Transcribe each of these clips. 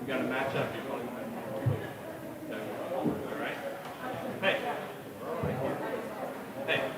You got to match up. You're probably going to all right? Hey. Hey.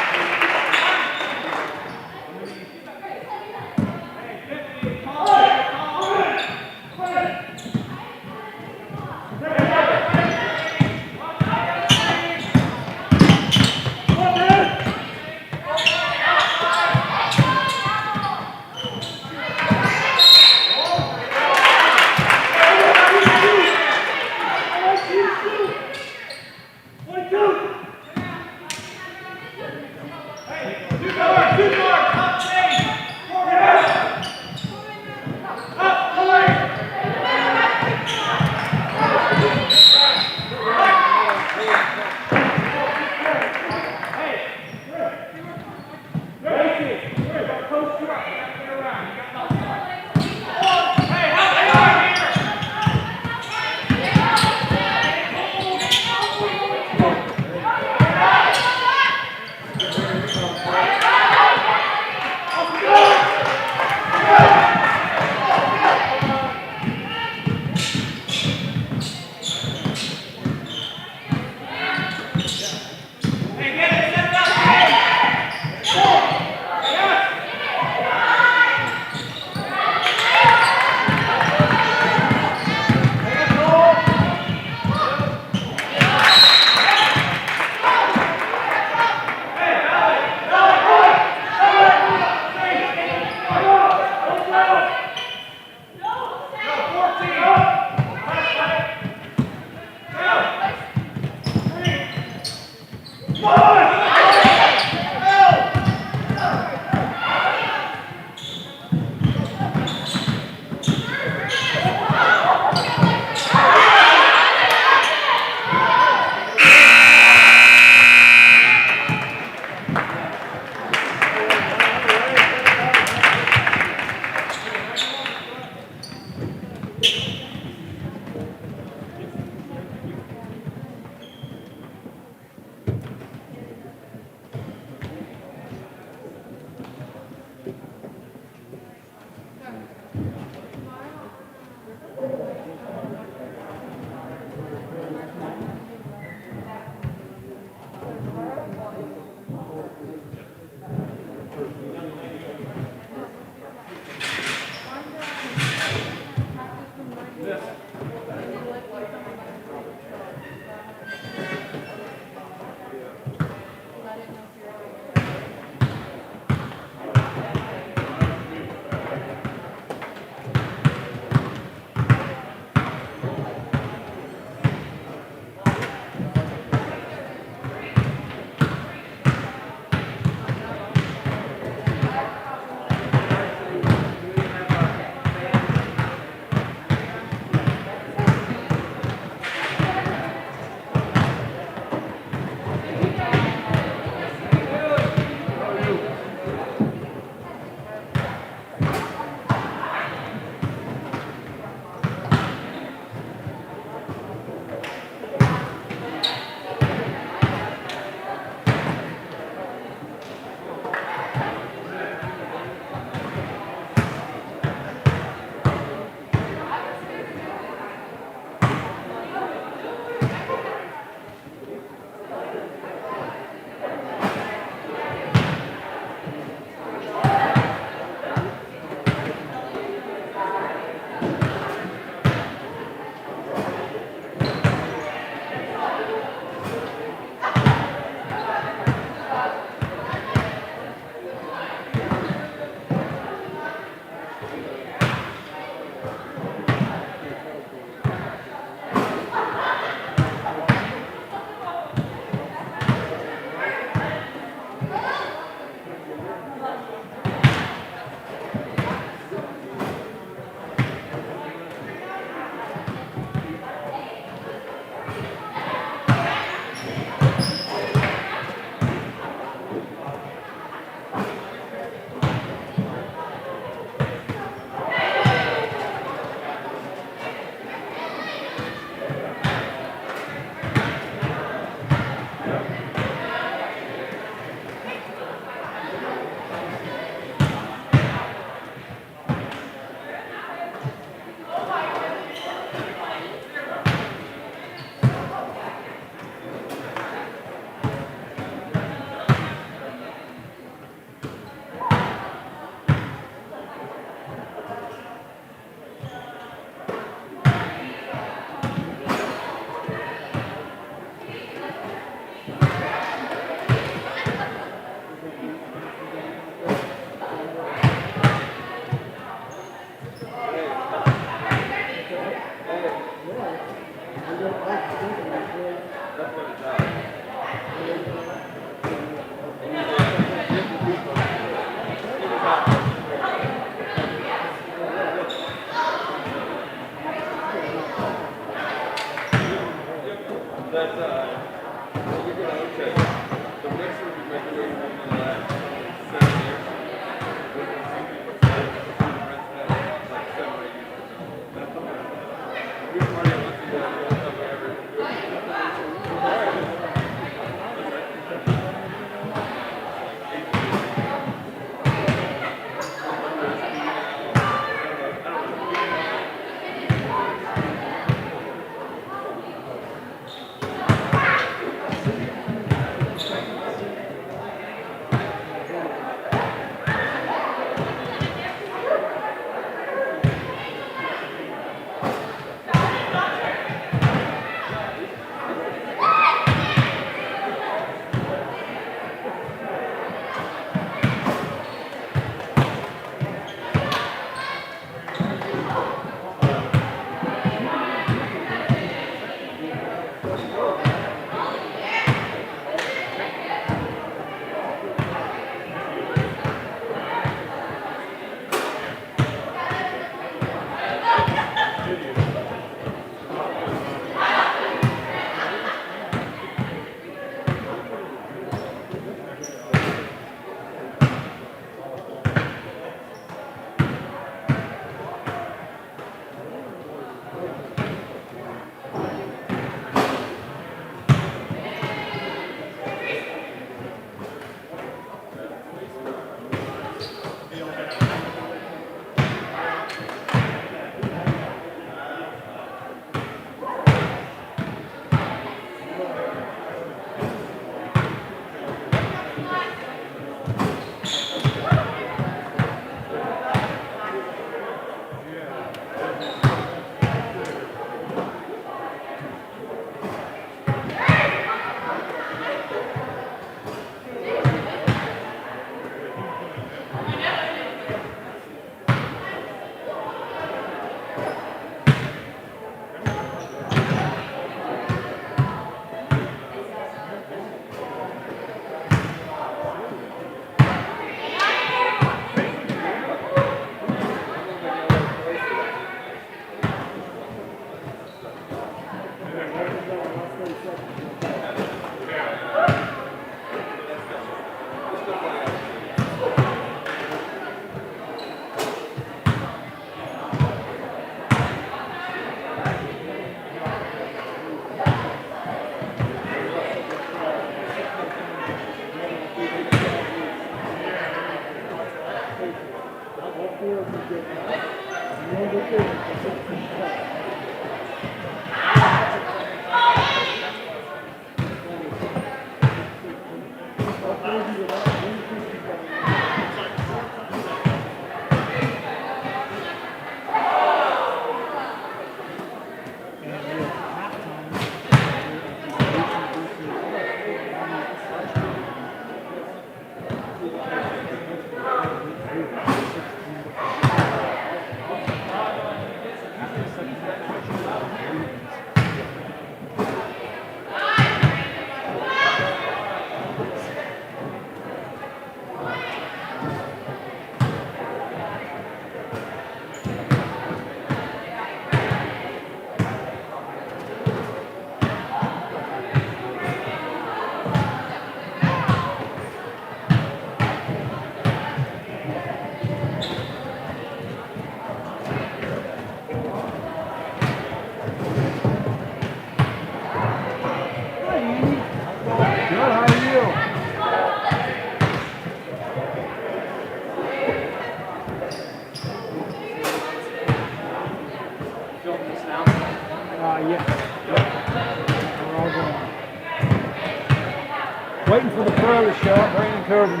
Waiting for the pro to show up, Brandon Coburn.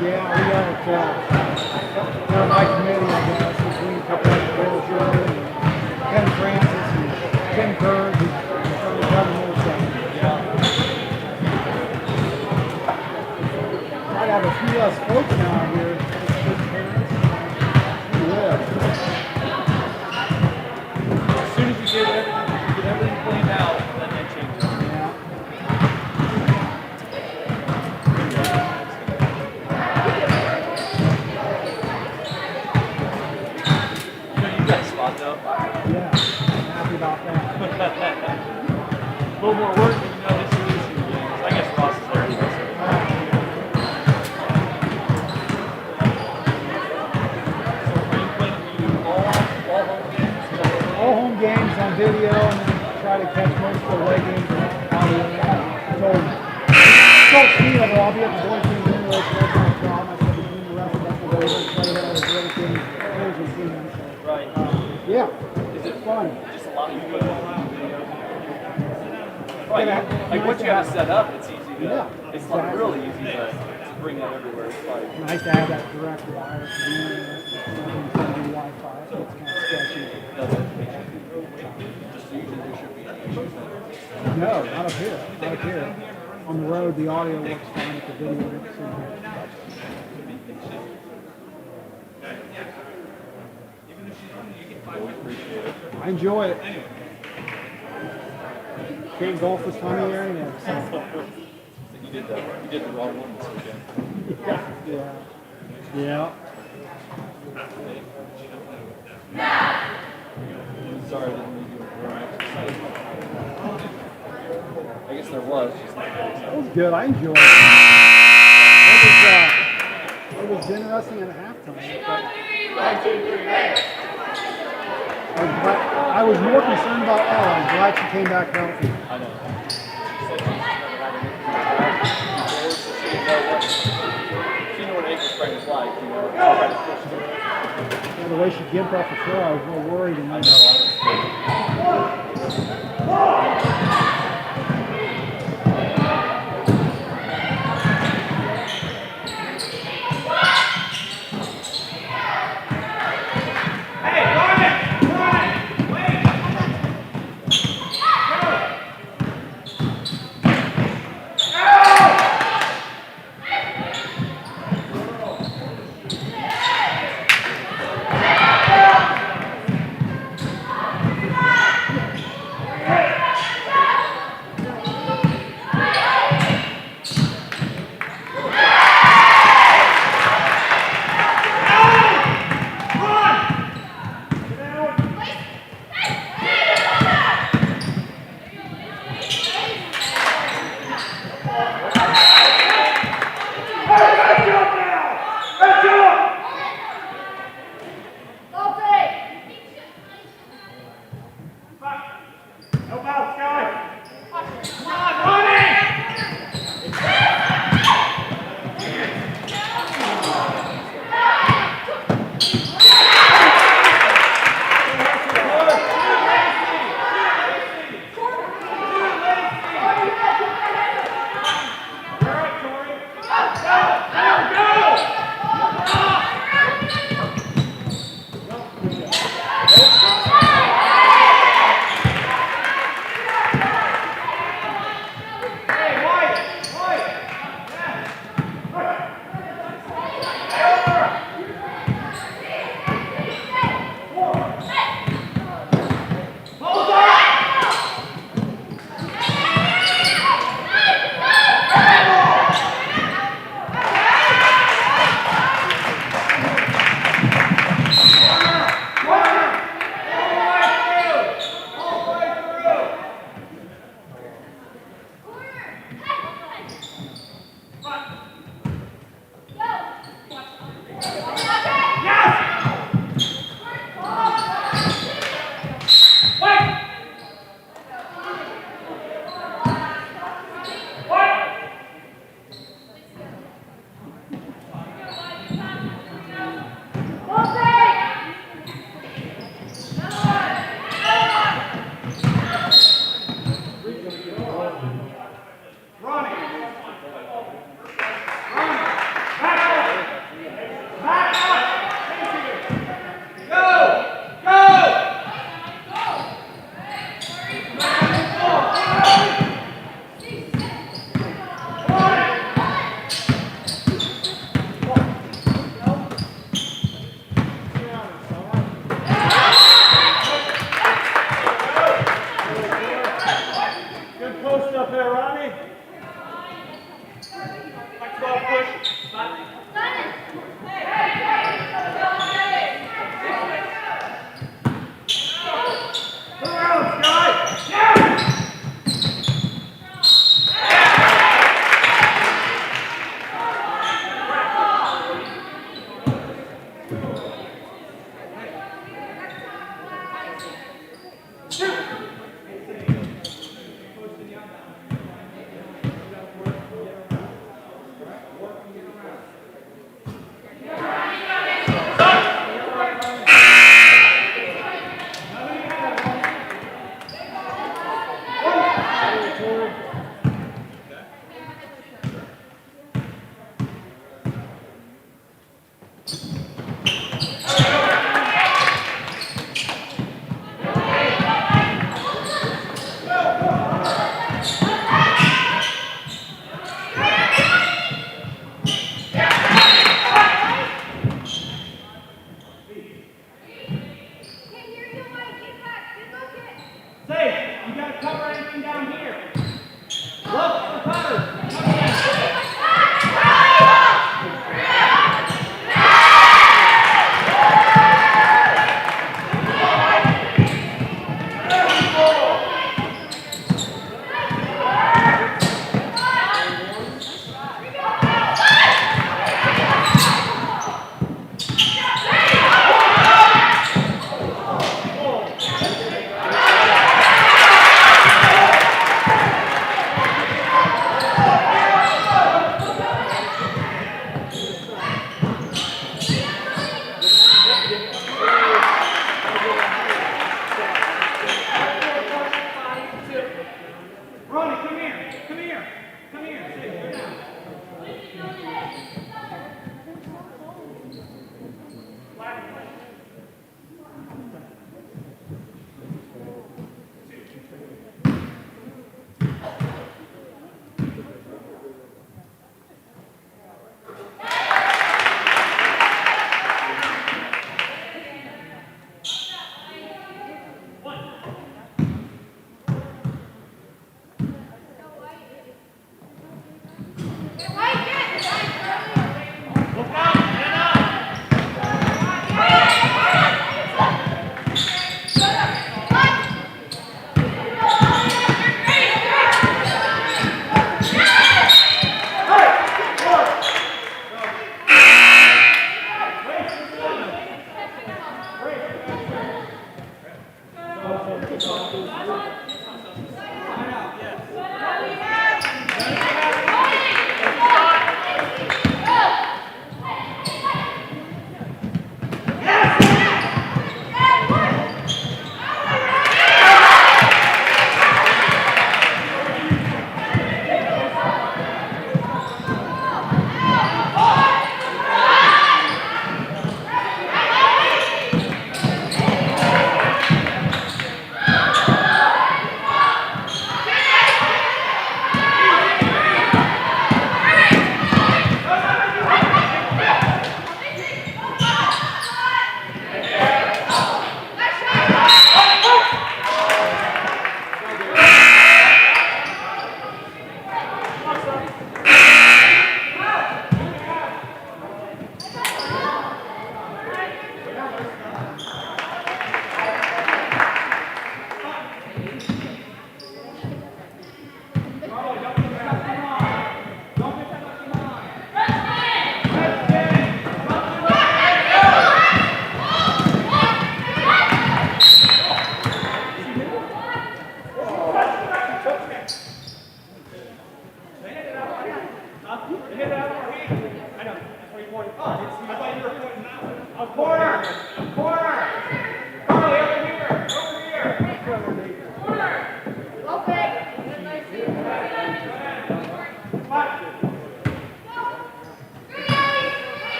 Yeah, we got it. My committee, I guess, between a couple of girls, Ken Francis. Tim Kerr, he's from the government section. Might have a few less folks now here. Yeah. As soon as you get everything cleaned out, then they change it. Yeah. You got a spot though. Yeah. I'm happy about that. A little more work, but you know, this is easy games. I guess Ross is there anyway. All home games on video and then try to catch most of the away games on audio. So Steve, I'll be at the boys' team anyway, so that's no problem. I said between the rest of us, we'll go over and play that as a great game. Players will see them. So, Right. yeah. Is it Fun. just a lot of you put all out video? Right. Like once you have it set up, it's easy to. Yeah, It's exactly. like really easy to bring that everywhere. It's like. Nice to have that direct wire to the internet. Wi-Fi. It's kind of sketchy. No, not up here. Not up here. On the road, the audio works fine, but the video works I enjoy it. Can't golf with Tommy Aaron and You did the wrong one this weekend. Yeah. Yeah. Sorry, I didn't mean you were exercise. I guess there was. Just not That was good. I enjoyed it. It was interesting at halftime. But I was more concerned about Ella. I'm glad she came back healthy. I know. She said she's never had an injury before, so she didn't know what ankle sprain is like, you know. Try to push through it. Yeah, the way she gimped off the floor, I was a little worried. And I know.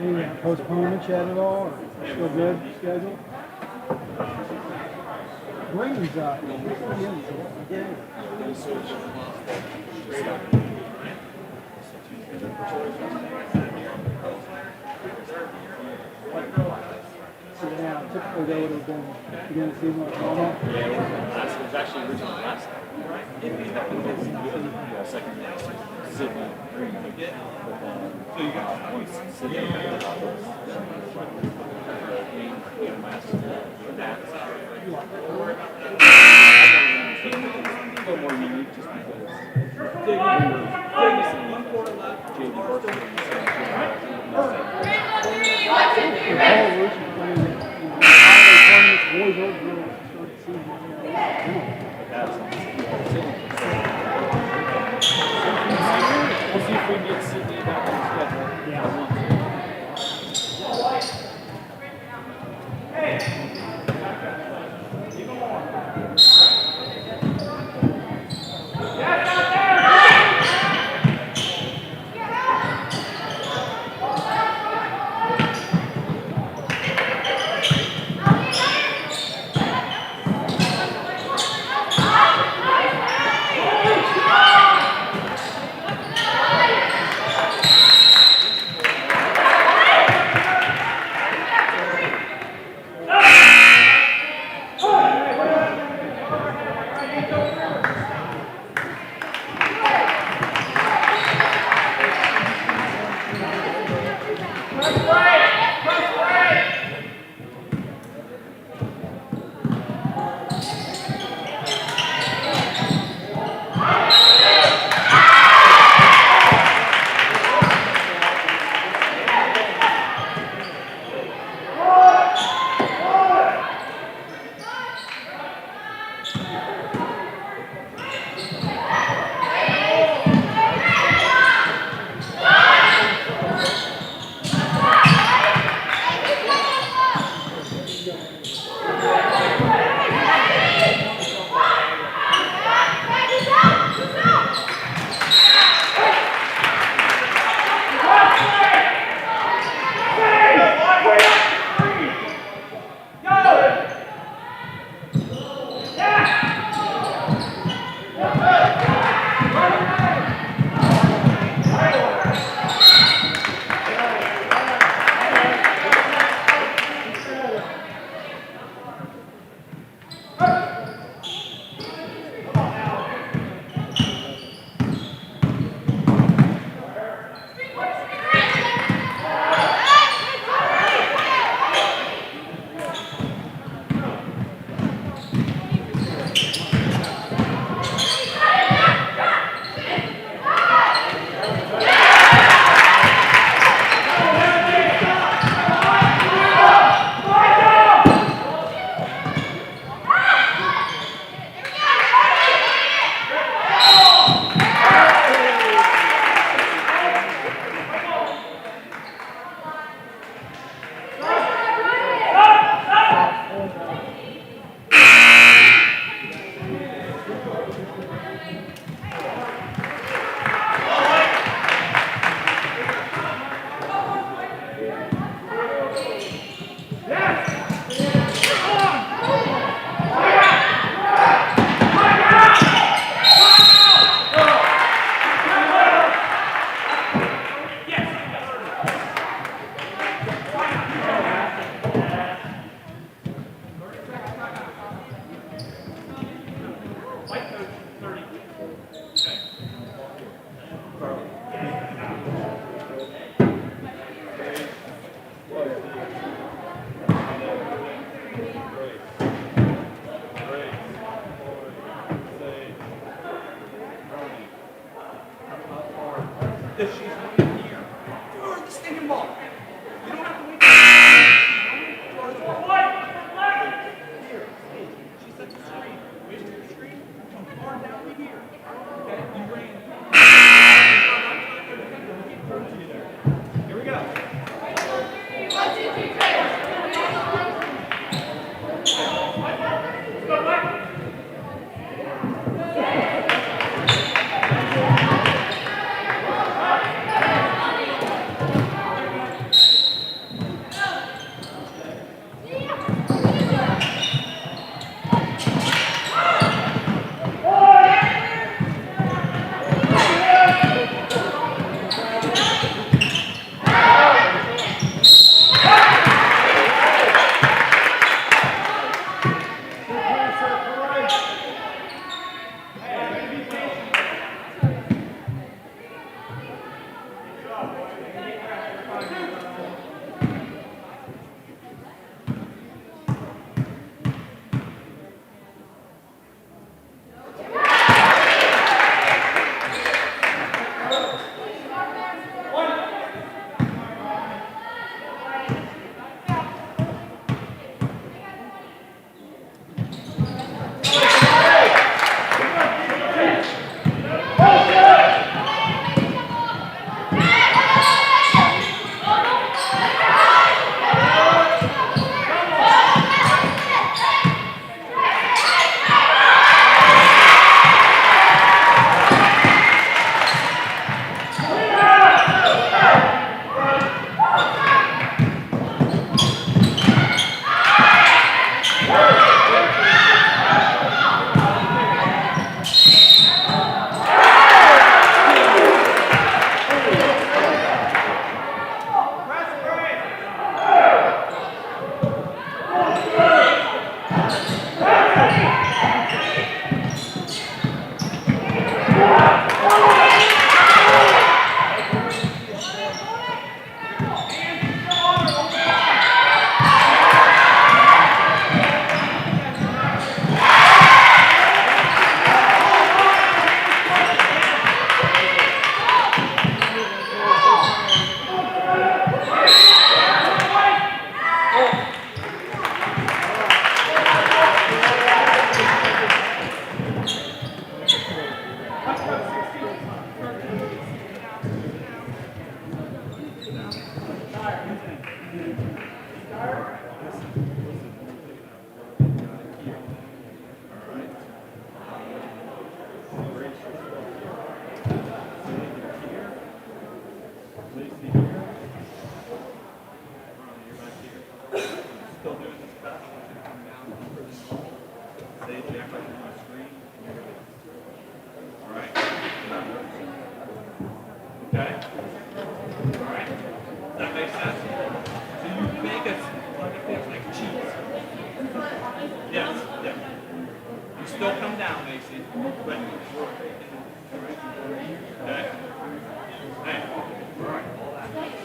Any postponements yet at all? Or still good schedule? Green's up. Yeah, typically they would have been beginning of season like normal. Yeah, it was actually originally last time. Yeah, second year. Sydney. But then once Sydney got the mass, a little more unique just because we were obviously JV Varsity in the same team. The whole Lucian playing, holiday tournaments, boys or girls, start the season. We'll see if we can get Sydney back on the schedule. Yeah. Okay? All right? Does that make sense? So you make it like cheese. Yes, yes. You still come down, Macy. But okay? Hey. All right. All that.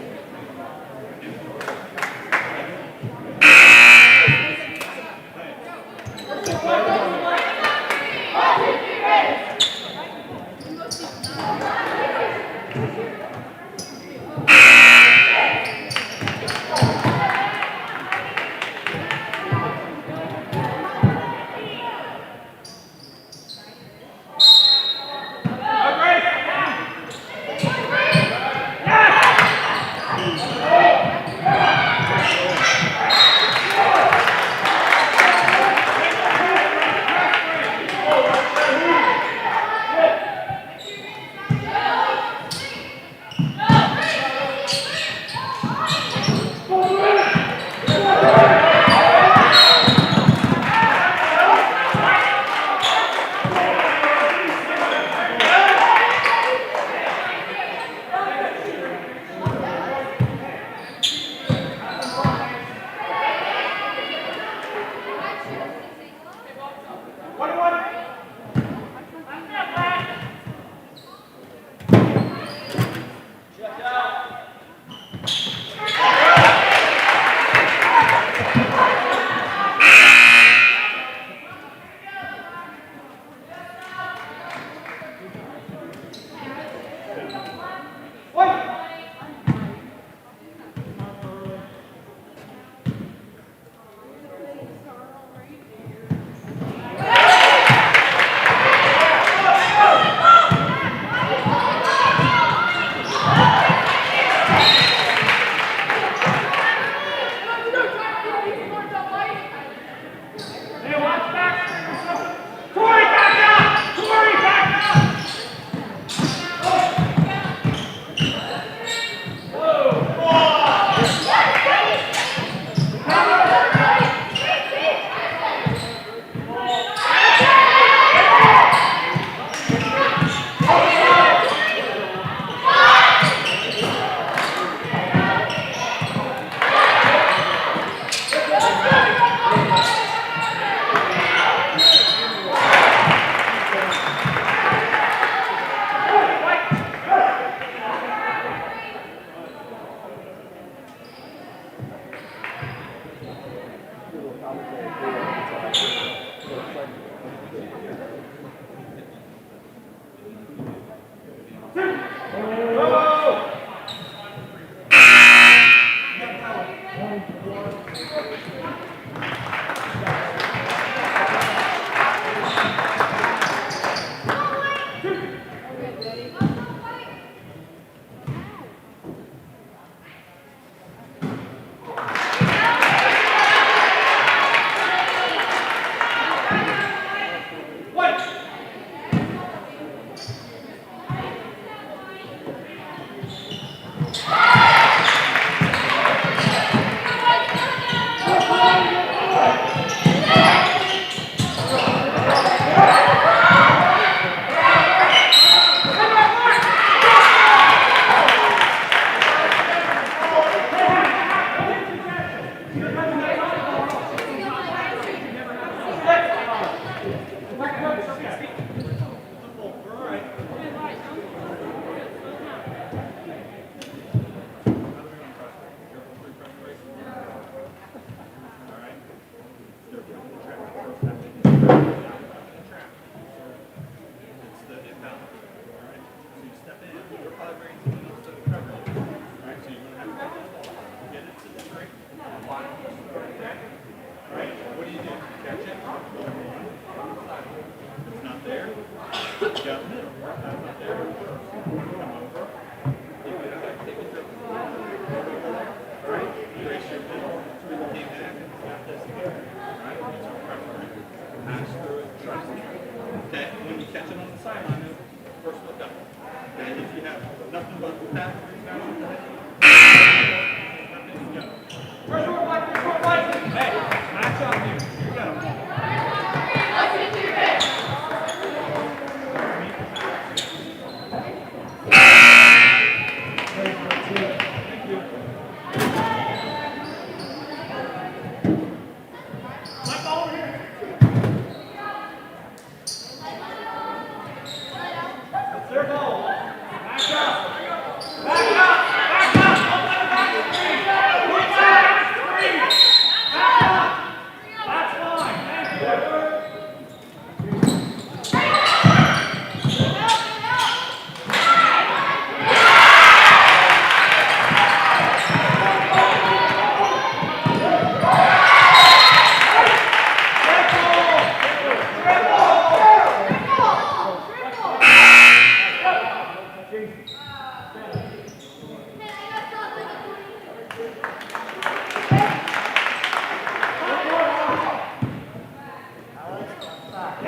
Check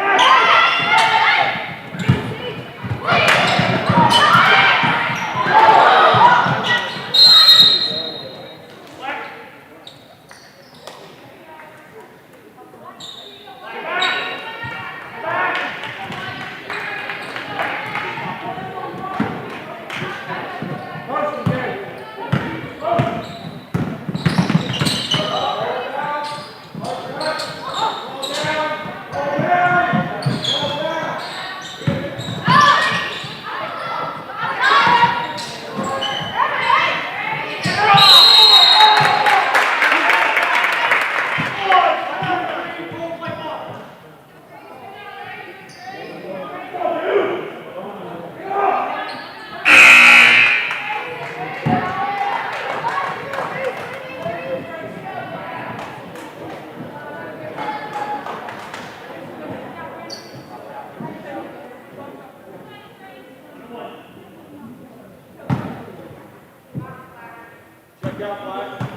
out, Black.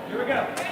Here we go.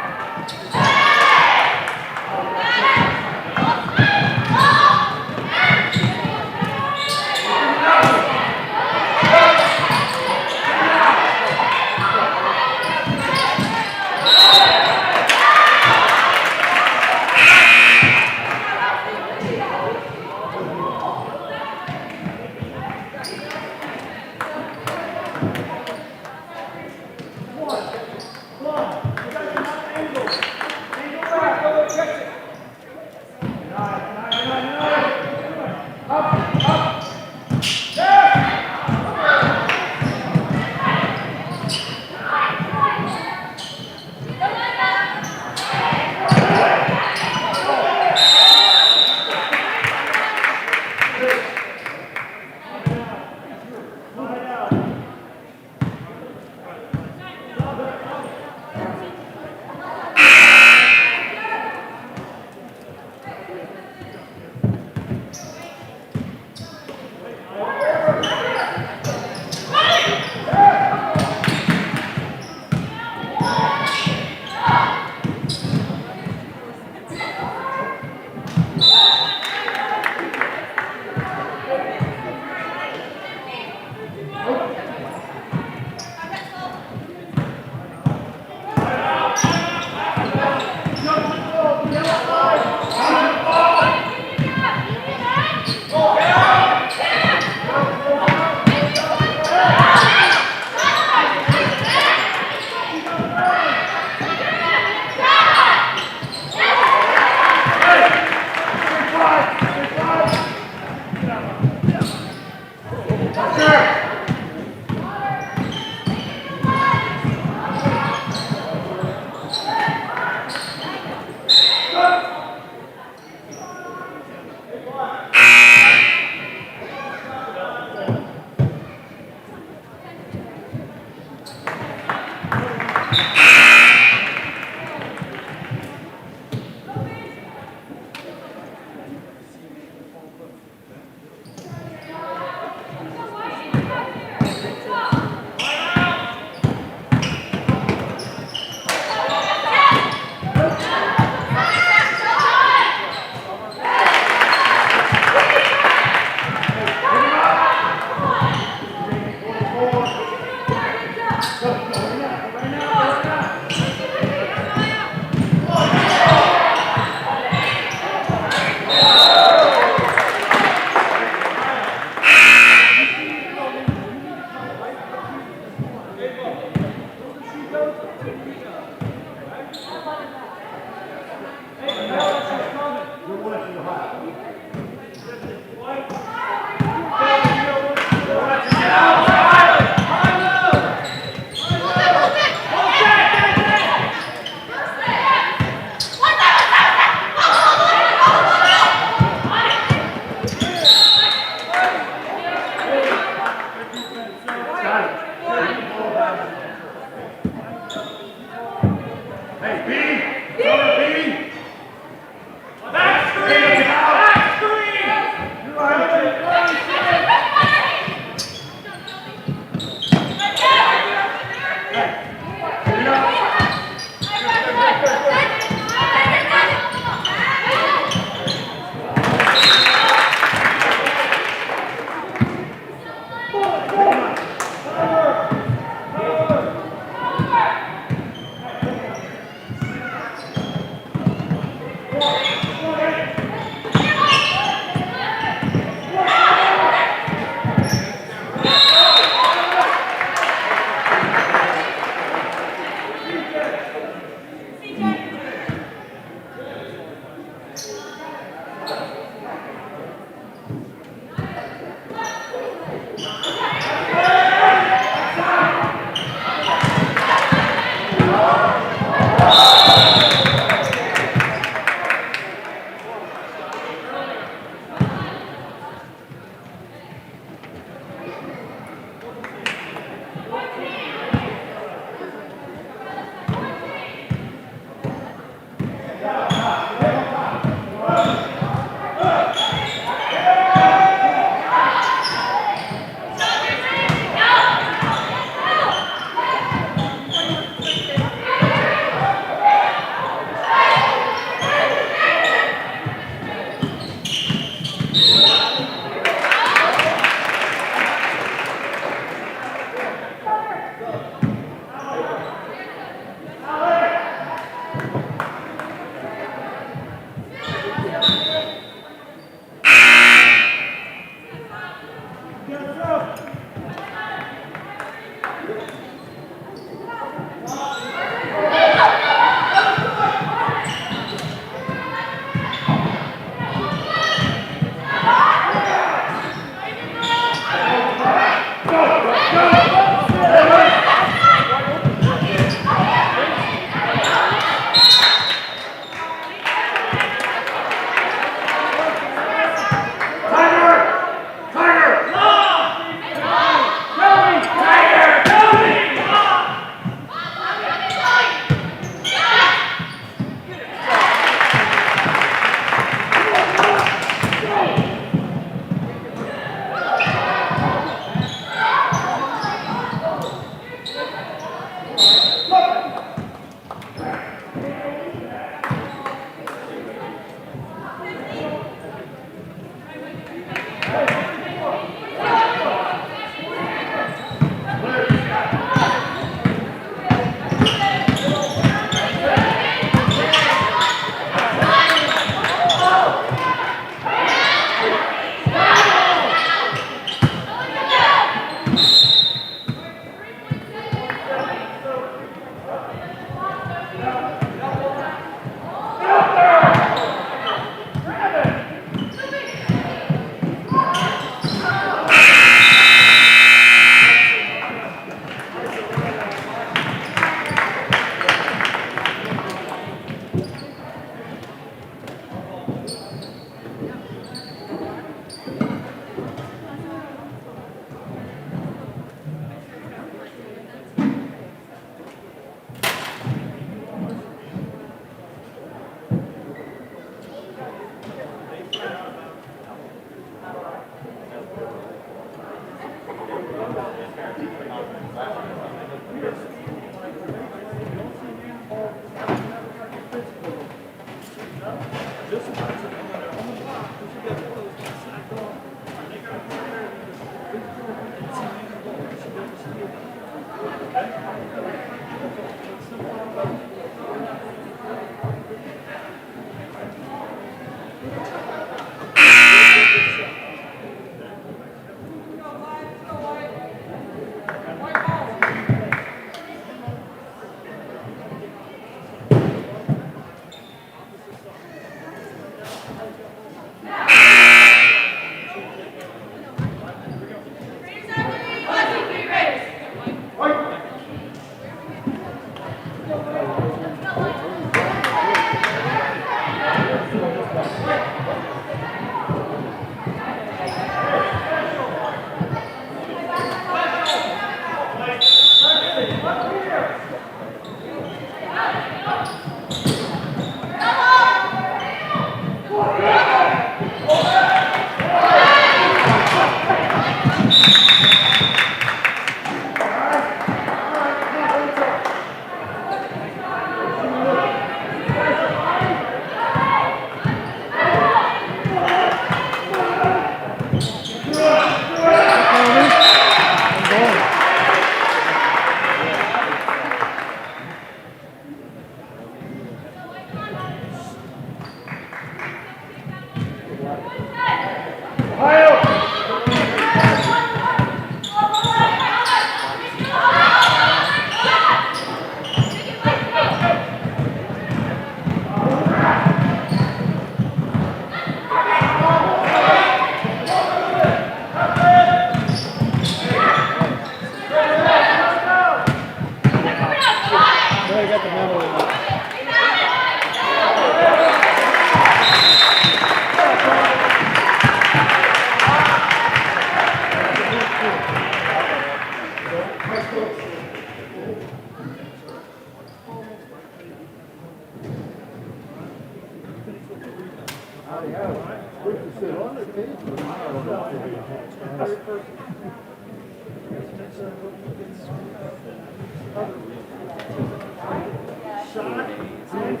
On the tape.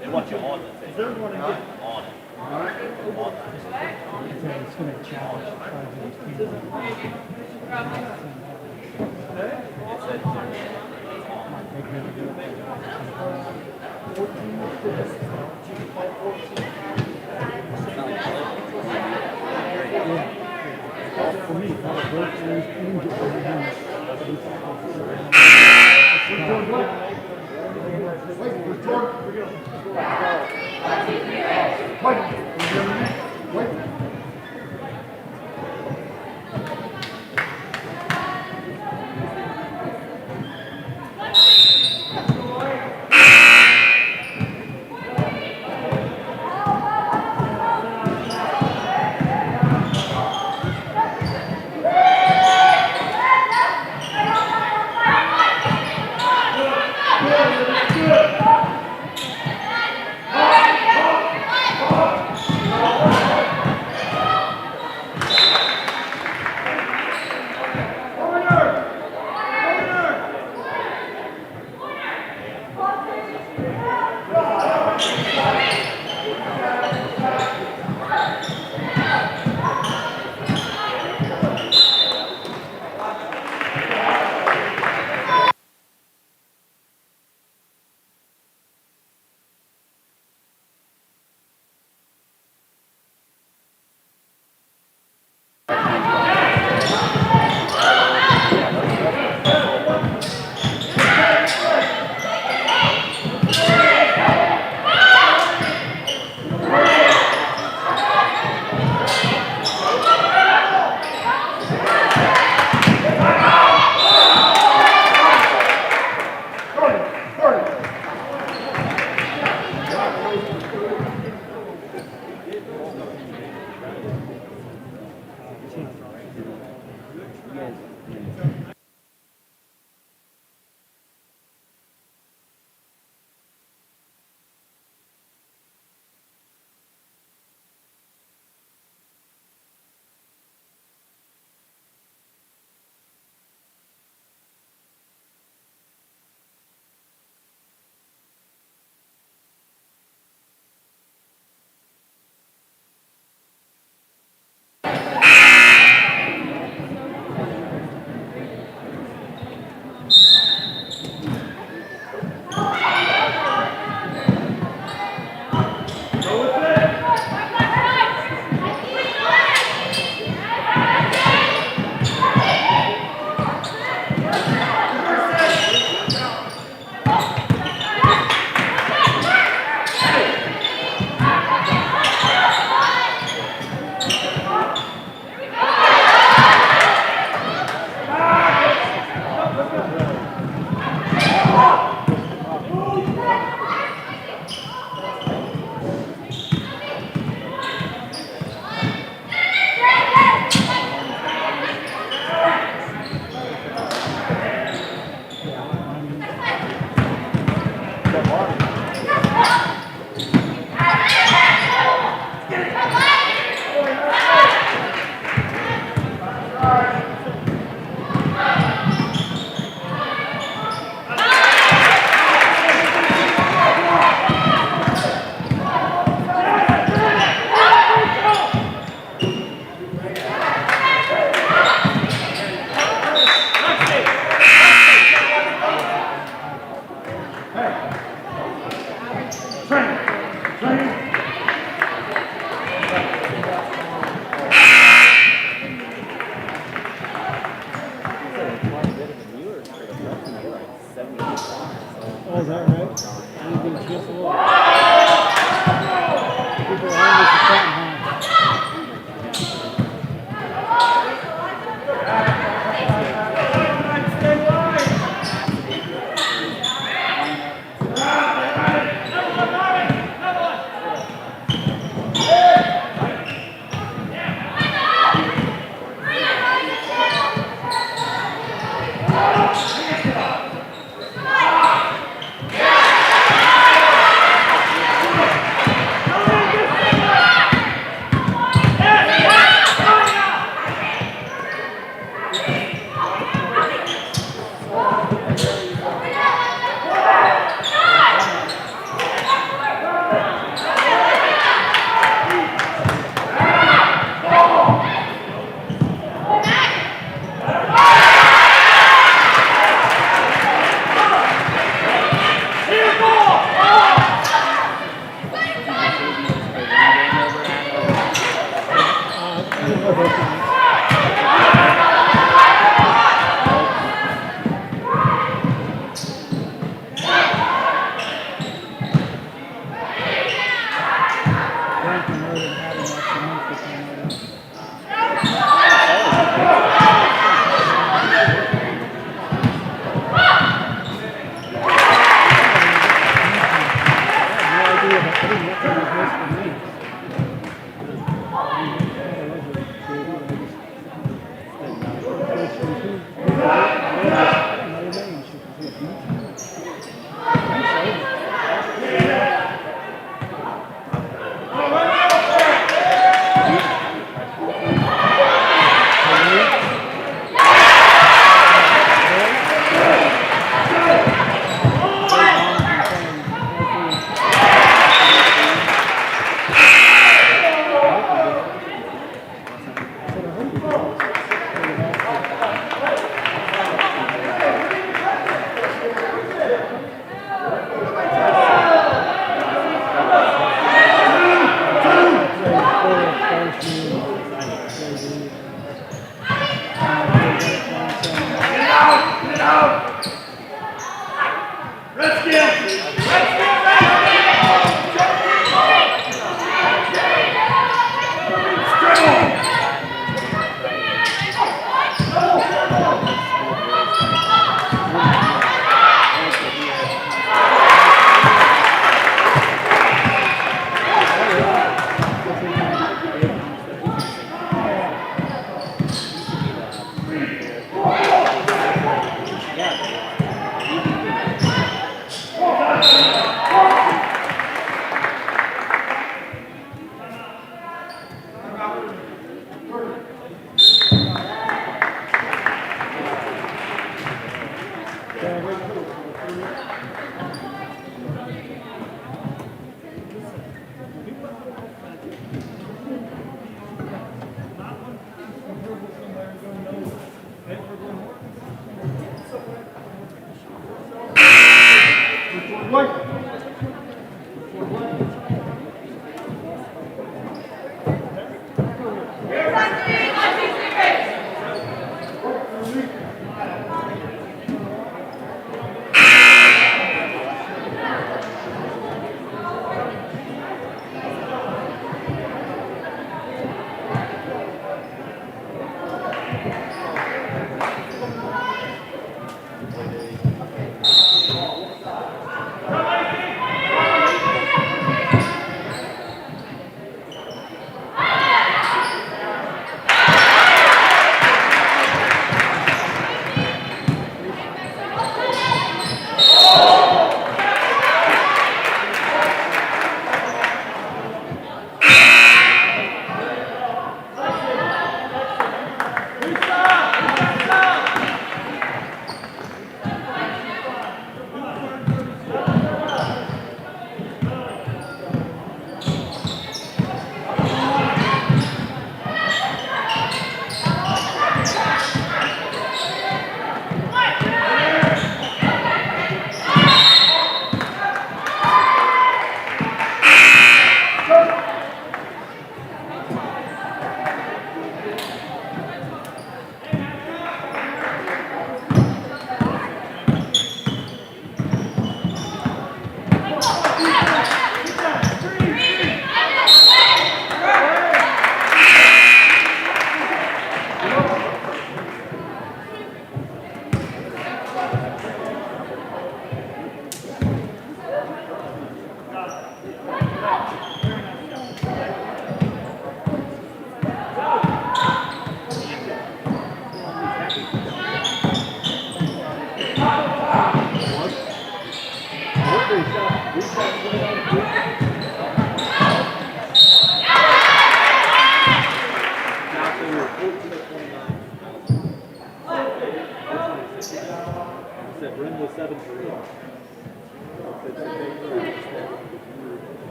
They want you on the tape. On it. It's going to challenge for me,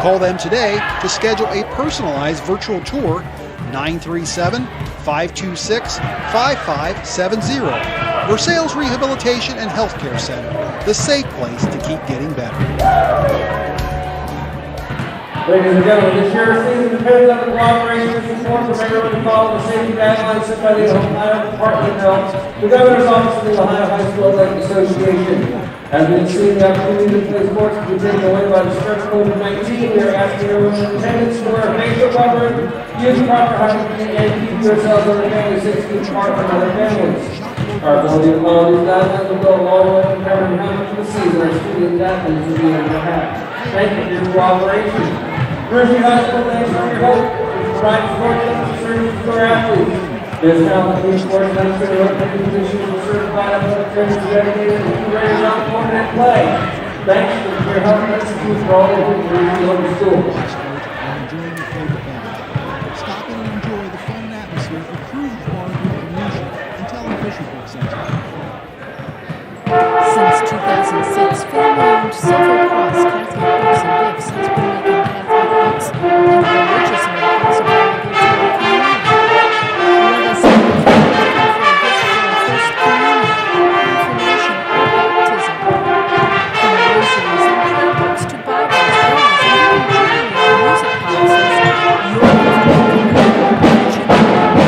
Call them today to schedule a personalized virtual tour, 937-526-5570. Versailles Rehabilitation and Healthcare Center, the safe place to keep getting better. Ladies and gentlemen, this year's season depends on the cooperation and support from everyone to follow the safety guidelines set by the Ohio Department of Health, the Governor's Office of the Ohio High School Athletic Association. As we see the opportunity to play sports to be taken away by the spread of COVID-19, we are asking everyone in attendance to wear a facial covering, use proper hygiene, and keep yourselves and your family 6 feet apart from other families. Our ability to follow these guidelines will go a long way in determining how much of the season our student athletes will be able to have. Thank you for your cooperation. Varsity High School thanks for your help in providing sports services to our athletes. This talented team sports thanks to the rotating positions of certified athletic trainers dedicated to ready to perform and play. Thanks for your help and execution for all of you in the local school. Enjoying your favorite band. Stop in and enjoy the fun and atmosphere of Cruise Bar and Music and tell them Fisher Book Center. Since 2006, family-owned Silver Cross Catholic Books and Gifts has been making Catholic books and religious miracles available to our community. Let us know if you're looking for a gift for a first communion, confirmation, or baptism. From rosaries and prayer books to Bibles, bells, and even jewelry and music boxes, your gift will be ready to reach you. Visit us today.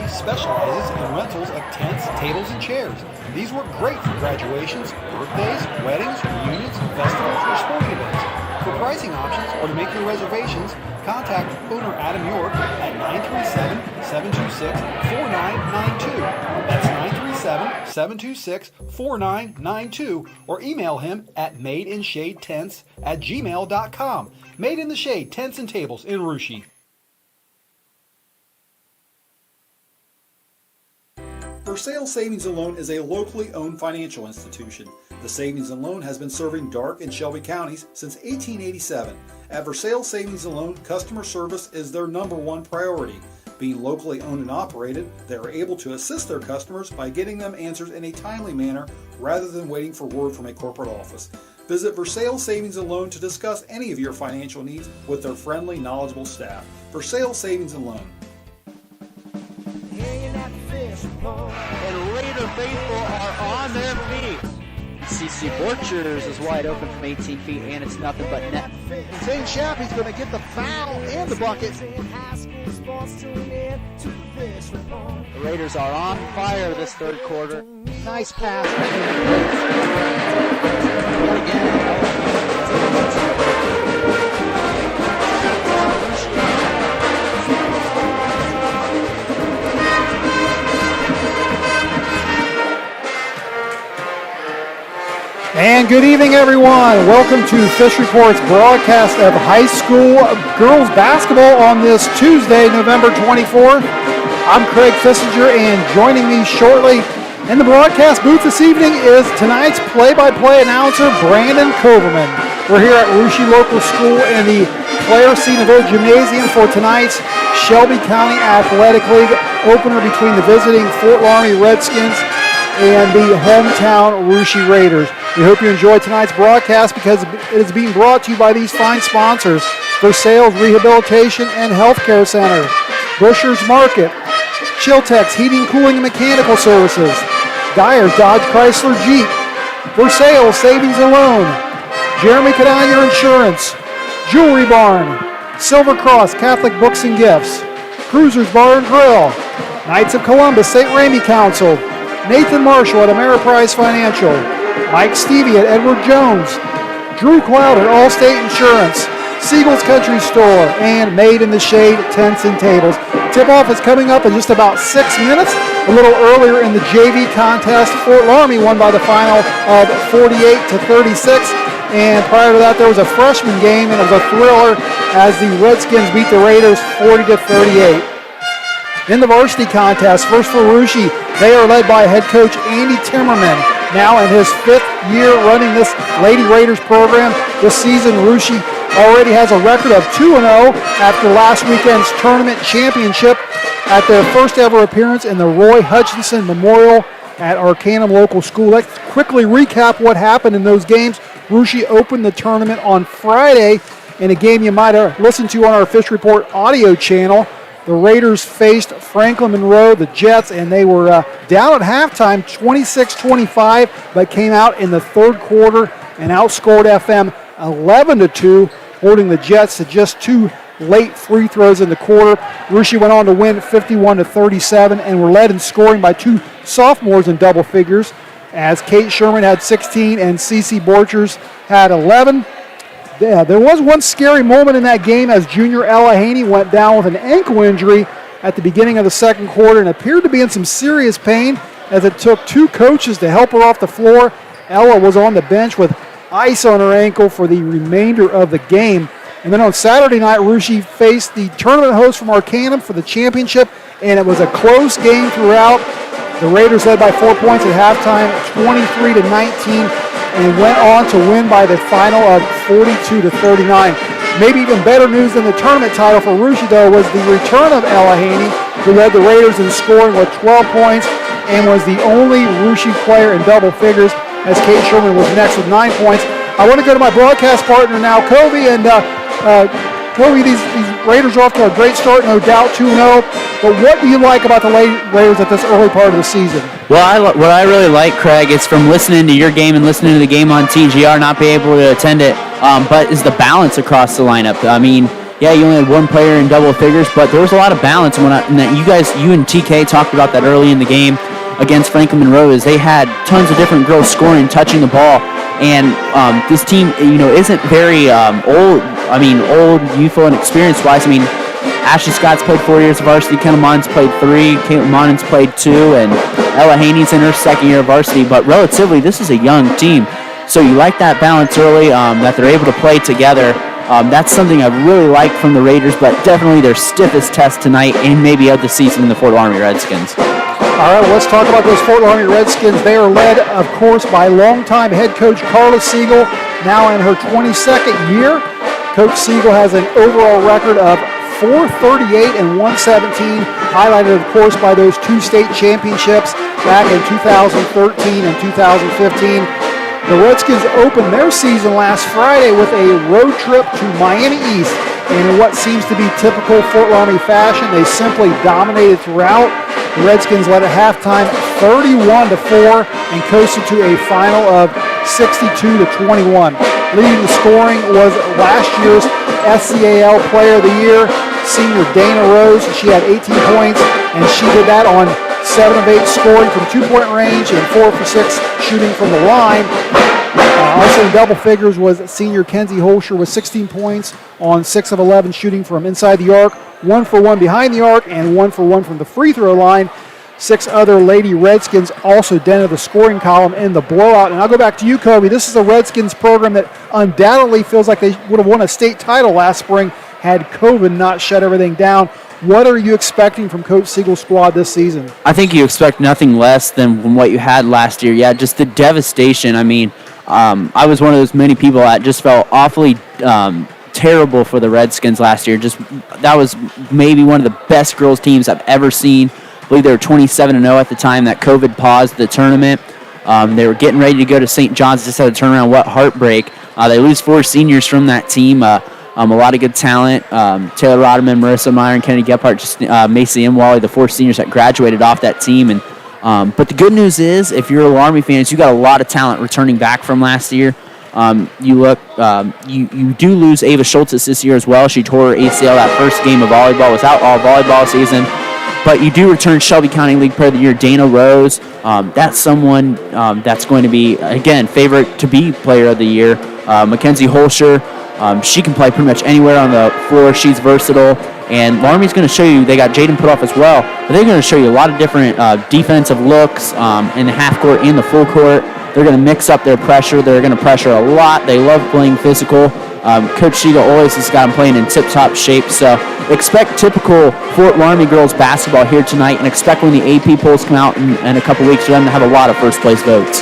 Specializes in rentals of tents, tables, and chairs. These work great for graduations, birthdays, weddings, reunions, festivals, or sporting events. For pricing options or to make your reservations, contact owner Adam York at 937-726-4992. That's 937-726-4992, or email him at madeInShadeTents@gmail.com. Made in the Shade Tents and Tables in Russia. Versailles Savings and Loan is a locally owned financial institution. The Savings and Loan has been serving Darke and Shelby counties since 1887. At Versailles Savings and Loan, customer service is their #1 priority. Being locally owned and operated, they are able to assist their customers by getting them answers in a timely manner rather than waiting for word from a corporate office. Visit Versailles Savings and Loan to discuss any of your financial needs with their friendly, knowledgeable staff. Versailles Savings and Loan. And Raider faithful are on their feet. CC Borchers is wide open from 18 feet, and it's nothing but net. St. Chappie's going to get the foul and the bucket. The Raiders are on fire this third quarter. Nice pass. And good evening, everyone. Welcome to Fish Report's broadcast of high school girls basketball on this Tuesday, November 24th. I'm Craig Fissinger, and joining me shortly in the broadcast booth this evening is tonight's play-by-play announcer, Brandon Koverman. We're here at Russia Local School in the Claire C. Naveau Gymnasium for tonight's Shelby County Athletic League opener between the visiting Fort Loramie Redskins and the hometown Russia Raiders. We hope you enjoy tonight's broadcast because it is being brought to you by these fine sponsors: Versailles Rehabilitation and Healthcare Center, Busher's Market, Chiltex Heating, Cooling, and Mechanical Services, Dyer's Dodge Chrysler Jeep, Versailles Savings and Loan, Jeremy Cadanya Insurance, Jewelry Barn, Silver Cross Catholic Books and Gifts, Cruisers Bar and Grill, Knights of Columbus St. Ramy Council, Nathan Marshall at Ameriprise Financial, Mike Stevie at Edward Jones, Drew Cloud at Allstate Insurance, Siegel's Country Store, and Made in the Shade Tents and Tables. Tip-off is coming up in just about 6 minutes. A little earlier in the JV contest, Fort Loramie won by the final of 48-36. And prior to that, there was a freshman game, and it was a thriller as the Redskins beat the Raiders 40-38. In the varsity contest, first for Russia, they are led by head coach Andy Timmerman. Now in his 5th year running this Lady Raiders program, this season Russia already has a record of 2-0 after last weekend's tournament championship at their first ever appearance in the Roy Hutchinson Memorial at Arcanum Local School. Let's quickly recap what happened in those games. Russia opened the tournament on Friday in a game you might have listened to on our Fish Report audio channel. The Raiders faced Franklin Monroe, the Jets, and they were down at halftime 26-25, but came out in the third quarter and outscored FM 11-2, holding the Jets to just 2 late free throws in the quarter. Russia went on to win 51-37 and were led in scoring by 2 sophomores in double figures, as Kate Sherman had 16 and Cece Borchers had 11. Yeah, there was one scary moment in that game as junior Ella Haney went down with an ankle injury at the beginning of the second quarter and appeared to be in some serious pain as it took 2 coaches to help her off the floor. Ella was on the bench with ice on her ankle for the remainder of the game. And then on Saturday night, Russia faced the tournament host from Arcanum for the championship, and it was a close game throughout. The Raiders led by 4 points at halftime, 23-19, and went on to win by the final of 42-39. Maybe even better news than the tournament title for Russia, though, was the return of Ella Haney, who led the Raiders in scoring with 12 points and was the only Russia player in double figures, as Kate Sherman was next with 9 points. I want to go to my broadcast partner now, Kobe, and Kobe, these Raiders are off to a great start, no doubt, 2-0. But what do you like about the Raiders at this early part of the season? Well, what I really like, Craig, is from listening to your game and listening to the game on TGR, not be able to attend it, but is the balance across the lineup. I mean, yeah, you only had 1 player in double figures, but there was a lot of balance. And you and TK talked about that early in the game against Franklin Monroe, is they had tons of different girls scoring, touching the ball. And this team, isn't very old, youthful and experience-wise. I mean, Ashley Scott's played 4 years of varsity, Kendall Mons played 3, Caitlin Monens played 2, and Ella Haney's in her 2nd year of varsity. But relatively, this is a young team. So you like that balance early, that they're able to play together. That's something I really like from the Raiders, but definitely their stiffest test tonight and maybe of the season in the Fort Loramie Redskins. All right, let's talk about those Fort Loramie Redskins. They are led, of course, by longtime head coach Carla Siegel, now in her 22nd year. Coach Siegel has an overall record of 438-117, highlighted, of course, by those 2 state championships back in 2013 and 2015. The Redskins opened their season last Friday with a road trip to Miami East, and in what seems to be typical Fort Loramie fashion, they simply dominated throughout. The Redskins led at halftime 31-4 and coasted to a final of 62-21. Leading the scoring was last year's SCAL Player of the Year, senior Dana Rose. She had 18 points, and she did that on 7 of 8 scoring from 2-point range and 4 for 6 shooting from the line. Also in double figures was senior Kenzie Holscher with 16 points on 6 of 11 shooting from inside the arc, 1 for 1 behind the arc, and 1 for 1 from the free throw line. 6 other Lady Redskins also dented the scoring column in the blowout. And I'll go back to you, Kobe. This is a Redskins program that undoubtedly feels like they would have won a state title last spring had COVID not shut everything down. What are you expecting from Coach Siegel's squad this season? I think you expect nothing less than what you had last year. Yeah, just the devastation. I mean, I was one of those many people that just felt awfully terrible for the Redskins last year. That was maybe one of the best girls teams I've ever seen. I believe they were 27-0 at the time that COVID paused the tournament. They were getting ready to go to St. John's, just had a turnaround. What heartbreak. They lose 4 seniors from that team. A lot of good talent. Taylor Rodman, Marissa Meyer, and Kennedy Gephardt, just Macy Imwally, the 4 seniors that graduated off that team. And But the good news is, if you're a Loramie fans, you got a lot of talent returning back from last year. You do lose Ava Schultz this year as well. She tore her ACL that first game of volleyball, was out all volleyball season. But you do return Shelby County League Player of the Year Dana Rose. That's someone that's going to be, again, favorite to be Player of the Year. Mackenzie Holscher, she can play pretty much anywhere on the floor. She's versatile. And Loramie's going to show you, they got Jaden Putoff as well, but they're going to show you a lot of different defensive looks in the half court and the full court. They're going to mix up their pressure. They're going to pressure a lot. They love playing physical. Coach Shiga always has got them playing in tip-top shape. So expect typical Fort Loramie girls basketball here tonight, and expect when the AP polls come out in a couple weeks for them to have a lot of first-place votes.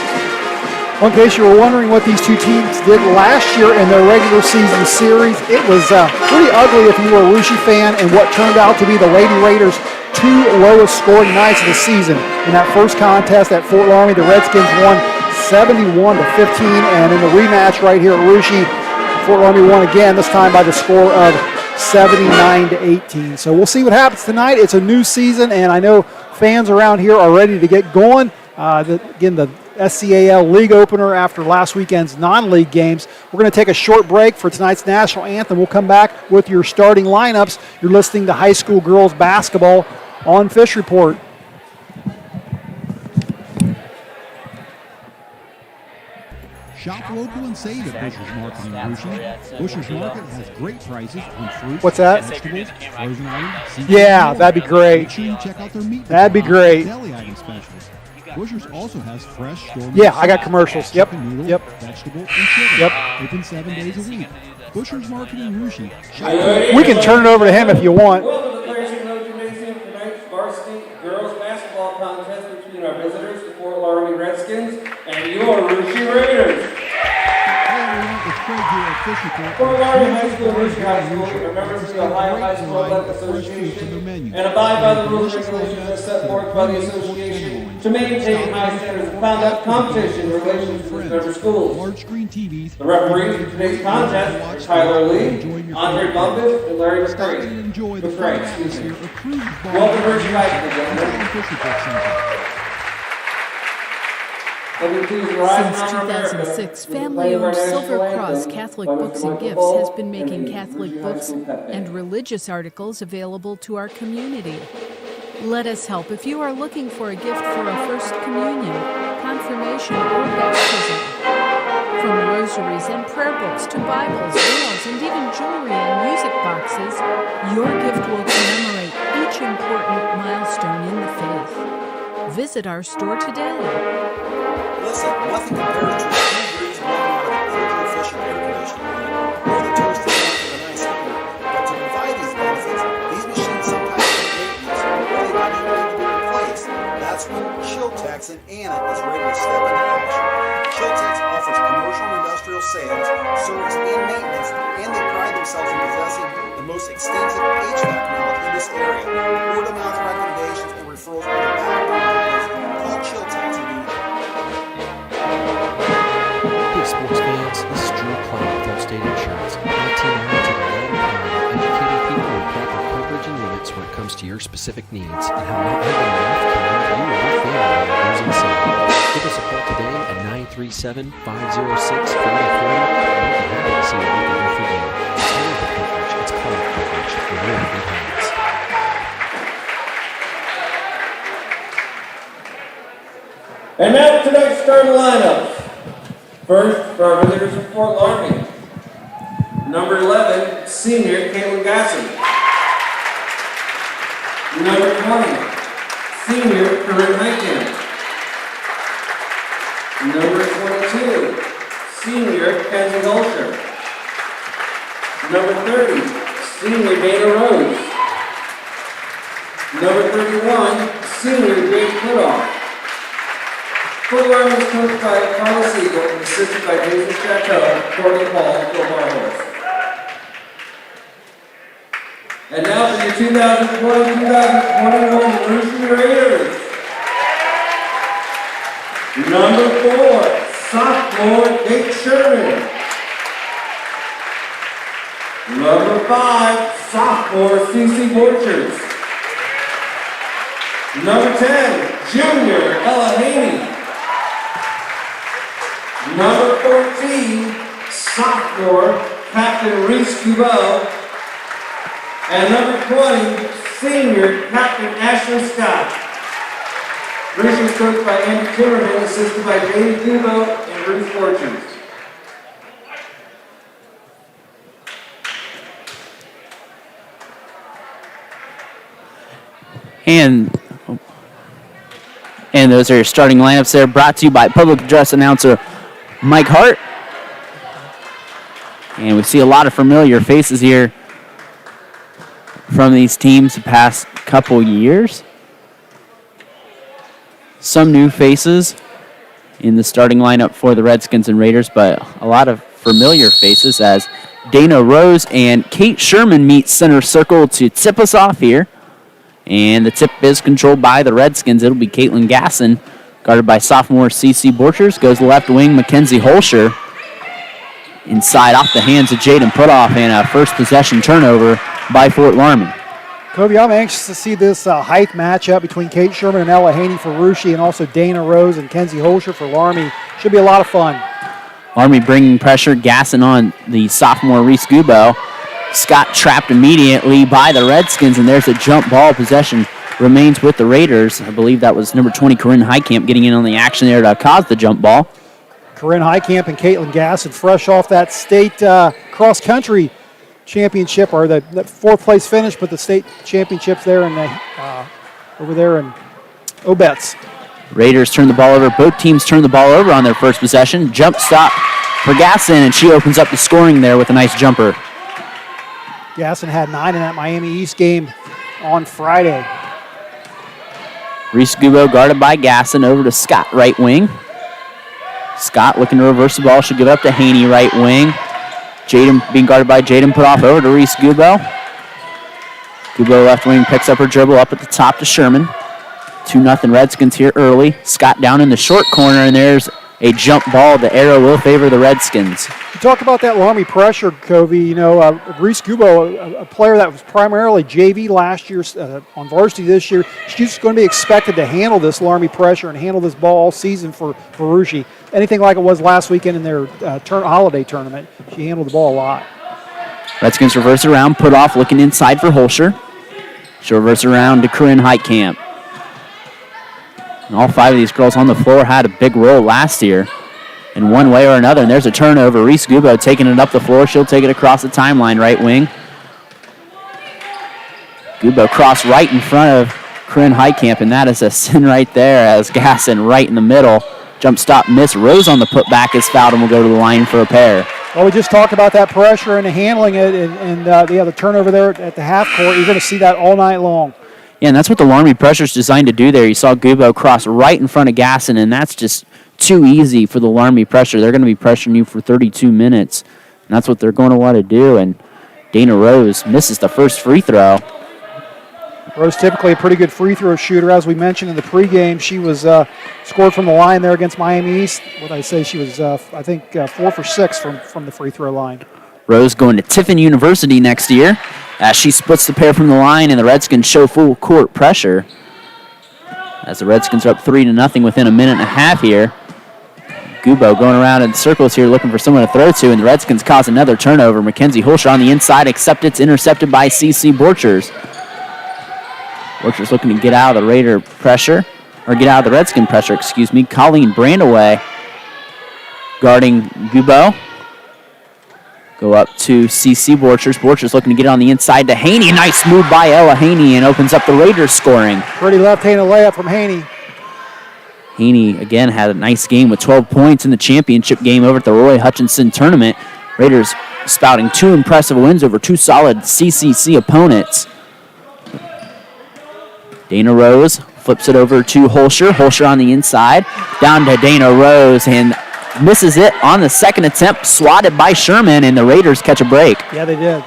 Well, in case you were wondering what these two teams did last year in their regular season series, it was pretty ugly if you were a Russia fan, and what turned out to be the Lady Raiders' two lowest scoring nights of the season. In that first contest at Fort Loramie, the Redskins won 71-15, and in the rematch right here at Russia, Fort Loramie won again, this time by the score of 79-18. So we'll see what happens tonight. It's a new season, and I know fans around here are ready to get going. Again, the SCAL league opener after last weekend's non-league games. We're going to take a short break for tonight's national anthem. We'll come back with your starting lineups. You're listening to high school girls basketball on Fish Report. Shop local and save at Busher's Market in Russia. Busher's Market has great prices on fruit, What's that? vegetables, frozen items, seafood, Yeah, and that'd be great. Make sure you check out their meat. That'd be great. Deli item specials. Busher's also has fresh store. Yeah, I got commercials. Yep, Noodle, yep. Vegetable and chicken. Yep. Open 7 days a week. Busher's Market in Russia. We can turn it over to him if you want. Welcome to Clarion Road Gymnasium for tonight's varsity girls basketball contest between our visitors, the Fort Loramie Redskins, and your Russia Raiders. Fort Loramie High School, Russia High School, are members of the Ohio High School Athletic Association and abide by the rules and regulations as set forth by the association to maintain high standards of conduct, competition, and relations with member schools. The referees for today's contest are Tyler Lee, Andre Bumpus, and Larry McCray. Welcome to Russia High School, gentlemen. Since 2006, family-owned Silver Cross Catholic Books and Gifts has been making Catholic books and religious articles available to our community. Let us help if you are looking for a gift for a First Communion, Confirmation, or Baptism. From rosaries and prayer books to Bibles, veils, and even jewelry and music boxes, your gift will commemorate each important milestone in the faith. Visit our store today. Listen, nothing compares to a cool breeze blowing out of an indoor fishing air conditioning unit or the toaster oven with a nice heater. But to provide these benefits, these machines sometimes need maintenance or they might even need to be replaced. That's when Chiltex and Anna is ready to step into action. Chiltex offers commercial and industrial sales, service, and maintenance, and they pride themselves in possessing the most extensive HVAC knowledge in this area. Word of mouth recommendations and referrals are the backbone of the business. Call Chiltex and do that. Hey sports fans, this is Drew Klein with Allstate Insurance. My team and I take a lot of pride in educating people on proper coverage and limits when it comes to your specific needs and how not having enough can leave you or your family on the losing side. Give us a call today at 937-506-4040 and we'll be happy to see what we can do for you. It's medical coverage, it's product coverage, and we're in good hands. And now tonight's starting lineups. First, for our visitors from Fort Loramie. Number 11, senior Caitlin Gasson. Number 20, senior Corinne Heitkamp. Number 22, senior Kenzie Holscher. Number 30, senior Dana Rose. Number 31, senior Jade Putoff. Fort Loramie is coached by Carla Siegel and assisted by Jason Chateau, Courtney Paul, and Phil Barhorse. And now for your 2020-2021 Russia Raiders. Number 4, sophomore Kate Sherman. Number 5, sophomore Cece Borchers. Number 10, junior Ella Haney. Number 14, sophomore Captain Reese Kubo. And number 20, senior Captain Ashley Scott. Reese was coached by Andy Timmerman, assisted by Jamie Kubo and Ruth Fortunes. And those are your starting lineups there, brought to you by public address announcer Mike Hart. And we see a lot of familiar faces here from these teams the past couple years. Some new faces in the starting lineup for the Redskins and Raiders, but a lot of familiar faces as Dana Rose and Kate Sherman meet center circle to tip us off here. And the tip is controlled by the Redskins. It'll be Caitlin Gasson, guarded by sophomore CC Borchers. Goes left wing Mackenzie Holscher. Inside off the hands of Jaden Putoff, and a first possession turnover by Fort Loramie. Kobe, I'm anxious to see this height matchup between Kate Sherman and Ella Haney for Russia, and also Dana Rose and Kenzie Holscher for Loramie. Should be a lot of fun. Loramie bringing pressure, Gasson on the sophomore Reese Gubo. Scott trapped immediately by the Redskins, and there's a jump ball. Possession remains with the Raiders. I believe that was number 20, Corinne Heitkamp, getting in on the action there to cause the jump ball. Corinne Heitkamp and Caitlin Gasson, fresh off that state cross-country championship, or the fourth-place finish, but the state championships there in over there in Obetz. Raiders turn the ball over. Both teams turn the ball over on their first possession. Jump stop for Gasson, and she opens up the scoring there with a nice jumper. Gasson had 9 in that Miami East game on Friday. Reese Gubo guarded by Gasson, over to Scott, right wing. Scott looking to reverse the ball, should give it up to Haney, right wing. Jaden being guarded by Jaden Putoff, over to Reese Gubo. Gubo left wing picks up her dribble up at the top to Sherman. 2-0 Redskins here early. Scott down in the short corner, and there's a jump ball. The arrow will favor the Redskins. You talk about that Loramie pressure, Covey. You know, Reese Gubo, a player that was primarily JV last year, on varsity this year, she's going to be expected to handle this Loramie pressure and handle this ball all season for Rushi. Anything like it was last weekend in their holiday tournament. She handled the ball a lot. Redskins reverse around, put off, looking inside for Holscher. She'll reverse around to Corinne Heitkamp. And all 5 of these girls on the floor had a big role last year in one way or another. And there's a turnover. Reese Gubo taking it up the floor. She'll take it across the timeline, right wing. Gubo cross right in front of Corinne Heitkamp, and that is a sin right there as Gasson right in the middle. Jump stop miss. Rose on the putback is fouled and will go to the line for a pair. Well, we just talked about that pressure and handling it, and the turnover there at the half court. You're going to see that all night long. Yeah, and that's what the Loramie pressure is designed to do there. You saw Gubo cross right in front of Gasson, and that's just too easy for the Loramie pressure. They're going to be pressuring you for 32 minutes, and that's what they're going to want to do. And Dana Rose misses the first free throw. Rose typically a pretty good free throw shooter. As we mentioned in the pregame, she was scored from the line there against Miami East. What I say, she was, 4 for 6 from the free throw line. Rose going to Tiffin University next year as she splits the pair from the line, and the Redskins show full court pressure as the Redskins are up 3-0 within a minute and a half here. Gubo going around in circles here looking for someone to throw to, and the Redskins cause another turnover. Mackenzie Holscher on the inside, except it's intercepted by CC Borchers. Borchers looking to get out of the Raider pressure, or get out of the Redskin pressure, excuse me. Colleen Brandaway guarding Gubo. Go up to CC Borchers. Borchers looking to get it on the inside to Haney. Nice move by Ella Haney and opens up the Raiders scoring. Pretty left-handed layup from Haney. Haney, again, had a nice game with 12 points in the championship game over at the Roy Hutchinson tournament. Raiders spouting 2 impressive wins over 2 solid CCC opponents. Dana Rose flips it over to Holscher. Holscher on the inside. Down to Dana Rose, and misses it on the second attempt, swatted by Sherman, and the Raiders catch a break. Yeah, they did.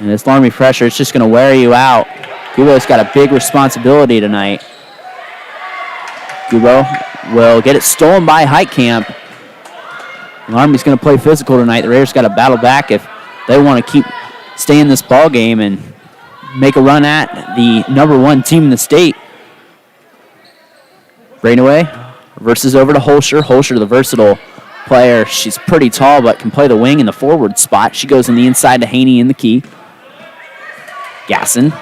And this Loramie pressure is just going to wear you out. Gubo's got a big responsibility tonight. Gubo will get it stolen by Heitkamp. Loramie's going to play physical tonight. The Raiders got to battle back if they want to keep staying in this ball game, and make a run at the #1 team in the state. Brainaway reverses over to Holscher. Holscher, the versatile player. She's pretty tall, but can play the wing in the forward spot. She goes in the inside to Haney in the key. Gasson.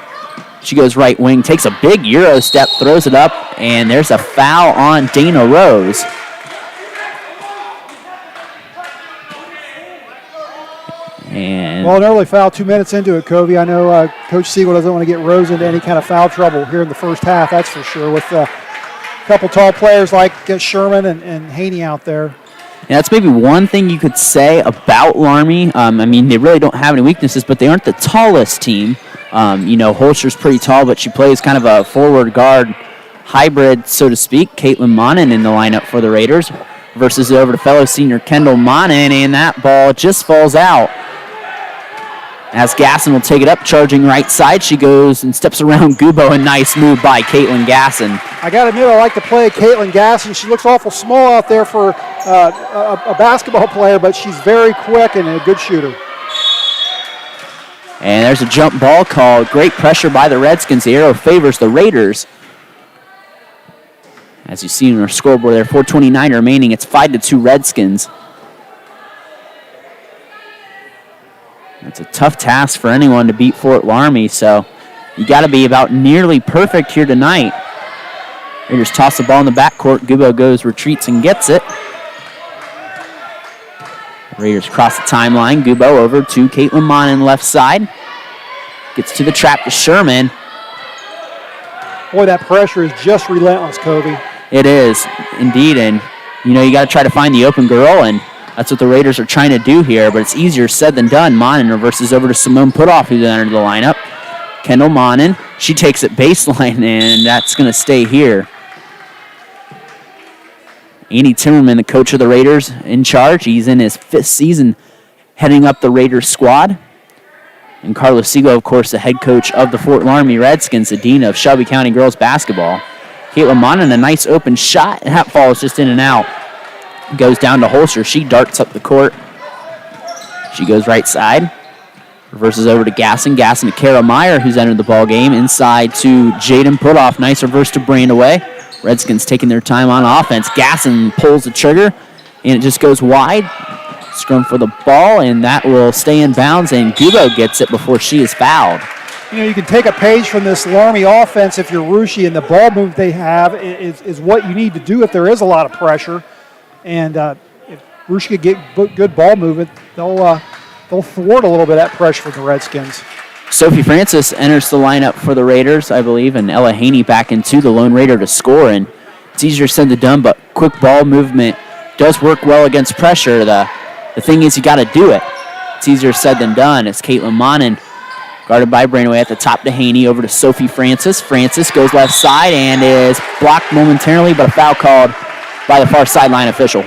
She goes right wing, takes a big Euro step, throws it up, and there's a foul on Dana Rose. And Well, an early foul 2 minutes into it, Covey. I know Coach Siegel doesn't want to get Rose into any kind of foul trouble here in the first half, that's for sure, with a couple tall players like Sherman and Haney out there. yeah, that's maybe one thing you could say about Loramie. I mean, they really don't have any weaknesses, but they aren't the tallest team. Holster's pretty tall, but she plays kind of a forward guard hybrid, so to speak. Caitlin Monin in the lineup for the Raiders versus over to fellow senior Kendall Monin, and that ball just falls out. As Gasson will take it up, charging right side. She goes and steps around Gubo. A nice move by Caitlin Gasson. I got to admit, I like to play Caitlin Gasson. She looks awful small out there for a basketball player, but she's very quick and a good shooter. And there's a jump ball called. Great pressure by the Redskins. The arrow favors the Raiders. As you see on our scoreboard there, 4:29 remaining. It's 5-2 Redskins. It's a tough task for anyone to beat Fort Loramie, so you got to be about nearly perfect here tonight. Raiders toss the ball in the backcourt. Gubo goes, retreats, and gets it. Raiders cross the timeline. Gubo over to Caitlin Monin left side. Gets to the trap to Sherman. Boy, that pressure is just relentless, Covey. It is, indeed, and you got to try to find the open girl, and that's what the Raiders are trying to do here, but it's easier said than done. Monin reverses over to Simone Putoff, who's entered the lineup. Kendall Monin, she takes it baseline, and that's going to stay here. Andy Timmerman, the coach of the Raiders, in charge. He's in his 5th season heading up the Raiders squad. And Carlos Siegel, of course, the head coach of the Fort Loramie Redskins, the dean of Shelby County girls basketball. Caitlin Monin, a nice open shot, and that falls just in and out. Goes down to Holster. She darts up the court. She goes right side. Reverses over to Gasson. Gasson to Kara Meyer, who's entered the ball game. Inside to Jaden Putoff. Nice reverse to Brandaway. Redskins taking their time on offense. Gasson pulls the trigger, and it just goes wide. Scrum for the ball, and that will stay in bounds, and Gubo gets it before she is fouled. You can take a page from this Loramie offense if you're Rushi, and the ball move they have is what you need to do if there is a lot of pressure. And if Rushi could get good ball movement, they'll thwart a little bit of that pressure from the Redskins. Sophie Francis enters the lineup for the Raiders, I believe, and Ella Haney back into the Lone Raider to score. And it's easier said than done, but quick ball movement does work well against pressure. The thing is, you got to do it. It's easier said than done. It's Caitlin Monin guarded by Brainaway at the top to Haney, over to Sophie Francis. Francis goes left side and is blocked momentarily, but a foul called by the far sideline official.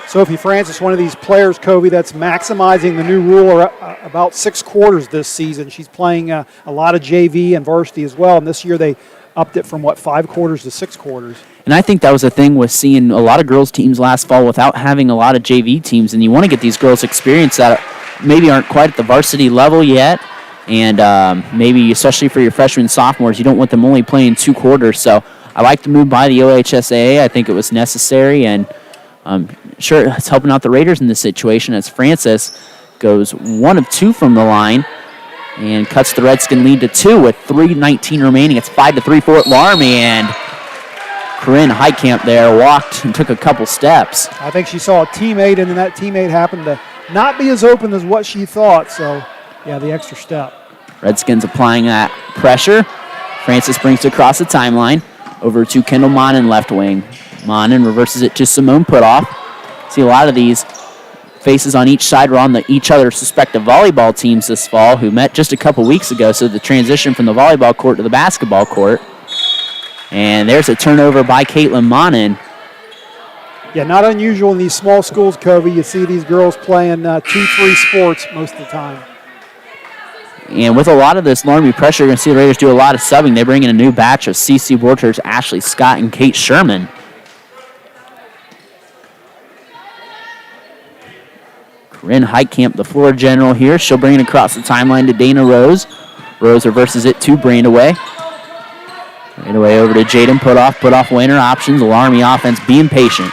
Sophie Francis, one of these players, Covey, that's maximizing the new rule about 6 quarters this season. She's playing a lot of JV and varsity as well, and this year they upped it from, 5 quarters to 6 quarters. And I think that was the thing with seeing a lot of girls teams last fall without having a lot of JV teams, and you want to get these girls experience that maybe aren't quite at the varsity level yet, and maybe especially for your freshmen and sophomores, you don't want them only playing 2 quarters. So I like the move by the OHSAA. I think it was necessary, and sure, it's helping out the Raiders in this situation as Francis goes 1 of 2 from the line and cuts the Redskin lead to 2 with 3:19 remaining. It's 5-3 Fort Loramie, and Corinne Heitkamp there walked and took a couple steps. I think she saw a teammate, and then that teammate happened to not be as open as what she thought. So, yeah, the extra step. Redskins applying that pressure. Francis brings it across the timeline over to Kendall Monin left wing. Monin reverses it to Simone Putoff. See a lot of these faces on each side were on each other's respective volleyball teams this fall who met just a couple weeks ago, so the transition from the volleyball court to the basketball court. And there's a turnover by Caitlin Monin. Yeah, not unusual in these small schools, Covey. You see these girls playing 2-3 sports most of the time. And with a lot of this Loramie pressure, you're going to see the Raiders do a lot of subbing. They bring in a new batch of CC Borchers, Ashley Scott, and Kate Sherman. Corinne Heitkamp, the floor general here. She'll bring it across the timeline to Dana Rose. Rose reverses it to Brandaway. Brandaway over to Jaden. Put off winner options. Loramie offense being patient.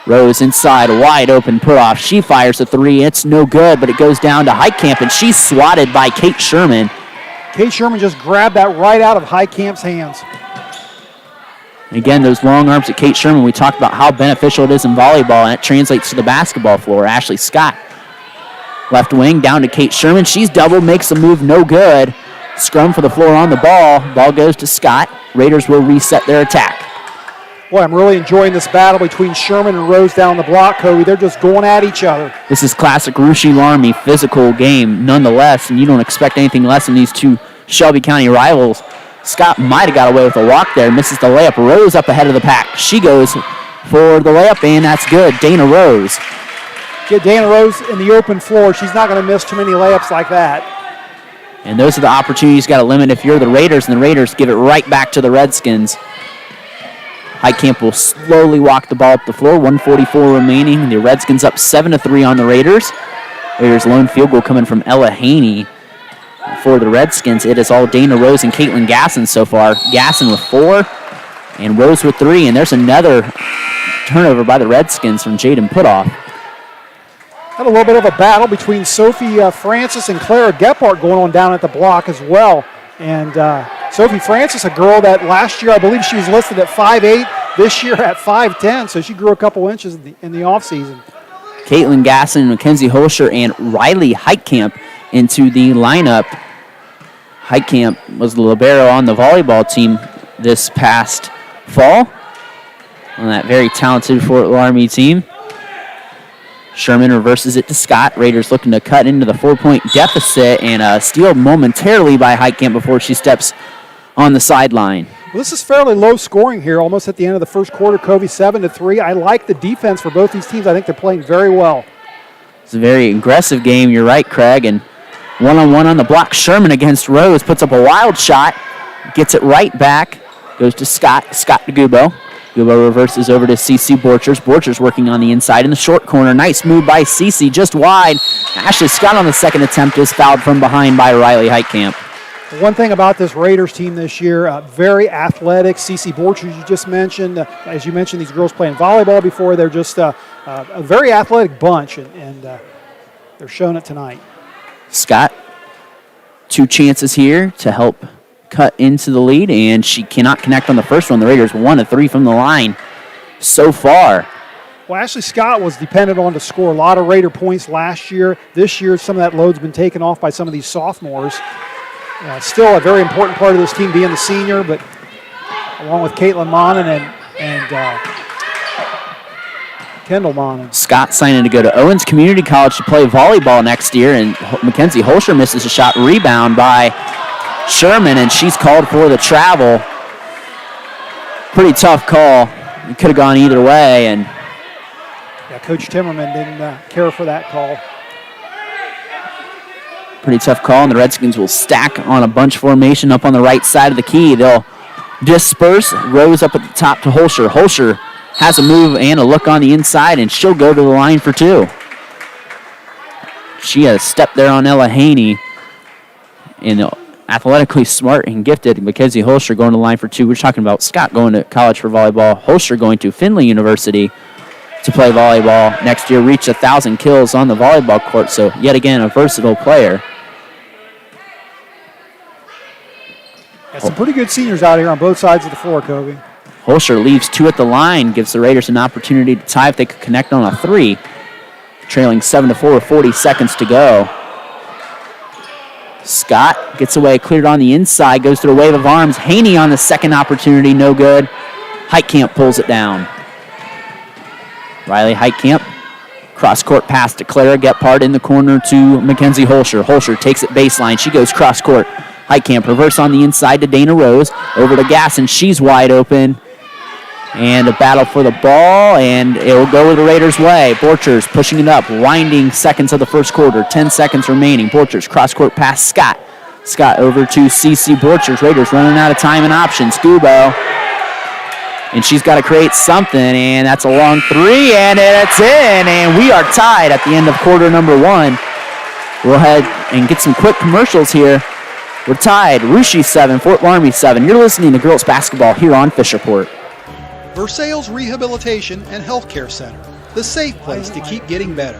Rose inside, wide open put off. She fires a three. It's no good, but it goes down to Heitkamp, and she's swatted by Kate Sherman. Kate Sherman just grabbed that right out of Heitkamp's hands. Again, those long arms of Kate Sherman, we talked about how beneficial it is in volleyball, and it translates to the basketball floor. Ashley Scott, left wing, down to Kate Sherman. She's doubled, makes a move, no good. Scrum for the floor on the ball. Ball goes to Scott. Raiders will reset their attack. Boy, I'm really enjoying this battle between Sherman and Rose down the block, Kobe. They're just going at each other. This is classic Russia-Loramie physical game nonetheless, and you don't expect anything less from these two Shelby County rivals. Scott might have got away with a walk there, misses the layup. Rose up ahead of the pack. She goes for the layup, and that's good. Dana Rose. Get Dana Rose in the open floor. She's not going to miss too many layups like that. And those are the opportunities you got to limit if you're the Raiders, and the Raiders give it right back to the Redskins. Heitkamp will slowly walk the ball up the floor. 1:44 remaining. The Redskins up 7-3 on the Raiders. Raiders' lone field goal coming from Ella Haney. For the Redskins, it is all Dana Rose and Caitlin Gasson so far. Gasson with 4 and Rose with 3. And there's another turnover by the Redskins from Jaden Putoff. Had a little bit of a battle between Sophie Francis and Clara Gephardt going on down at the block as well. And Sophie Francis, a girl that last year I believe she was listed at 5'8", this year at 5'10", so she grew a couple inches in the offseason. Caitlin Gasson, Mackenzie Holscher, and Riley Heitkamp into the lineup. Heitkamp was the libero on the volleyball team this past fall on that very talented Fort Loramie team. Sherman reverses it to Scott. Raiders looking to cut into the 4-point deficit, and steal momentarily by Heitkamp before she steps on the sideline. Well, this is fairly low scoring here, almost at the end of the first quarter. Covey 7-3. I like the defense for both these teams. I think they're playing very well. It's a very aggressive game. You're right, Craig. And one-on-one on the block. Sherman against Rose puts up a wild shot, gets it right back, goes to Scott. Scott to Gubo. Gubo reverses over to Cece Borchers. Borchers working on the inside in the short corner. Nice move by Cece, just wide. Ashley Scott on the second attempt is fouled from behind by Riley Heitkamp. One thing about this Raiders team this year, very athletic. Cece Borchers, you just mentioned. As you mentioned, these girls playing volleyball before. They're just a very athletic bunch, and they're showing it tonight. Scott, 2 chances here to help cut into the lead, and she cannot connect on the first one. The Raiders 1 of 3 from the line so far. Well, Ashley Scott was dependent on to score a lot of Raider points last year. This year, some of that load's been taken off by some of these sophomores. Still a very important part of this team being the senior, but along with Caitlin Monin and Kendall Monin. Scott signing to go to Owens Community College to play volleyball next year, and Mackenzie Holscher misses a shot. Rebound by Sherman, and she's called for the travel. Pretty tough call. It could have gone either way, and Coach Timmerman didn't care for that call. Pretty tough call, and the Redskins will stack on a bunch formation up on the right side of the key. They'll disperse. Rose up at the top to Holscher. Holscher has a move and a look on the inside, and she'll go to the line for 2. She has stepped there on Ella Haney, and athletically smart and gifted Mackenzie Holscher going to the line for 2. We're talking about Scott going to college for volleyball. Holscher going to Findlay University to play volleyball next year. Reached 1,000 kills on the volleyball court, so yet again a versatile player. Some pretty good seniors out here on both sides of the floor, Kobe. Holscher leaves 2 at the line, gives the Raiders an opportunity to tie if they could connect on a 3. Trailing 7-4 with 40 seconds to go. Scott gets away, cleared on the inside, goes through a wave of arms. Haney on the second opportunity, no good. Heitkamp pulls it down. Riley Heitkamp, cross-court pass to Clara Gephardt in the corner to Mackenzie Holscher. Holscher takes it baseline. She goes cross-court. Heitkamp reverse on the inside to Dana Rose. Over to Gasson. She's wide open. And a battle for the ball, and it will go the Raiders' way. Borchers pushing it up, winding seconds of the first quarter. 10 seconds remaining. Borchers cross-court pass Scott. Scott over to CC Borchers. Raiders running out of time and options. Gubo. And she's got to create something, and that's a long 3, and it's in, and we are tied at the end of quarter number 1. We'll head and get some quick commercials here We're tied. Russia 7, Fort Loramie 7. You're listening to girls basketball here on Fisherport. Versailles Rehabilitation and Healthcare Center, the safe place to keep getting better.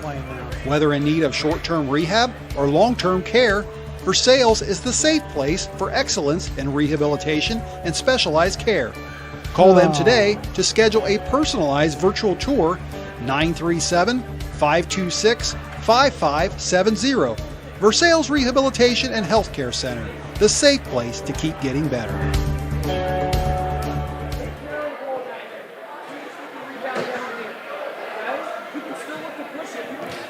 Whether in need of short-term rehab or long-term care, Versailles is the safe place for excellence in rehabilitation and specialized care. Call them today to schedule a personalized virtual tour, 937-526-5570. Versailles Rehabilitation and Healthcare Center, the safe place to keep getting better.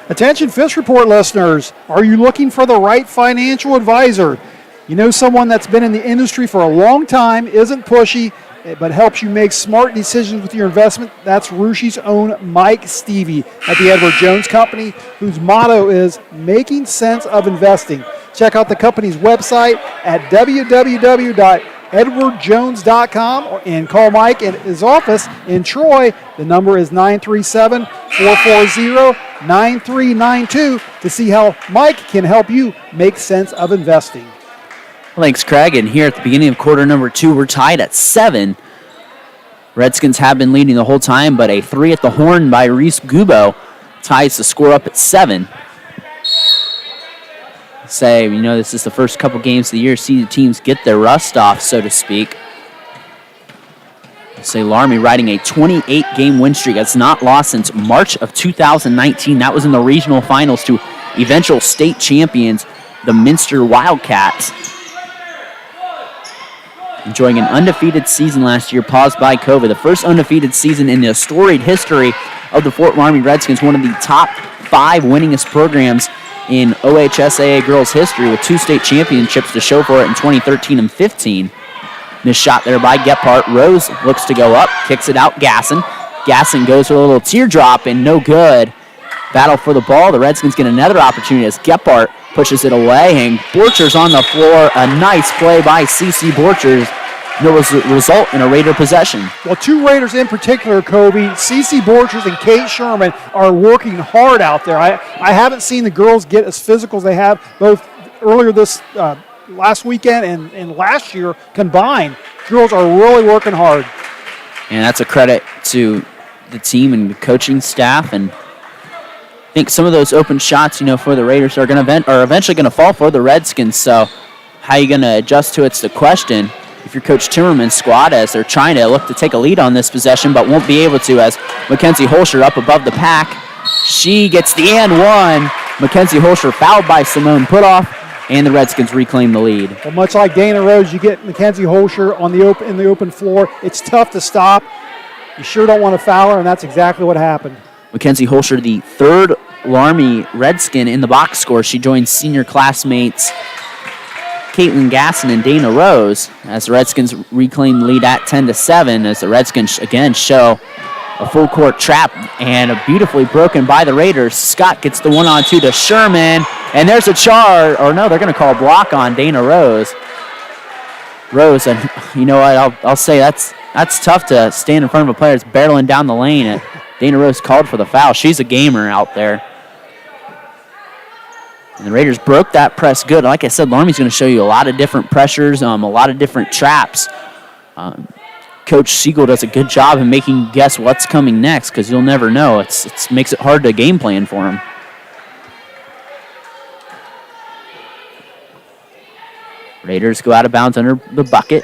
Attention Fish Report listeners, are you looking for the right financial advisor? You know someone that's been in the industry for a long time, isn't pushy, but helps you make smart decisions with your investment? That's Russia's own Mike Stevie at the Edward Jones Company, whose motto is making sense of investing. Check out the company's website at www.edwardjones.com and call Mike at his office in Troy. The number is 937-440-9392 to see how Mike can help you make sense of investing. Thanks, Craig. And here at the beginning of quarter number 2, we're tied at 7. Redskins have been leading the whole time, but a 3 at the horn by Reese Gubo ties the score up at 7. This is the first couple games of the year, see the teams get their rust off, so to speak. Loramie riding a 28-game win streak. That's not lost since March of 2019. That was in the regional finals to eventual state champions, the Minster Wildcats. Enjoying an undefeated season last year, paused by COVID. The first undefeated season in the storied history of the Fort Loramie Redskins, one of the top 5 winningest programs in OHSAA girls history, with 2 state championships to show for it in 2013 and 15. Missed shot there by Gephardt. Rose looks to go up, kicks it out. Gasson goes for a little teardrop and no good. Battle for the ball. The Redskins get another opportunity as Gephardt pushes it away, and Borchers on the floor. A nice play by C.C. Borchers. That was the result in a Raider possession. Well, 2 Raiders in particular, Kobe, C.C. Borchers and Kate Sherman, are working hard out there. I haven't seen the girls get as physical as they have both earlier this last weekend and last year combined. Girls are really working hard. And that's a credit to the team and the coaching staff. And I think some of those open shots, for the Raiders are eventually going to fall for the Redskins. So how are you going to adjust to it's the question. If you're Coach Timmerman's squad, as they're trying to look to take a lead on this possession, but won't be able to, as Mackenzie Holscher up above the pack. She gets the and one. Mackenzie Holscher fouled by Simone Putoff, and the Redskins reclaim the lead. Well, much like Dana Rose, you get Mackenzie Holscher in the open floor. It's tough to stop. You sure don't want to foul her, and that's exactly what happened. Mackenzie Holscher, the 3rd Loramie Redskin in the box score. She joins senior classmates Caitlin Gasson and Dana Rose as the Redskins reclaim the lead at 10-7, as the Redskins again show a full court trap, and a beautifully broken by the Raiders. Scott gets the 1-on-2 to Sherman, and there's a they're going to call a block on Dana Rose. And you know what, I'll say that's tough to stand in front of a player that's barreling down the lane. Dana Rose called for the foul. She's a gamer out there. And the Raiders broke that press good. Like I said, Loramie's going to show you a lot of different pressures, a lot of different traps. Coach Siegel does a good job of making you guess what's coming next, because you'll never know. It makes it hard to game plan for him. Raiders go out of bounds under the bucket.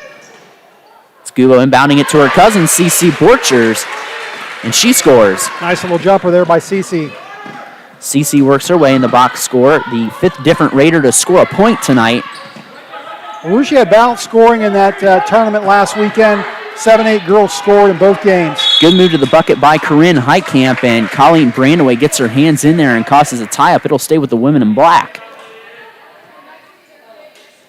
Sculo inbounding it to her cousin, C.C. Borchers, and she scores. Nice little jumper there by C.C. C.C. works her way in the box score, the 5th different Raider to score a point tonight. Russia had balanced scoring in that tournament last weekend. 7-8 girls scored in both games. Good move to the bucket by Corinne Heitkamp, and Colleen Brandaway gets her hands in there and causes a tie-up. It'll stay with the women in black.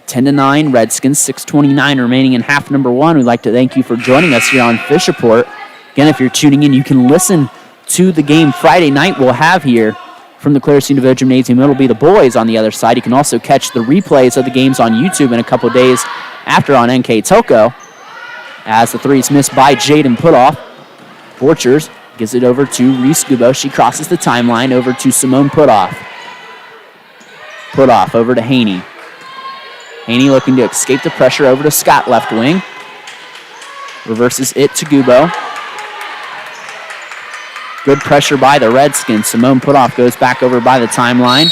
10-9 Redskins, 6:29 remaining in half number 1. We'd like to thank you for joining us here on Fish Report. Again, if you're tuning in, you can listen to the game Friday night we'll have here from the Claire C. DeVoe Gymnasium. It'll be the boys on the other side. You can also catch the replays of the games on YouTube in a couple days after on NK Telco. As the 3 is missed by Jaden Putoff. Borchers gives it over to Reese Gubo. She crosses the timeline over to Simone Putoff. Putoff over to Haney. Haney looking to escape the pressure over to Scott, left wing. Reverses it to Gubo. Good pressure by the Redskins. Simone Putoff goes back over by the timeline.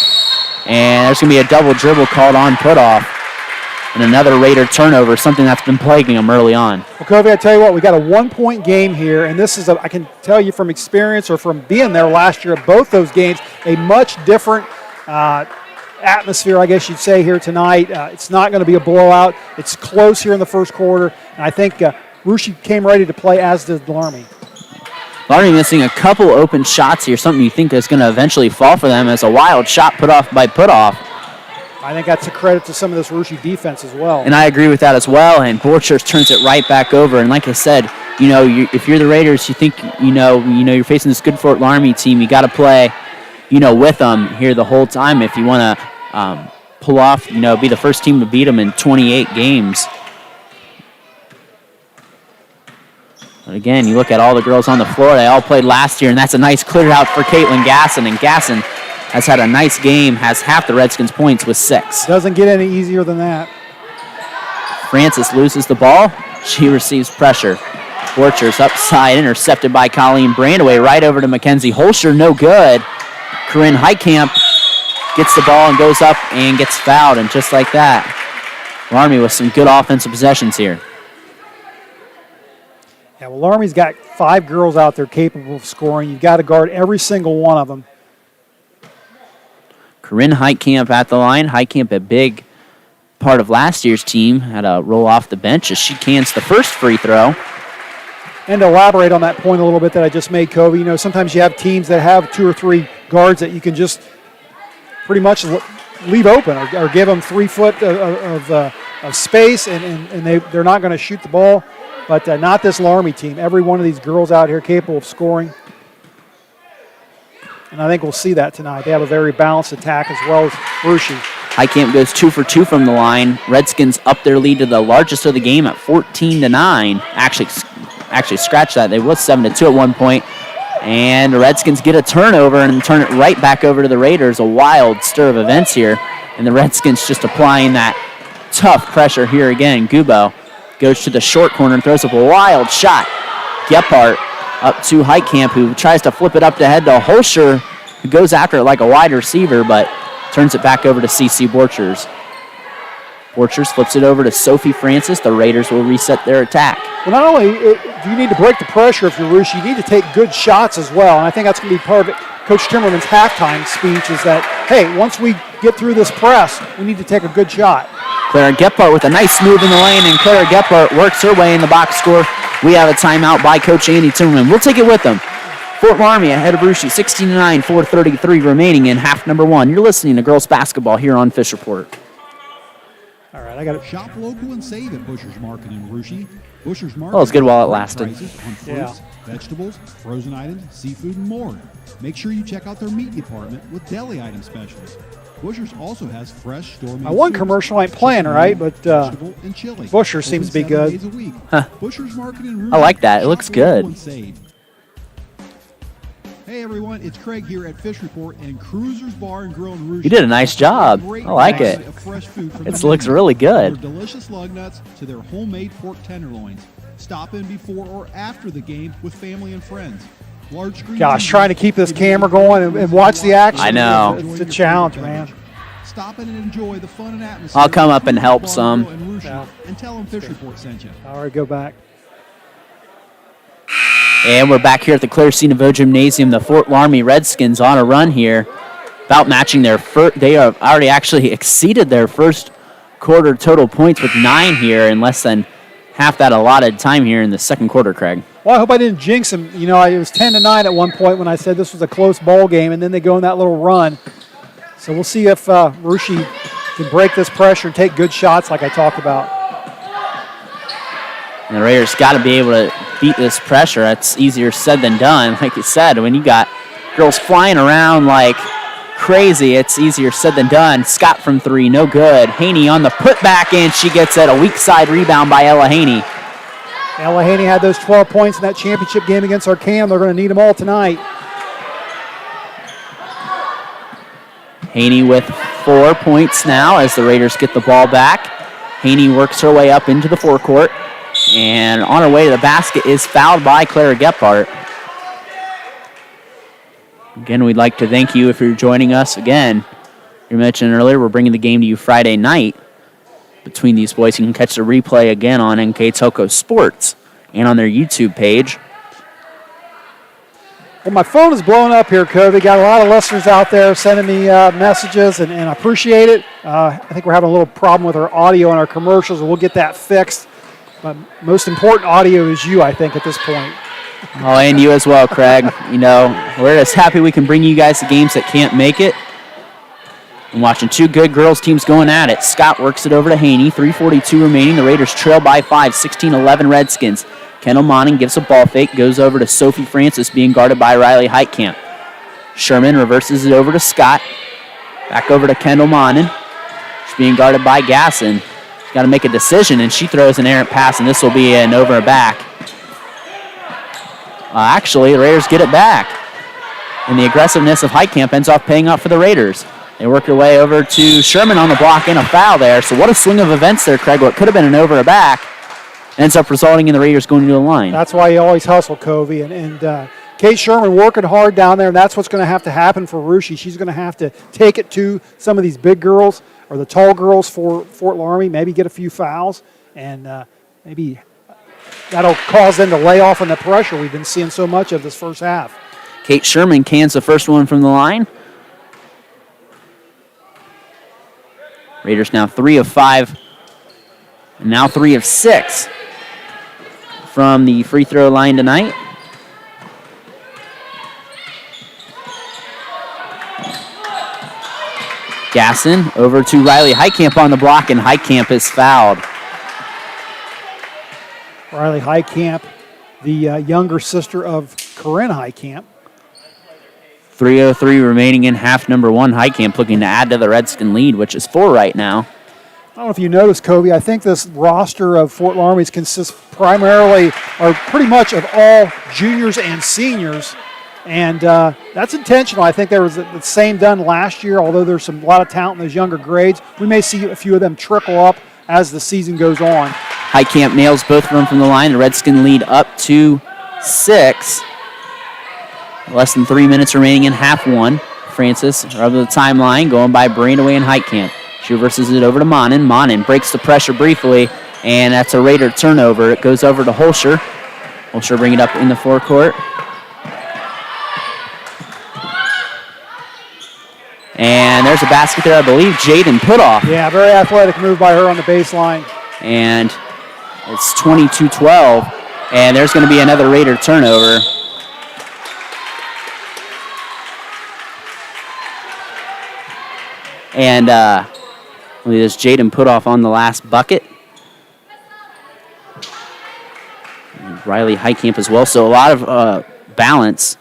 And there's going to be a double dribble called on Putoff. And another Raider turnover, something that's been plaguing them early on. Well, Kobe, I tell you what, we got a 1-point game here, and this is, I can tell you from experience or from being there last year at both those games, a much different atmosphere, I guess you'd say, here tonight. It's not going to be a blowout. It's close here in the first quarter, and I think Russia came ready to play, as did Loramie. Loramie missing a couple open shots here, something you think is going to eventually fall for them as a wild shot put off by Putoff. I think that's a credit to some of this Russia defense as well. And I agree with that as well, and Borchers turns it right back over. And like I said, if you're the Raiders, you think, you're facing this good Fort Loramie team, you got to play, with them here the whole time if you want to pull off, be the first team to beat them in 28 games. But again, you look at all the girls on the floor, they all played last year, and that's a nice clear out for Caitlin Gasson. And Gasson has had a nice game, has half the Redskins' points with 6. Doesn't get any easier than that. Francis loses the ball. She receives pressure. Borchers upside, intercepted by Colleen Brandaway, right over to Mackenzie Holscher, no good. Corinne Heitkamp gets the ball and goes up and gets fouled, and just like that, Loramie with some good offensive possessions here. Yeah, well, Loramie's got 5 girls out there capable of scoring. You've got to guard every single one of them. Corinne Heitkamp at the line. Heitkamp, a big part of last year's team, had a roll off the bench as she cans the first free throw. And to elaborate on that point a little bit that I just made, Kobe, sometimes you have teams that have 2 or 3 guards that you can just pretty much leave open or give them 3 foot of space, and they're not going to shoot the ball. But not this Loramie team. Every one of these girls out here capable of scoring. And I think we'll see that tonight. They have a very balanced attack as well as Russia. Heitkamp goes 2 for 2 from the line. Redskins up their lead to the largest of the game at 14-9. Actually scratch that. They was 7-2 at one point. And the Redskins get a turnover and turn it right back over to the Raiders. A wild stir of events here. And the Redskins just applying that tough pressure here again. Gubo goes to the short corner and throws up a wild shot. Gephardt up to Heitkamp, who tries to flip it up the head to Holscher, who goes after it like a wide receiver, but turns it back over to CC Borchers. Borchers flips it over to Sophie Francis. The Raiders will reset their attack. Well, not only do you need to break the pressure if you're Russia, you need to take good shots as well. And I think that's going to be part of it. Coach Timmerman's halftime speech is that, hey, once we get through this press, we need to take a good shot. Clara Gephardt with a nice move in the lane, and Clara Gephardt works her way in the box score. We have a timeout by Coach Andy Timmerman. We'll take it with them. Fort Loramie ahead of Russia, 16-9, 4:33 remaining in half number 1. You're listening to girls basketball here on Fish Report. All right, I got it. Shop local and save at Busher's Market in Russia. Busher's Market. Well, it's good while it lasted. Prices on fruits, vegetables, frozen items, seafood, and more. Make sure you check out their meat department with deli item specials. Busher's also has fresh store-made. Now, one commercial ain't playing, right? But Busher seems to be good. Huh. Busher's Market in Russia. I like that. It looks good. Hey everyone, it's Craig here at Fish Report and Cruiser's Bar and Grill in Rouge. You did a nice job. I like it. It looks really good. From their delicious lug nuts to their homemade pork tenderloins. Stop in before or after the game with family and friends. Large screen. Gosh, trying to keep this camera going and watch the action. I know. It's a challenge, man. Stop in and enjoy the fun and atmosphere. I'll come up and help some. And tell them Fish Report sent you. All right, go back. And we're back here at the Claire C. Naveau Gymnasium. The Fort Loramie Redskins on a run here, about matching their first. They have already actually exceeded their first quarter total points with 9 here in less than half that allotted time here in the second quarter, Craig. Well, I hope I didn't jinx them. It was 10-9 at one point when I said this was a close ball game, and then they go on that little run. So we'll see if Russia can break this pressure and take good shots like I talked about. And the Raiders got to be able to beat this pressure. That's easier said than done. Like you said, when you got girls flying around like crazy, it's easier said than done. Scott from 3, no good. Haney on the putback, and she gets it. A weak side rebound by Ella Haney. Ella Haney had those 12 points in that championship game against Arcanum. They're going to need them all tonight. Haney with 4 points now as the Raiders get the ball back. Haney works her way up into the forecourt, and on her way to the basket is fouled by Clara Gephardt. Again, we'd like to thank you if you're joining us. Again, you mentioned earlier, we're bringing the game to you Friday night between these boys. You can catch the replay again on NK Telco Sports and on their YouTube page. Well, my phone is blowing up here, Cody. Got a lot of listeners out there sending me messages, and I appreciate it. I think we're having a little problem with our audio and our commercials, and we'll get that fixed. But most important audio is you, I think, at this point. Oh, and you as well, Craig. You know, we're just happy we can bring you guys the games that can't make it. I'm watching two good girls teams going at it. Scott works it over to Haney. 3:42 remaining. The Raiders trail by 5, 16-11 Redskins. Kendall Monning gives a ball fake, goes over to Sophie Francis, being guarded by Riley Heitkamp. Sherman reverses it over to Scott. Back over to Kendall Monning. She's being guarded by Gasson. She's got to make a decision, and she throws an errant pass, and this will be an over and back. Actually, the Raiders get it back. And the aggressiveness of Heitkamp ends off paying off for the Raiders. They work their way over to Sherman on the block and a foul there. So what a swing of events there, Craig. What could have been an over or back ends up resulting in the Raiders going to the line. That's why you always hustle, Covey. And Kate Sherman working hard down there, and that's what's going to have to happen for Russia. She's going to have to take it to some of these big girls or the tall girls for Fort Loramie, maybe get a few fouls, and maybe that'll cause them to lay off on the pressure we've been seeing so much of this first half. Kate Sherman cans the first one from the line. Raiders now 3 of 5, and now 3 of 6 from the free throw line tonight. Gasson over to Riley Heitkamp on the block, and Heitkamp is fouled. Riley Heitkamp, the younger sister of Corinne Heitkamp. 3:03 remaining in half number one. Heitkamp looking to add to the Redskin lead, which is 4 right now. I don't know if you noticed, Kobe, I think this roster of Fort Loramie consists primarily or pretty much of all juniors and seniors, and that's intentional. I think there was the same done last year, although there's a lot of talent in those younger grades. We may see a few of them trickle up as the season goes on. Heitkamp nails both of them from the line. The Redskin lead up to 6. Less than 3 minutes remaining in half one. Francis over the timeline, going by Brandaway and Heitkamp. She reverses it over to Monin. Monin breaks the pressure briefly, and that's a Raider turnover. It goes over to Holscher. Holscher bring it up in the forecourt. And there's a basket there, I believe. Jaden Putoff. Yeah, very athletic move by her on the baseline. And it's 22-12, and there's going to be another Raider turnover. And there's Jaden Putoff on the last bucket. And Riley Heitkamp as well. So a lot of balance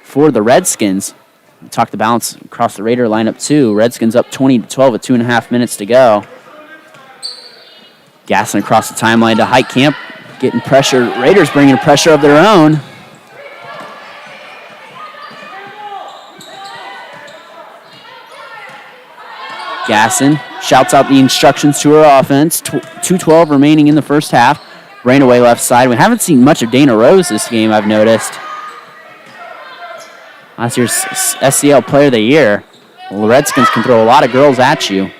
for the Redskins. We talked the balance across the Raider lineup too. Redskins up 20-12 with 2.5 minutes to go. Gasson across the timeline to Heitkamp. Getting pressure. Raiders bringing pressure of their own. Gasson shouts out the instructions to her offense. 2:12 remaining in the first half. Brandaway left side. We haven't seen much of Dana Rose this game, I've noticed. Last year's SCL Player of the Year. Well, the Redskins can throw a lot of girls at you.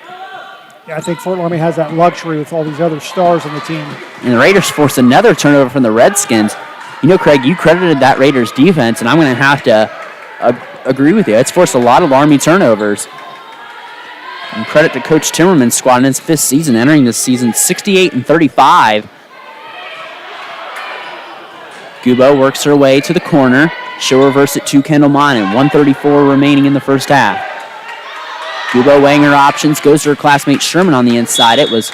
Yeah, I think Fort Loramie has that luxury with all these other stars on the team. And the Raiders forced another turnover from the Redskins. You know, Craig, you credited that Raiders defense, and I'm going to have to agree with you. It's forced a lot of Army turnovers. And credit to Coach Timmerman's squad in his 5th season, entering this season 68-35. Gubo works her way to the corner. She'll reverse it to Kendall Monin. 1:34 remaining in the first half. Gubo weighing her options, goes to her classmate Sherman on the inside. It was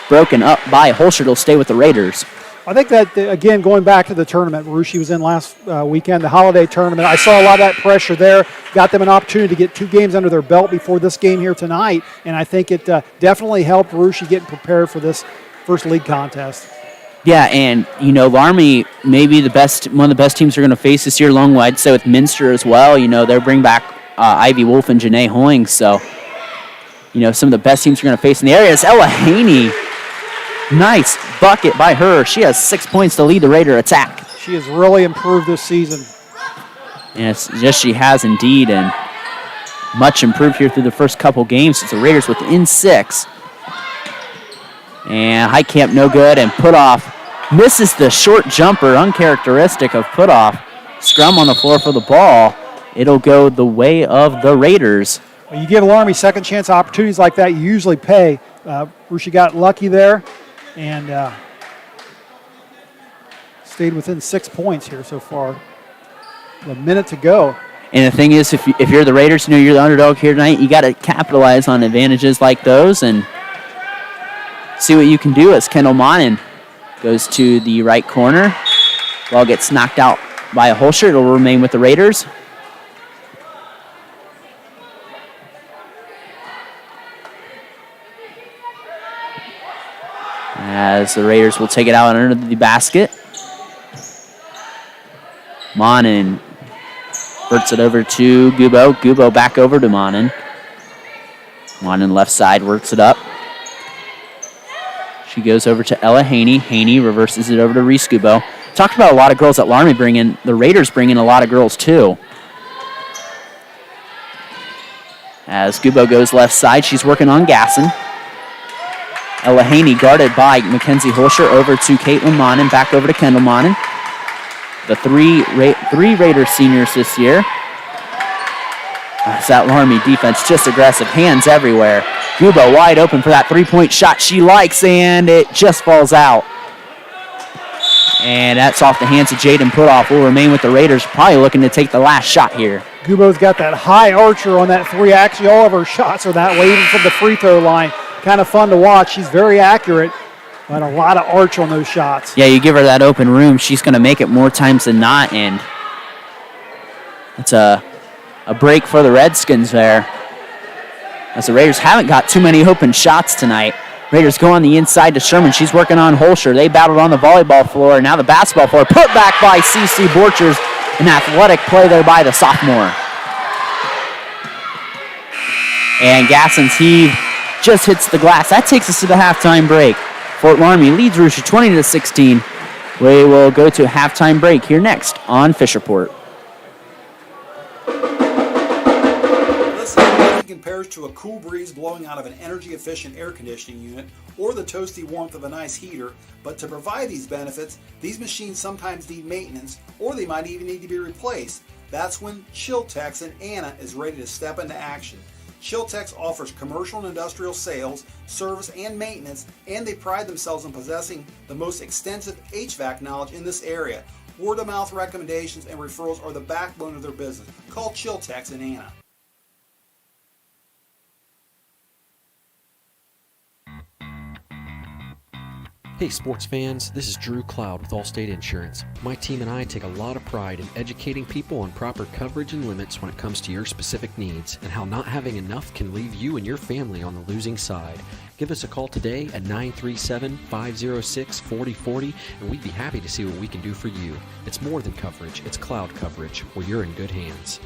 broken up by Holscher. It'll stay with the Raiders. I think that, again, going back to the tournament Rushi was in last weekend, the holiday tournament, I saw a lot of that pressure there, got them an opportunity to get 2 games under their belt before this game here tonight, and I think it definitely helped Rushi getting prepared for this first league contest. Yeah, and, you know, Loramie may be one of the best teams they're going to face this year, along with, I'd say, with Minster as well. You know, they'll bring back Ivy Wolf and Janae Hoying, so some of the best teams you're going to face in the area. It's Ella Haney. Nice bucket by her. She has 6 points to lead the Raider attack. She has really improved this season. Yes, yes, she has indeed, and much improved here through the first couple games. It's the Raiders within 6. And Heitkamp no good, and Putoff misses the short jumper, uncharacteristic of Putoff. Scrum on the floor for the ball. It'll go the way of the Raiders. When you give Loramie second chance opportunities like that, you usually pay. Rushi got lucky there and stayed within 6 points here so far. A minute to go. And the thing is, if you're the Raiders, you're the underdog here tonight, you got to capitalize on advantages like those and see what you can do as Kendall Monin goes to the right corner. Ball gets knocked out by a Holscher. It'll remain with the Raiders. As the Raiders will take it out under the basket. Monin verts it over to Gubo. Gubo back over to Monin. Monin left side works it up. She goes over to Ella Haney. Haney reverses it over to Reese Gubo. Talked about a lot of girls that Loramie bring in. The Raiders bring in a lot of girls too. As Gubo goes left side, she's working on Gasson. Ella Haney guarded by Mackenzie Holscher over to Caitlin Monin, back over to Kendall Monin. The three Raiders seniors this year. That's that Loramie defense, just aggressive, hands everywhere. Gubo wide open for that three-point shot she likes, and it just falls out. And that's off the hands of Jaden Putoff. Will remain with the Raiders, probably looking to take the last shot here. Gubo's got that high archer on that three. Actually, all of her shots are that way, even from the free throw line. Kind of fun to watch. She's very accurate, but a lot of arch on those shots. Yeah, you give her that open room, she's going to make it more times than not, and it's a break for the Redskins there. As the Raiders haven't got too many open shots tonight. Raiders go on the inside to Sherman. She's working on Holscher. They battled on the volleyball floor. Now the basketball floor. Put back by CC Borchers. An athletic play there by the sophomore. And Gasson's heave just hits the glass. That takes us to the halftime break. Fort Loramie leads Rushi 20-16. We will go to a halftime break here next on Fisherport. Compares to a cool breeze blowing out of an energy-efficient air conditioning unit or the toasty warmth of a nice heater, but to provide these benefits, these machines sometimes need maintenance or they might even need to be replaced. That's when Chiltex and Anna is ready to step into action. Chiltex offers commercial and industrial sales, service, and maintenance, and they pride themselves in possessing the most extensive HVAC knowledge in this area. Word-of-mouth recommendations and referrals are the backbone of their business. Call Chiltex and Anna. Hey sports fans, this is Drew Cloud with Allstate Insurance. My team and I take a lot of pride in educating people on proper coverage and limits when it comes to your specific needs and how not having enough can leave you and your family on the losing side. Give us a call today at 937-506-4040 and we'd be happy to see what we can do for you. It's more than coverage, it's cloud coverage where you're in good hands.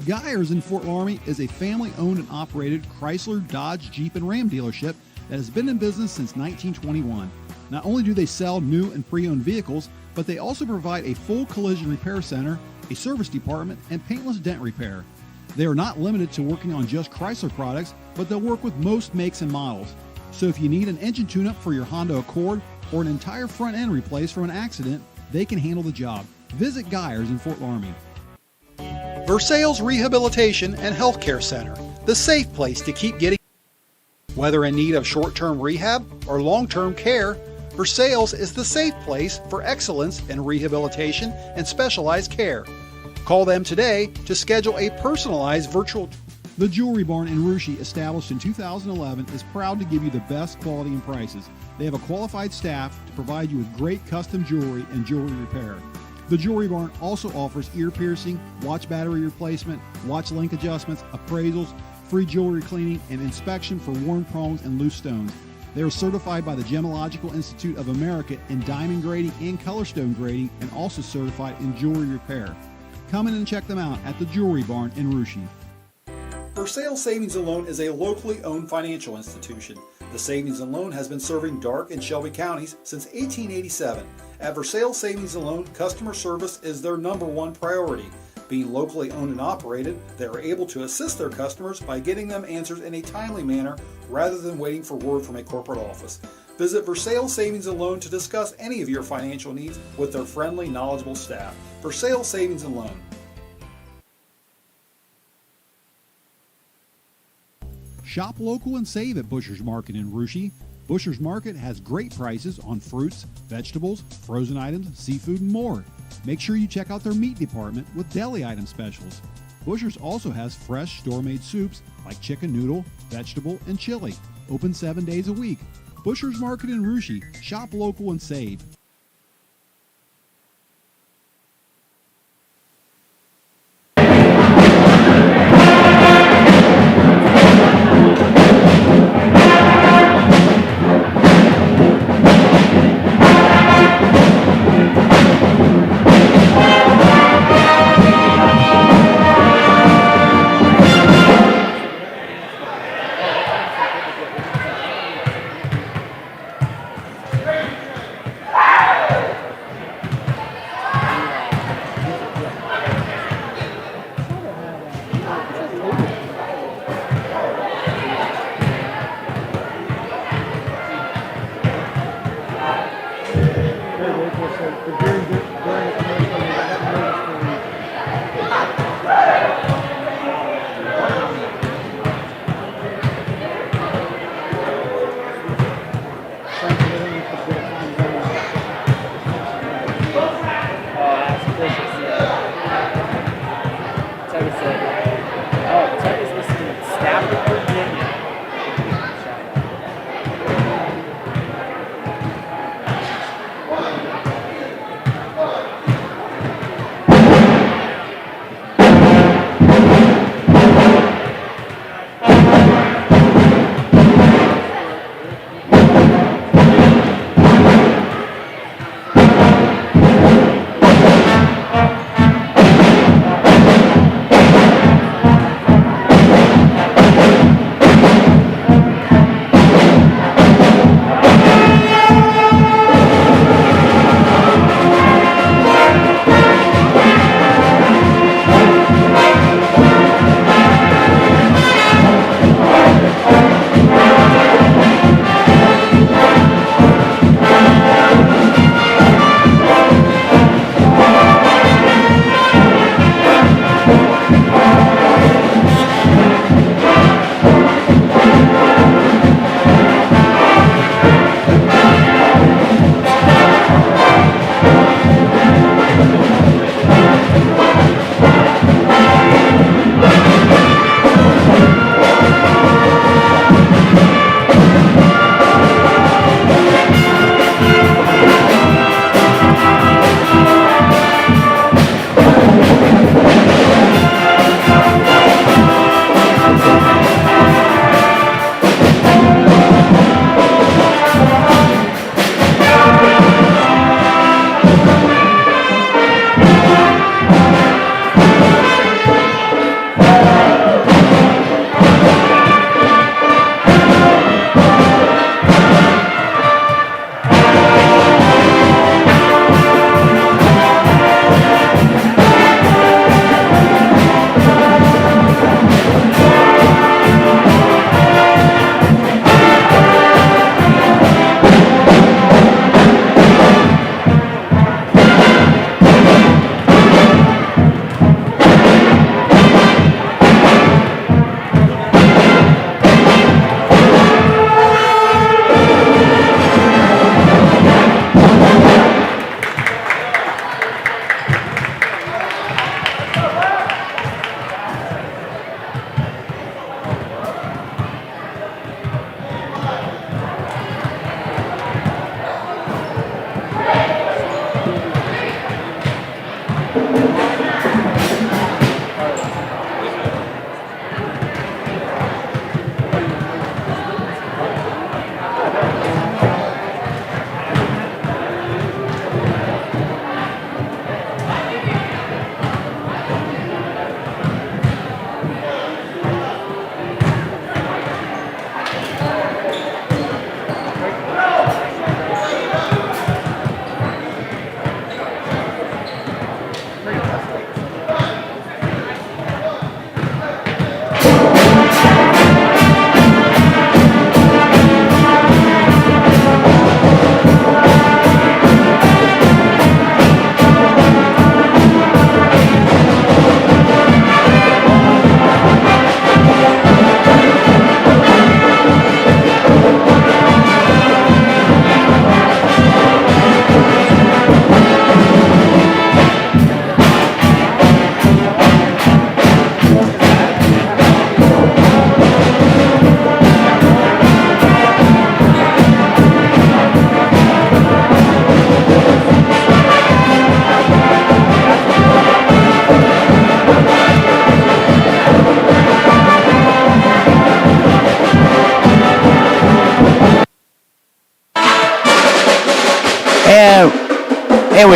Geyers in Fort Loramie is a family-owned and operated Chrysler, Dodge, Jeep, and Ram dealership that has been in business since 1921. Not only do they sell new and pre-owned vehicles, but they also provide a full collision repair center, a service department, and paintless dent repair. They are not limited to working on just Chrysler products, but they'll work with most makes and models. So if you need an engine tune-up for your Honda Accord or an entire front end replaced from an accident, they can handle the job. Visit Geyers in Fort Loramie. Versailles Rehabilitation and Healthcare Center, the safe place to keep getting. Whether in need of short-term rehab or long-term care, Versailles is the safe place for excellence in rehabilitation and specialized care. Call them today to schedule a personalized virtual. The Jewelry Barn in Rushi, established in 2011, is proud to give you the best quality and prices. They have a qualified staff to provide you with great custom jewelry and jewelry repair. The Jewelry Barn also offers ear piercing, watch battery replacement, watch link adjustments, appraisals, free jewelry cleaning, and inspection for worn prongs and loose stones. They are certified by the Gemological Institute of America in diamond grading and color stone grading, and also certified in jewelry repair. Come in and check them out at the Jewelry Barn in Rushi. Versailles Savings and Loan is a locally owned financial institution. The Savings and Loan has been serving Darke and Shelby counties since 1887. At Versailles Savings and Loan, customer service is their #1 priority. Being locally owned and operated, they are able to assist their customers by getting them answers in a timely manner rather than waiting for word from a corporate office. Visit Versailles Savings and Loan to discuss any of your financial needs with their friendly, knowledgeable staff. Versailles Savings and Loan. Shop local and save at Butcher's Market in Russia. Butcher's Market has great prices on fruits, vegetables, frozen items, seafood, and more. Make sure you check out their meat department with deli item specials. Butcher's also has fresh store-made soups like chicken noodle, vegetable, and chili. Open 7 days a week. Butcher's Market in Russia. Shop local and save.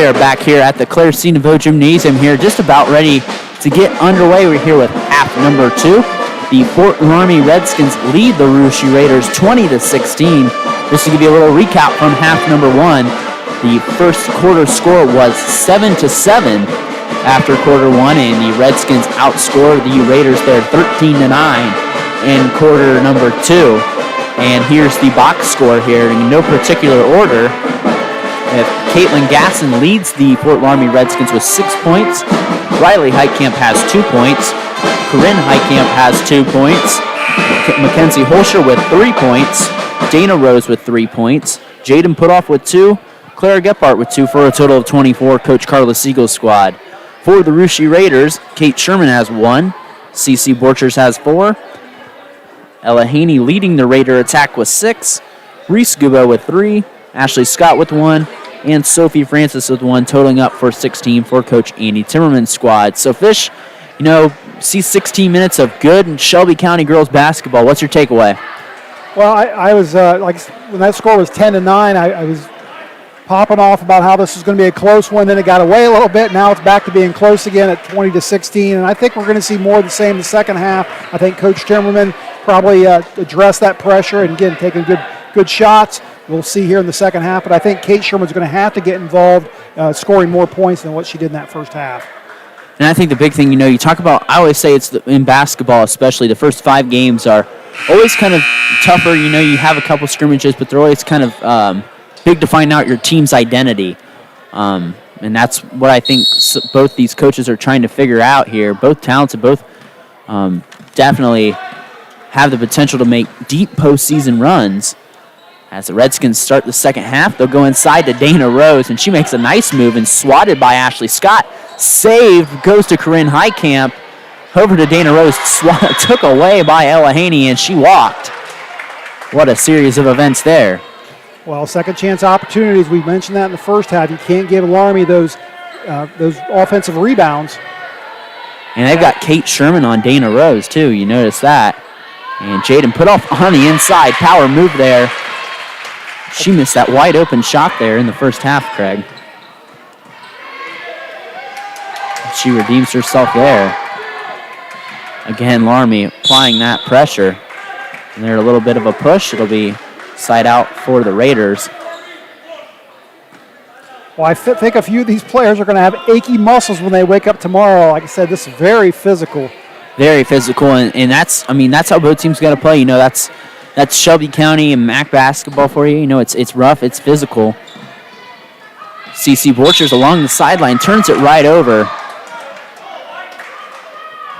are back here at the Claire C. Naveau Gymnasium here, just about ready to get underway. We're here with half number 2. The Fort Loramie Redskins lead the Russia Raiders 20-16. Just to give you a little recap from half number 1, the first quarter score was 7-7 after quarter 1, and the Redskins outscored the Raiders there 13-9 in quarter number 2. And here's the box score here in no particular order. Caitlin Gasson leads the Fort Loramie Redskins with 6 points. Riley Heitkamp has 2 points. Corinne Heitkamp has 2 points. Mackenzie Holscher with 3 points. Dana Rose with 3 points. Jaden Putoff with 2. Clara Gephardt with 2 for a total of 24. Coach Carla Siegel's squad. For the Russia Raiders, Kate Sherman has 1. Cece Borchers has 4. Ella Haney leading the Raider attack with 6. Reese Gubo with 3. Ashley Scott with 1. And Sophie Francis with 1, totaling up for 16 for Coach Andy Timmerman's squad. So, Fish, see 16 minutes of good Shelby County girls basketball. What's your takeaway? Well, I was, when that score was 10-9, I was popping off about how this was going to be a close one. Then it got away a little bit. Now it's back to being close again at 20-16. And I think we're going to see more of the same in the second half. I think Coach Timmerman probably addressed that pressure and, again, taking good shots. We'll see here in the second half. But I think Kate Sherman's going to have to get involved, scoring more points than what she did in that first half. And I think the big thing, you talk about, I always say it's in basketball especially, the first 5 games are always kind of tougher. You have a couple scrimmages, but they're always kind of big to find out your team's identity. And that's what I think both these coaches are trying to figure out here. Both talented, both definitely have the potential to make deep postseason runs. As the Redskins start the second half, they'll go inside to Dana Rose, and she makes a nice move and swatted by Ashley Scott. Saved, goes to Corinne Heitkamp. Over to Dana Rose, took away by Ella Haney, and she walked. What a series of events there. Well, second chance opportunities, we mentioned that in the first half. You can't give Loramie those offensive rebounds. And they've got Kate Sherman on Dana Rose, too. You notice that. And Jaden Putoff on the inside. Power move there. She missed that wide open shot there in the first half, Craig. She redeems herself there. Again, Loramie applying that pressure. And they're a little bit of a push. It'll be side out for the Raiders. Well, I think a few of these players are going to have achy muscles when they wake up tomorrow. Like I said, this is very physical. Very physical, and that's how both teams got to play. That's Shelby County and MAC basketball for you. It's rough, it's physical. Cece Borchers along the sideline turns it right over.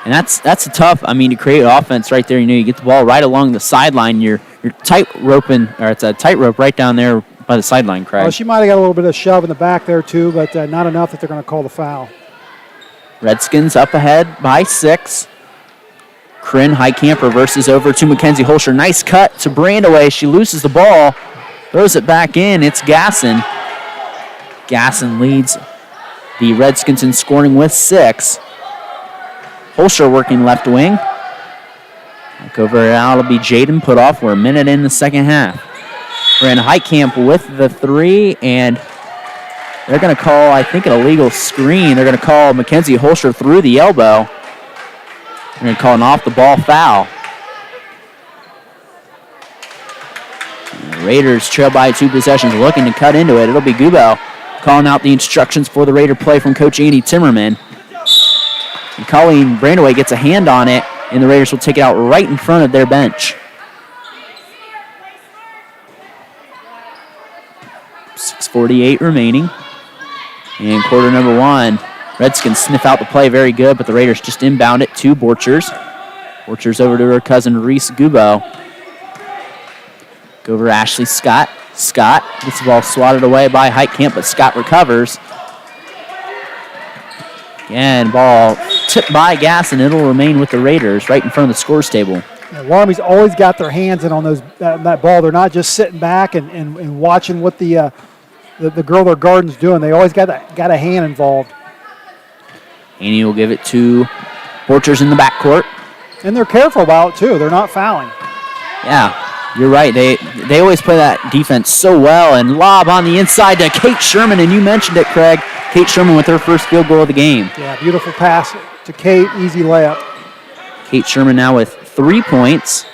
And that's a tough, to create offense right there. You get the ball right along the sideline. You're tight roping, or it's a tight rope right down there by the sideline, Craig. Well, she might have got a little bit of shove in the back there too, but not enough that they're going to call the foul. Redskins up ahead by 6. Corinne Heitkamp reverses over to Mackenzie Holscher. Nice cut to Brandaway. She loses the ball, throws it back in. It's Gasson. Gasson leads the Redskins in scoring with 6. Holscher working left wing. Back over now, it'll be Jaden Putoff. We're a minute in the second half. Corinne Heitkamp with the 3, and they're going to call, I think, an illegal screen. They're going to call Mackenzie Holscher through the elbow. They're going to call an off-the-ball foul. And the Raiders trail by 2 possessions, looking to cut into it. It'll be Gubo calling out the instructions for the Raider play from Coach Andy Timmerman. And Colleen Brandaway gets a hand on it, and the Raiders will take it out right in front of their bench. 6:48 remaining. And quarter number 1. Redskins sniff out the play very good, but the Raiders just inbound it to Borchers. Borchers over to her cousin Reese Gubo. Go over Ashley Scott. Scott gets the ball swatted away by Heitkamp, but Scott recovers. Again, ball tipped by Gasson. It'll remain with the Raiders right in front of the scores table. Yeah, Loramie's always got their hands in on that ball. They're not just sitting back and watching what the girl their garden's doing. They always got a hand involved. Annie will give it to Borchers in the backcourt. And they're careful about it, too. They're not fouling. Yeah, you're right. They always play that defense so well. And lob on the inside to Kate Sherman. And you mentioned it, Craig. Kate Sherman with her first field goal of the game. Yeah, beautiful pass to Kate, easy layup. Kate Sherman now with 3 points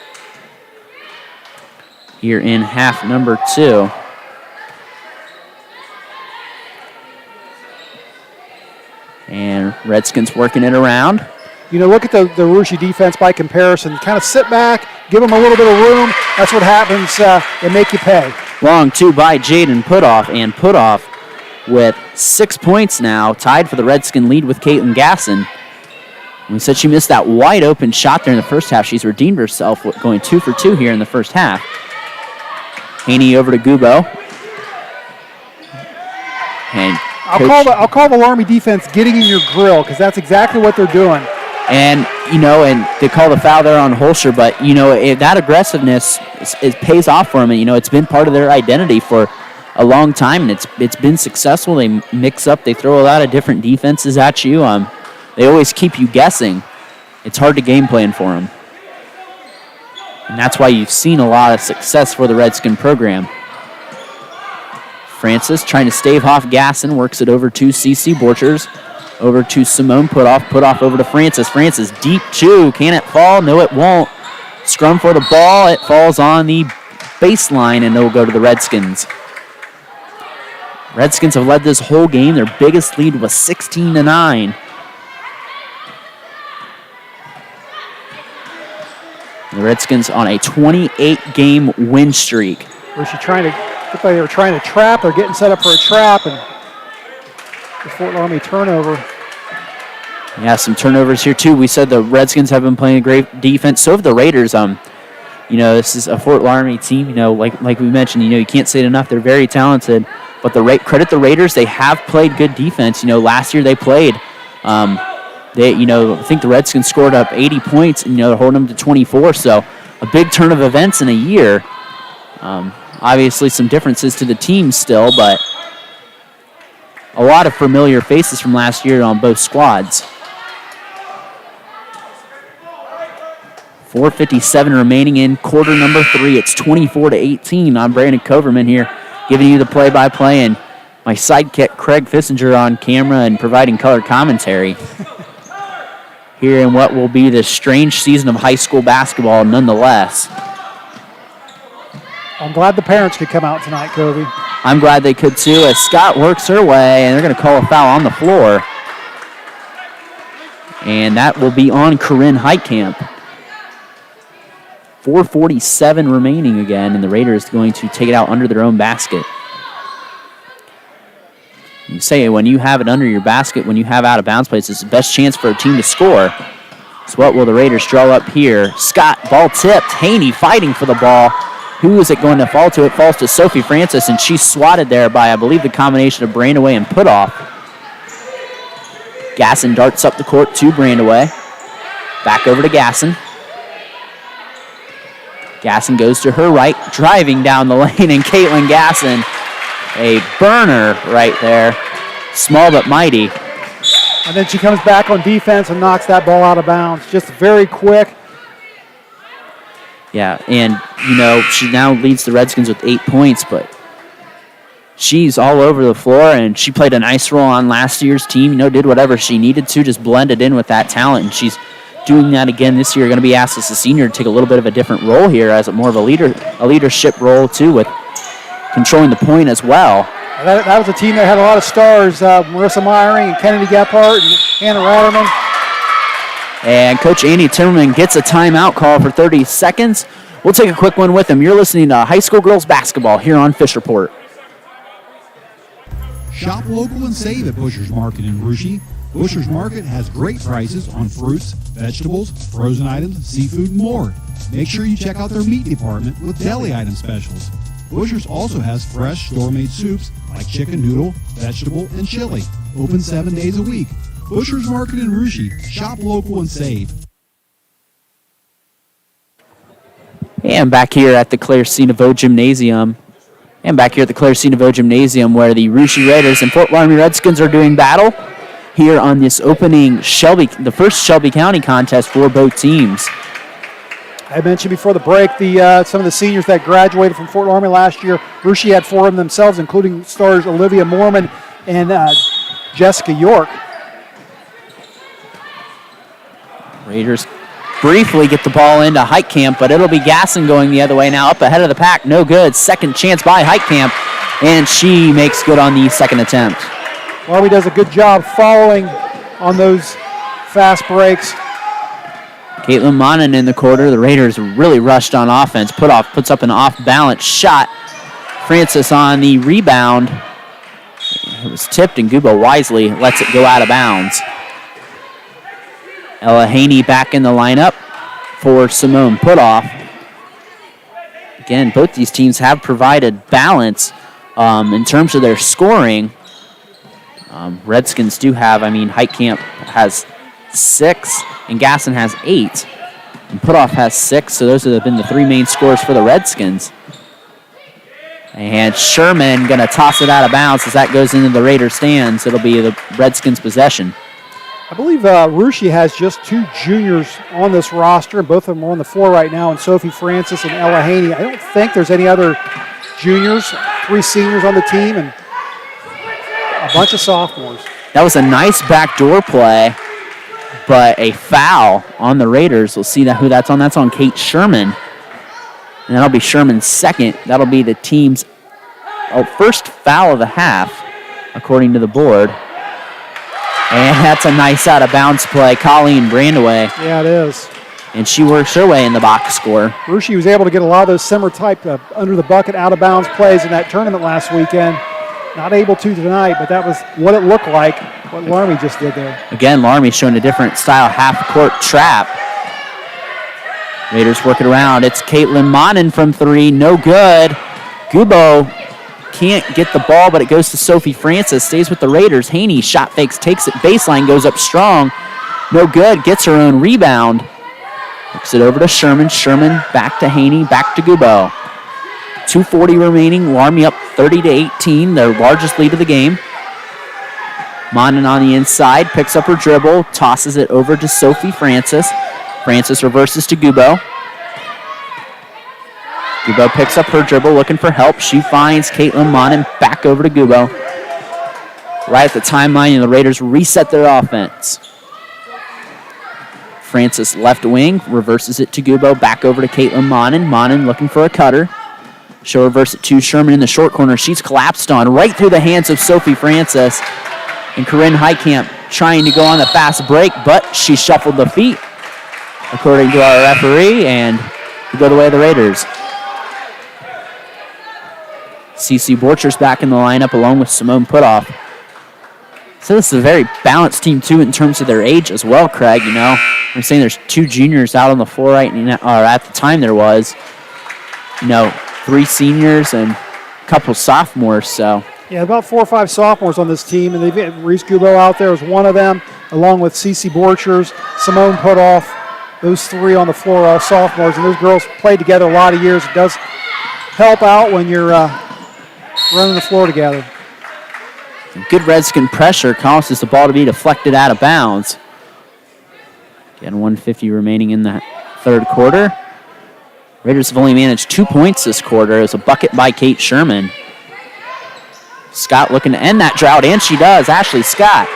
here in half number 2. And Redskins working it around. You know, look at the Russia defense by comparison. Kind of sit back, give them a little bit of room. That's what happens. They make you pay. Long 2 by Jaden Putoff, and Putoff with 6 points now, tied for the Redskin lead with Caitlin Gasson. We said she missed that wide open shot there in the first half. She's redeemed herself with going 2 for 2 here in the first half. Haney over to Gubo. And I'll call the Loramie defense getting in your grill, because that's exactly what they're doing. And, you know, and they call the foul there on Holscher, but, you know, that aggressiveness it pays off for them. And, you know, it's been part of their identity for a long time, and it's been successful. They mix up. They throw a lot of different defenses at you. They always keep you guessing. It's hard to game plan for them. And that's why you've seen a lot of success for the Redskin program. Francis trying to stave off Gasson, works it over to CC Borchers, over to Simone Putoff over to Francis. Francis deep 2, can it fall? No, it won't. Scrum for the ball, it falls on the baseline, and it'll go to the Redskins. Redskins have led this whole game. Their biggest lead was 16-9. The Redskins on a 28-game win streak. Was she trying to? Looked like they were trying to trap. They're getting set up for a trap, and the Fort Loramie turnover. Yeah, some turnovers here too. We said the Redskins have been playing a great defense. So have the Raiders. You know, this is a Fort Loramie team. You know, like we mentioned, you know, you can't say it enough. They're very talented. But credit the Raiders. They have played good defense. You know, last year they played. I think the Redskins scored up 80 points, and, you know, they're holding them to 24. So a big turn of events in a year. Obviously some differences to the team still, but a lot of familiar faces from last year on both squads. 4:57 remaining in quarter number 3. It's 24-18. I'm Brandon Coverman here, giving you the play-by-play, and my sidekick Craig Fissinger on camera and providing color commentary. Here in what will be this strange season of high school basketball nonetheless. I'm glad the parents could come out tonight, Kobe. I'm glad they could too, as Scott works her way, and they're going to call a foul on the floor. And that will be on Corinne Heitkamp. 4:47 remaining again, and the Raiders going to take it out under their own basket. You say when you have it under your basket, when you have out-of-bounds plays, it's the best chance for a team to score. So what will the Raiders draw up here? Scott, ball tipped. Haney fighting for the ball. Who is it going to fall to? It falls to Sophie Francis, and she's swatted there by, I believe, the combination of Brandaway and Putoff. Gasson darts up the court to Brandaway. Back over to Gasson. Gasson goes to her right, driving down the lane, and Caitlin Gasson, a burner right there. Small but mighty. And then she comes back on defense and knocks that ball out of bounds. Just very quick. Yeah, and, you know, she now leads the Redskins with 8 points, but she's all over the floor, and she played a nice role on last year's team, you know, did whatever she needed to, just blended in with that talent, and she's doing that again this year. Going to be asked as a senior to take a little bit of a different role here, as more of a leadership role, too, with controlling the point as well. That was a team that had a lot of stars, Marissa Meyering and Kennedy Gephardt and Hannah Ratterman. And Coach Andy Timmerman gets a timeout call for 30 seconds. We'll take a quick one with him. You're listening to High School Girls Basketball here on Fish Report. Shop local and save at Busher's Market in Russia. Busher's Market has great prices on fruits, vegetables, frozen items, seafood, and more. Make sure you check out their meat department with deli item specials. Busher's also has fresh store-made soups like chicken noodle, vegetable, and chili. Open 7 days a week. Busher's Market in Russia. Shop local and save. And back here at the Claire C. Naveau Gymnasium. Where the Russia Raiders and Fort Loramie Redskins are doing battle here on this opening the first Shelby County contest for both teams. I mentioned before the break some of the seniors that graduated from Fort Loramie last year. Russia had 4 of them themselves, including stars Olivia Mormon and Jessica York. Raiders briefly get the ball into Heitkamp, but it'll be Gasson going the other way now, up ahead of the pack. No good. Second chance by Heitkamp, and she makes good on the second attempt. Loramie does a good job following on those fast breaks. Caitlin Monin in the quarter. The Raiders really rushed on offense. Puts up an off-balance shot. Francis on the rebound. It was tipped, and Gubo wisely lets it go out of bounds. Ella Haney back in the lineup for Simone Putoff. Again, both these teams have provided balance in terms of their scoring. Redskins do have, Heitkamp has 6, and Gasson has 8. And Putoff has 6, so those have been the 3 main scores for the Redskins. And Sherman going to toss it out of bounds as that goes into the Raider stands. It'll be the Redskins' possession. I believe Rushi has just 2 juniors on this roster, and both of them are on the floor right now, and Sophie Francis and Ella Haney. I don't think there's any other juniors, 3 seniors on the team, and a bunch of sophomores. That was a nice backdoor play, but a foul on the Raiders. We'll see who that's on. That's on Kate Sherman. And that'll be Sherman's second. That'll be the team's first foul of the half, according to the board. And that's a nice out-of-bounds play. Colleen Brandaway. Yeah, it is. And she works her way in the box score. Rushi was able to get a lot of those similar type under-the-bucket, out-of-bounds plays in that tournament last weekend. Not able to tonight, but that was what it looked like, what Loramie just did there. Again, Loramie showing a different style half-court trap. Raiders work it around. It's Caitlin Monin from 3. No good. Gubo can't get the ball, but it goes to Sophie Francis. Stays with the Raiders. Haney shot fakes, takes it baseline, goes up strong. No good. Gets her own rebound. Looks it over to Sherman. Sherman back to Haney, back to Gubo. 2:40 remaining. Loramie up 30-18, their largest lead of the game. Monin on the inside, picks up her dribble, tosses it over to Sophie Francis. Francis reverses to Gubo. Gubo picks up her dribble, looking for help. She finds Caitlin Monin, back over to Gubo. Right at the timeline, and the Raiders reset their offense. Francis left wing, reverses it to Gubo, back over to Caitlin Monin. Monin looking for a cutter. She'll reverse it to Sherman in the short corner. She's collapsed on right through the hands of Sophie Francis. And Corinne Heitkamp trying to go on the fast break, but she shuffled the feet, according to our referee, and we go the way of the Raiders. CC Borchers back in the lineup along with Simone Putoff. So this is a very balanced team, too, in terms of their age as well, Craig. I'm saying there's 2 juniors out on the floor right now, or at the time there was, 3 seniors and a couple sophomores, so. Yeah, about 4 or 5 sophomores on this team, and they've got Reese Gubo out there as one of them, along with CC Borchers, Simone Putoff. Those 3 on the floor are all sophomores, and those girls played together a lot of years. It does help out when you're running the floor together. Good Redskin pressure causes the ball to be deflected out of bounds. Again, 1:50 remaining in the third quarter. Raiders have only managed 2 points this quarter. It was a bucket by Kate Sherman. Scott looking to end that drought, and she does. Ashley Scott.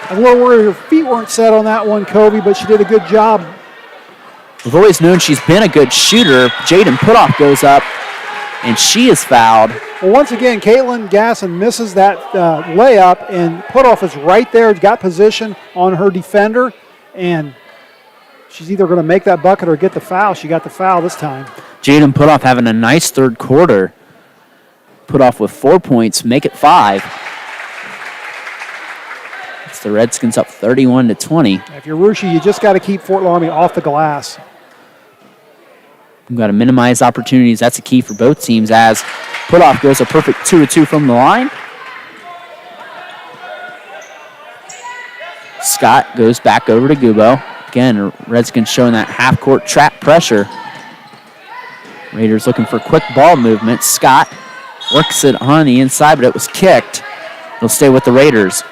I'm a little worried her feet weren't set on that one, Kobe, but she did a good job. We've always known she's been a good shooter. Jaden Putoff goes up, and she is fouled. Well, once again, Caitlin Gasson misses that layup, and Putoff is right there, got position on her defender, and she's either going to make that bucket or get the foul. She got the foul this time. Jaden Putoff having a nice third quarter. Putoff with 4 points, make it 5. It's the Redskins up 31-20. If you're Rushi, you just got to keep Fort Loramie off the glass. We've got to minimize opportunities. That's a key for both teams as Putoff goes a perfect 2 of 2 from the line. Scott goes back over to Gubo. Again, Redskins showing that half-court trap pressure. Raiders looking for quick ball movement. Scott works it on the inside, but it was kicked. It'll stay with the Raiders.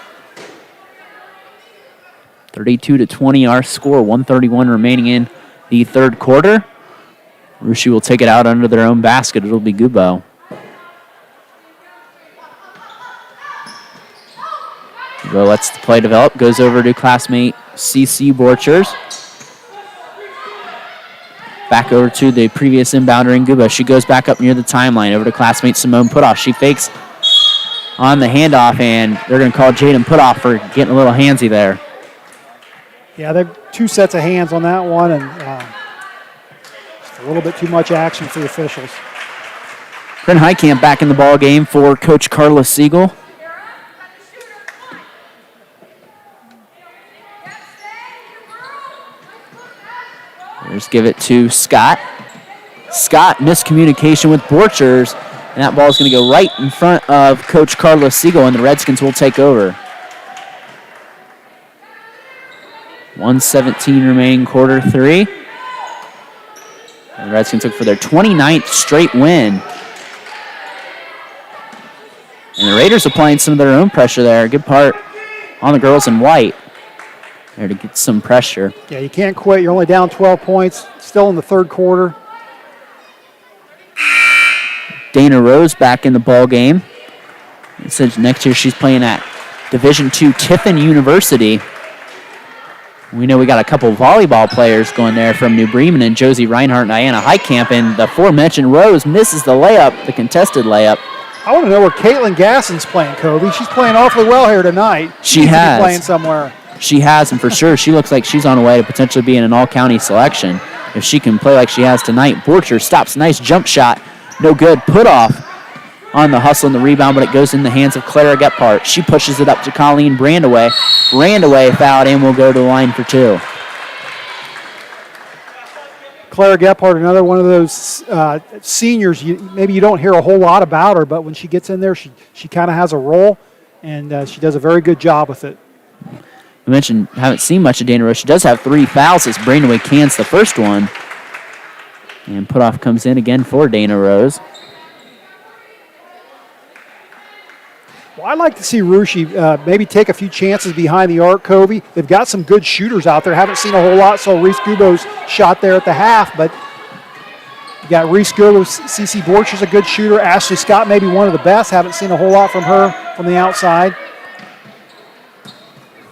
32-20 our score. 1:31 remaining in the third quarter. Rushi will take it out under their own basket. It'll be Gubo. Gubo lets the play develop, goes over to classmate CC Borchers. Back over to the previous inbounder in Gubo. She goes back up near the timeline, over to classmate Simone Putoff. She fakes on the handoff, and they're going to call Jaden Putoff for getting a little handsy there. Yeah, they're 2 sets of hands on that one, and just a little bit too much action for the officials. Brent Heitkamp back in the ball game for Coach Carla Siegel. Just give it to Scott. Scott miscommunication with Borchers, and that ball is going to go right in front of Coach Carlos Siegel, and the Redskins will take over. 1:17 remaining, quarter 3. And the Redskins look for their 29th straight win. And the Raiders applying some of their own pressure there. Good part on the girls in white there to get some pressure. Yeah, you can't quit. You're only down 12 points, still in the third quarter. Dana Rose back in the ball game. It says next year she's playing at Division II Tiffin University. We know we got a couple volleyball players going there from New Bremen, and Josie Reinhardt and Diana Heitkamp, and the aforementioned Rose misses the layup, the contested layup. I want to know where Caitlin Gasson's playing, Kobe. She's playing awfully well here tonight. She needs has. to be playing somewhere. She has, and for sure, she looks like she's on her way to potentially being an all-county selection if she can play like she has tonight. Borcher stops, nice jump shot, no good. Put off on the hustle and the rebound, but it goes in the hands of Clara Gephardt. She pushes it up to Colleen Brandaway. Brandaway fouled and will go to the line for 2. Clara Gephardt, another one of those seniors, maybe you don't hear a whole lot about her, but when she gets in there, she kind of has a role, and she does a very good job with it. We mentioned, haven't seen much of Dana Rose. She does have 3 fouls as Brandaway cans the first one. And Putoff comes in again for Dana Rose. Well, I'd like to see Rushi maybe take a few chances behind the arc, Kobe. They've got some good shooters out there. Haven't seen a whole lot, so Reese Gubo's shot there at the half, but you got Reese Gubo, CC Borchers, a good shooter. Ashley Scott, maybe one of the best. Haven't seen a whole lot from her from the outside.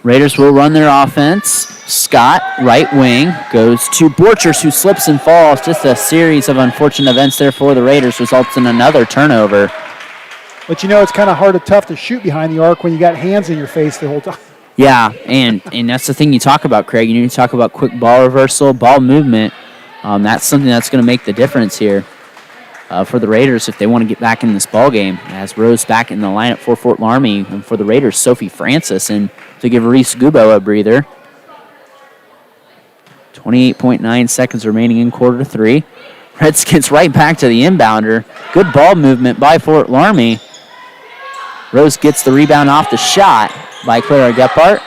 Raiders will run their offense. Scott, right wing, goes to Borchers, who slips and falls. Just a series of unfortunate events there for the Raiders results in another turnover. But you know, it's kind of hard and tough to shoot behind the arc when you got hands in your face the whole time. Yeah, and that's the thing you talk about, Craig. You need to talk about quick ball reversal, ball movement. That's something that's going to make the difference here for the Raiders if they want to get back in this ball game. As Rose back in the lineup for Fort Loramie, and for the Raiders, Sophie Francis, and to give Reese Gubo a breather. 28.9 seconds remaining in quarter 3. Redskins right back to the inbounder. Good ball movement by Fort Loramie. Rose gets the rebound off the shot by Clara Gephardt.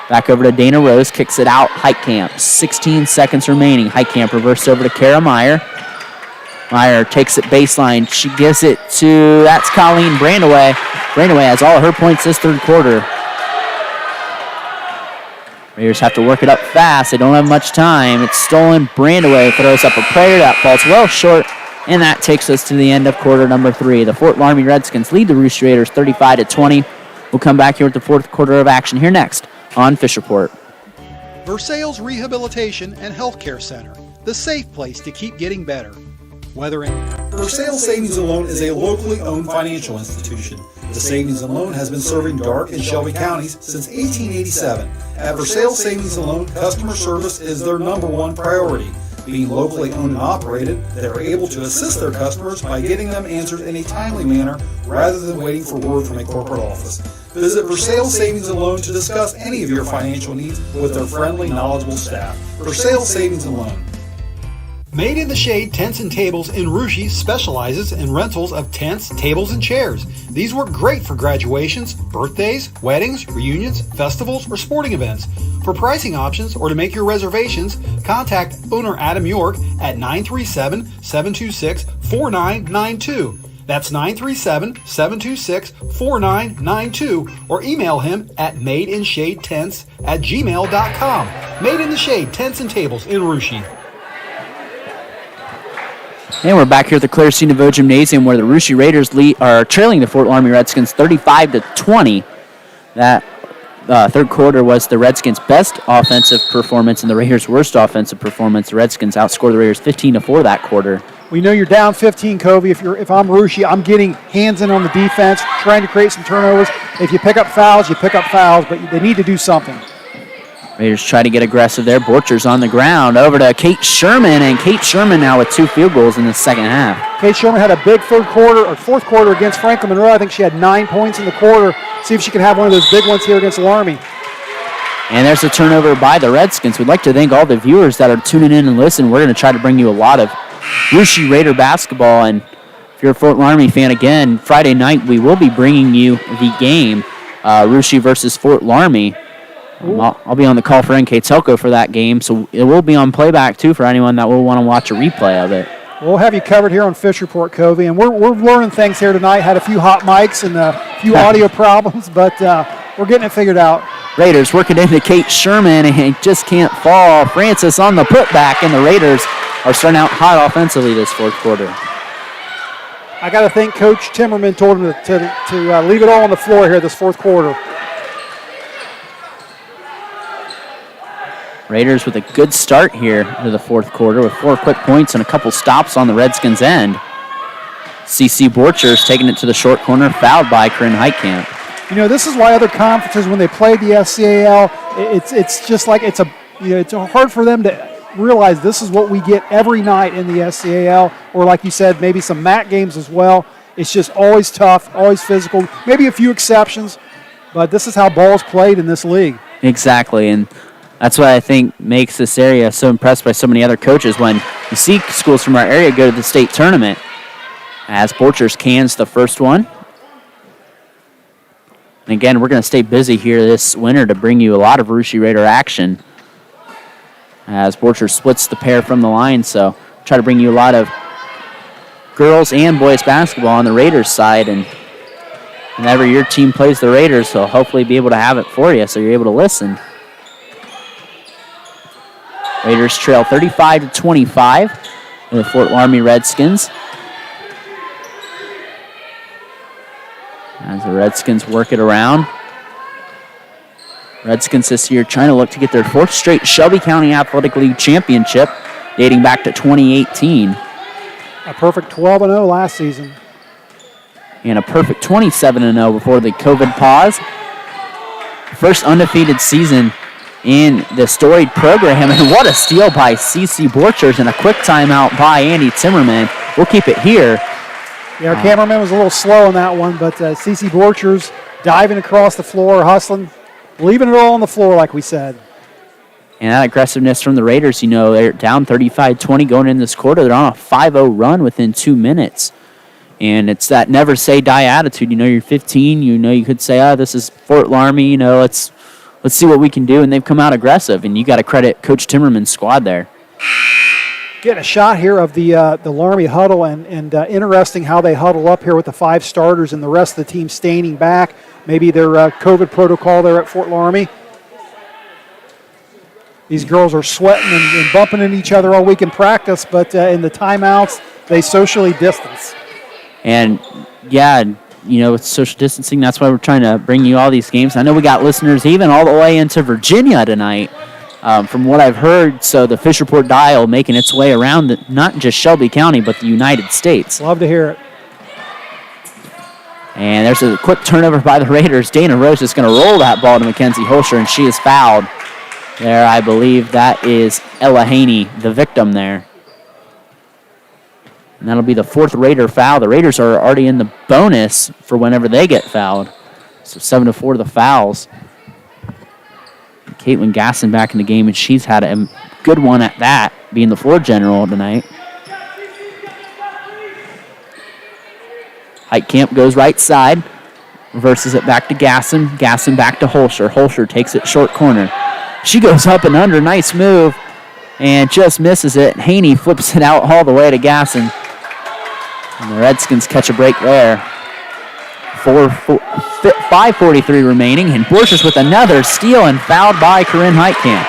Back over to Dana Rose, kicks it out. Heitkamp, 16 seconds remaining. Heitkamp reversed over to Kara Meyer. Meyer takes it baseline. She gives it to, that's Colleen Brandaway. Brandaway has all of her points this third quarter. Raiders have to work it up fast. They don't have much time. It's stolen. Brandaway throws up a prayer. That falls well short. And that takes us to the end of quarter number 3. The Fort Loramie Redskins lead the Rooster Raiders 35-20. We'll come back here with the fourth quarter of action here next on Fish Report. Versailles Rehabilitation and Healthcare Center, the safe place to keep getting better. Versailles Savings and Loan is a locally owned financial institution. The Savings and Loan has been serving Darke and Shelby counties since 1887. At Versailles Savings and Loan, customer service is their #1 priority. Being locally owned and operated, they are able to assist their customers by getting them answers in a timely manner rather than waiting for word from a corporate office. Visit Versailles Savings and Loan to discuss any of your financial needs with their friendly, knowledgeable staff. Versailles Savings and Loan. Made in the Shade Tents and Tables in Rushi specializes in rentals of tents, tables, and chairs. These work great for graduations, birthdays, weddings, reunions, festivals, or sporting events. For pricing options or to make your reservations, contact owner Adam York at 937-726-4992. That's 937-726-4992, or email him at madeInShadeTents@gmail.com. Made in the Shade Tents and Tables in Rushi. And we're back here at the Claire C. Naveau Gymnasium, where the Rooster Raiders are trailing the Fort Loramie Redskins 35-20. That third quarter was the Redskins' best offensive performance and the Raiders' worst offensive performance. The Redskins outscored the Raiders 15-4 that quarter. We know you're down 15, Covey. If I'm Russia, I'm getting hands in on the defense, trying to create some turnovers. If you pick up fouls, you pick up fouls, but they need to do something. Raiders try to get aggressive there. Borchers on the ground. Over to Kate Sherman, and Kate Sherman now with 2 field goals in the second half. Kate Sherman had a big fourth quarter against Franklin Monroe. I think she had 9 points in the quarter. See if she can have one of those big ones here against Loramie. And there's a turnover by the Redskins. We'd like to thank all the viewers that are tuning in and listening. We're going to try to bring you a lot of Russia Raider basketball. And if you're a Fort Loramie fan, again, Friday night we will be bringing you the game, Russia versus Fort Loramie. I'll be on the call for NK Telco for that game, so it will be on playback, too, for anyone that will want to watch a replay of it. We'll have you covered here on Fish Report, Covey, and we're learning things here tonight. Had a few hot mics and a few audio problems, but we're getting it figured out. Raiders working into Kate Sherman, and just can't fall. Francis on the putback, and the Raiders are starting out hot offensively this fourth quarter. I got to think Coach Timmerman told him to leave it all on the floor here this fourth quarter. Raiders with a good start here to the fourth quarter with 4 quick points and a couple stops on the Redskins' end. CC Borchers taking it to the short corner, fouled by Corinne Heitkamp. You know, this is why other conferences, when they play the SCAL, it's just like it's hard for them to realize this is what we get every night in the SCAL, or like you said, maybe some MAC games as well. It's just always tough, always physical, maybe a few exceptions, but this is how ball is played in this league. Exactly, and that's what I think makes this area so impressed by so many other coaches when you see schools from our area go to the state tournament. As Borchers cans the first one. And again, we're going to stay busy here this winter to bring you a lot of Russia Raider action. As Borchers splits the pair from the line, so try to bring you a lot of girls and boys basketball on the Raiders side. And whenever your team plays the Raiders, they'll hopefully be able to have it for you so you're able to listen. Raiders trail 35-25 in the Fort Loramie Redskins. As the Redskins work it around. Redskins this year trying to look to get their 4th straight Shelby County Athletic League championship dating back to 2018. A perfect 12-0 last season. And a perfect 27-0 before the COVID pause. First undefeated season in the storied program, and what a steal by CC Borchers and a quick timeout by Andy Timmerman. We'll keep it here. Yeah, our cameraman was a little slow on that one, but CC Borchers diving across the floor, hustling, leaving it all on the floor like we said. And that aggressiveness from the Raiders, you know, they're down 35-20 going in this quarter. They're on a 5-0 run within 2 minutes. And it's that never say die attitude. You know, you're 15, you know, you could say, this is Fort Loramie, you know, let's see what we can do, and they've come out aggressive, and you got to credit Coach Timmerman's squad there. Getting a shot here of the Loramie huddle, and interesting how they huddle up here with the 5 starters and the rest of the team standing back. Maybe their COVID protocol there at Fort Loramie. These girls are sweating and bumping into each other all week in practice, but in the timeouts, they socially distance. And, yeah, you know, with social distancing, that's why we're trying to bring you all these games. I know we got listeners even all the way into Virginia tonight, from what I've heard. So the Fish Report dial making its way around not just Shelby County, but the United States. Love to hear it. And there's a quick turnover by the Raiders. Dana Rose is going to roll that ball to Mackenzie Holscher, and she is fouled. There, I believe that is Ella Haney, the victim there. And that'll be the 4th Raider foul. The Raiders are already in the bonus for whenever they get fouled. So 7-4 the fouls. Caitlin Gasson back in the game, and she's had a good one at that, being the floor general tonight. Heitkamp goes right side, reverses it back to Gasson. Gasson back to Holscher. Holscher takes it short corner. She goes up and under, nice move, and just misses it. Haney flips it out all the way to Gasson. And the Redskins catch a break there. 5:43 remaining, and Borchers with another steal and fouled by Corinne Heitkamp.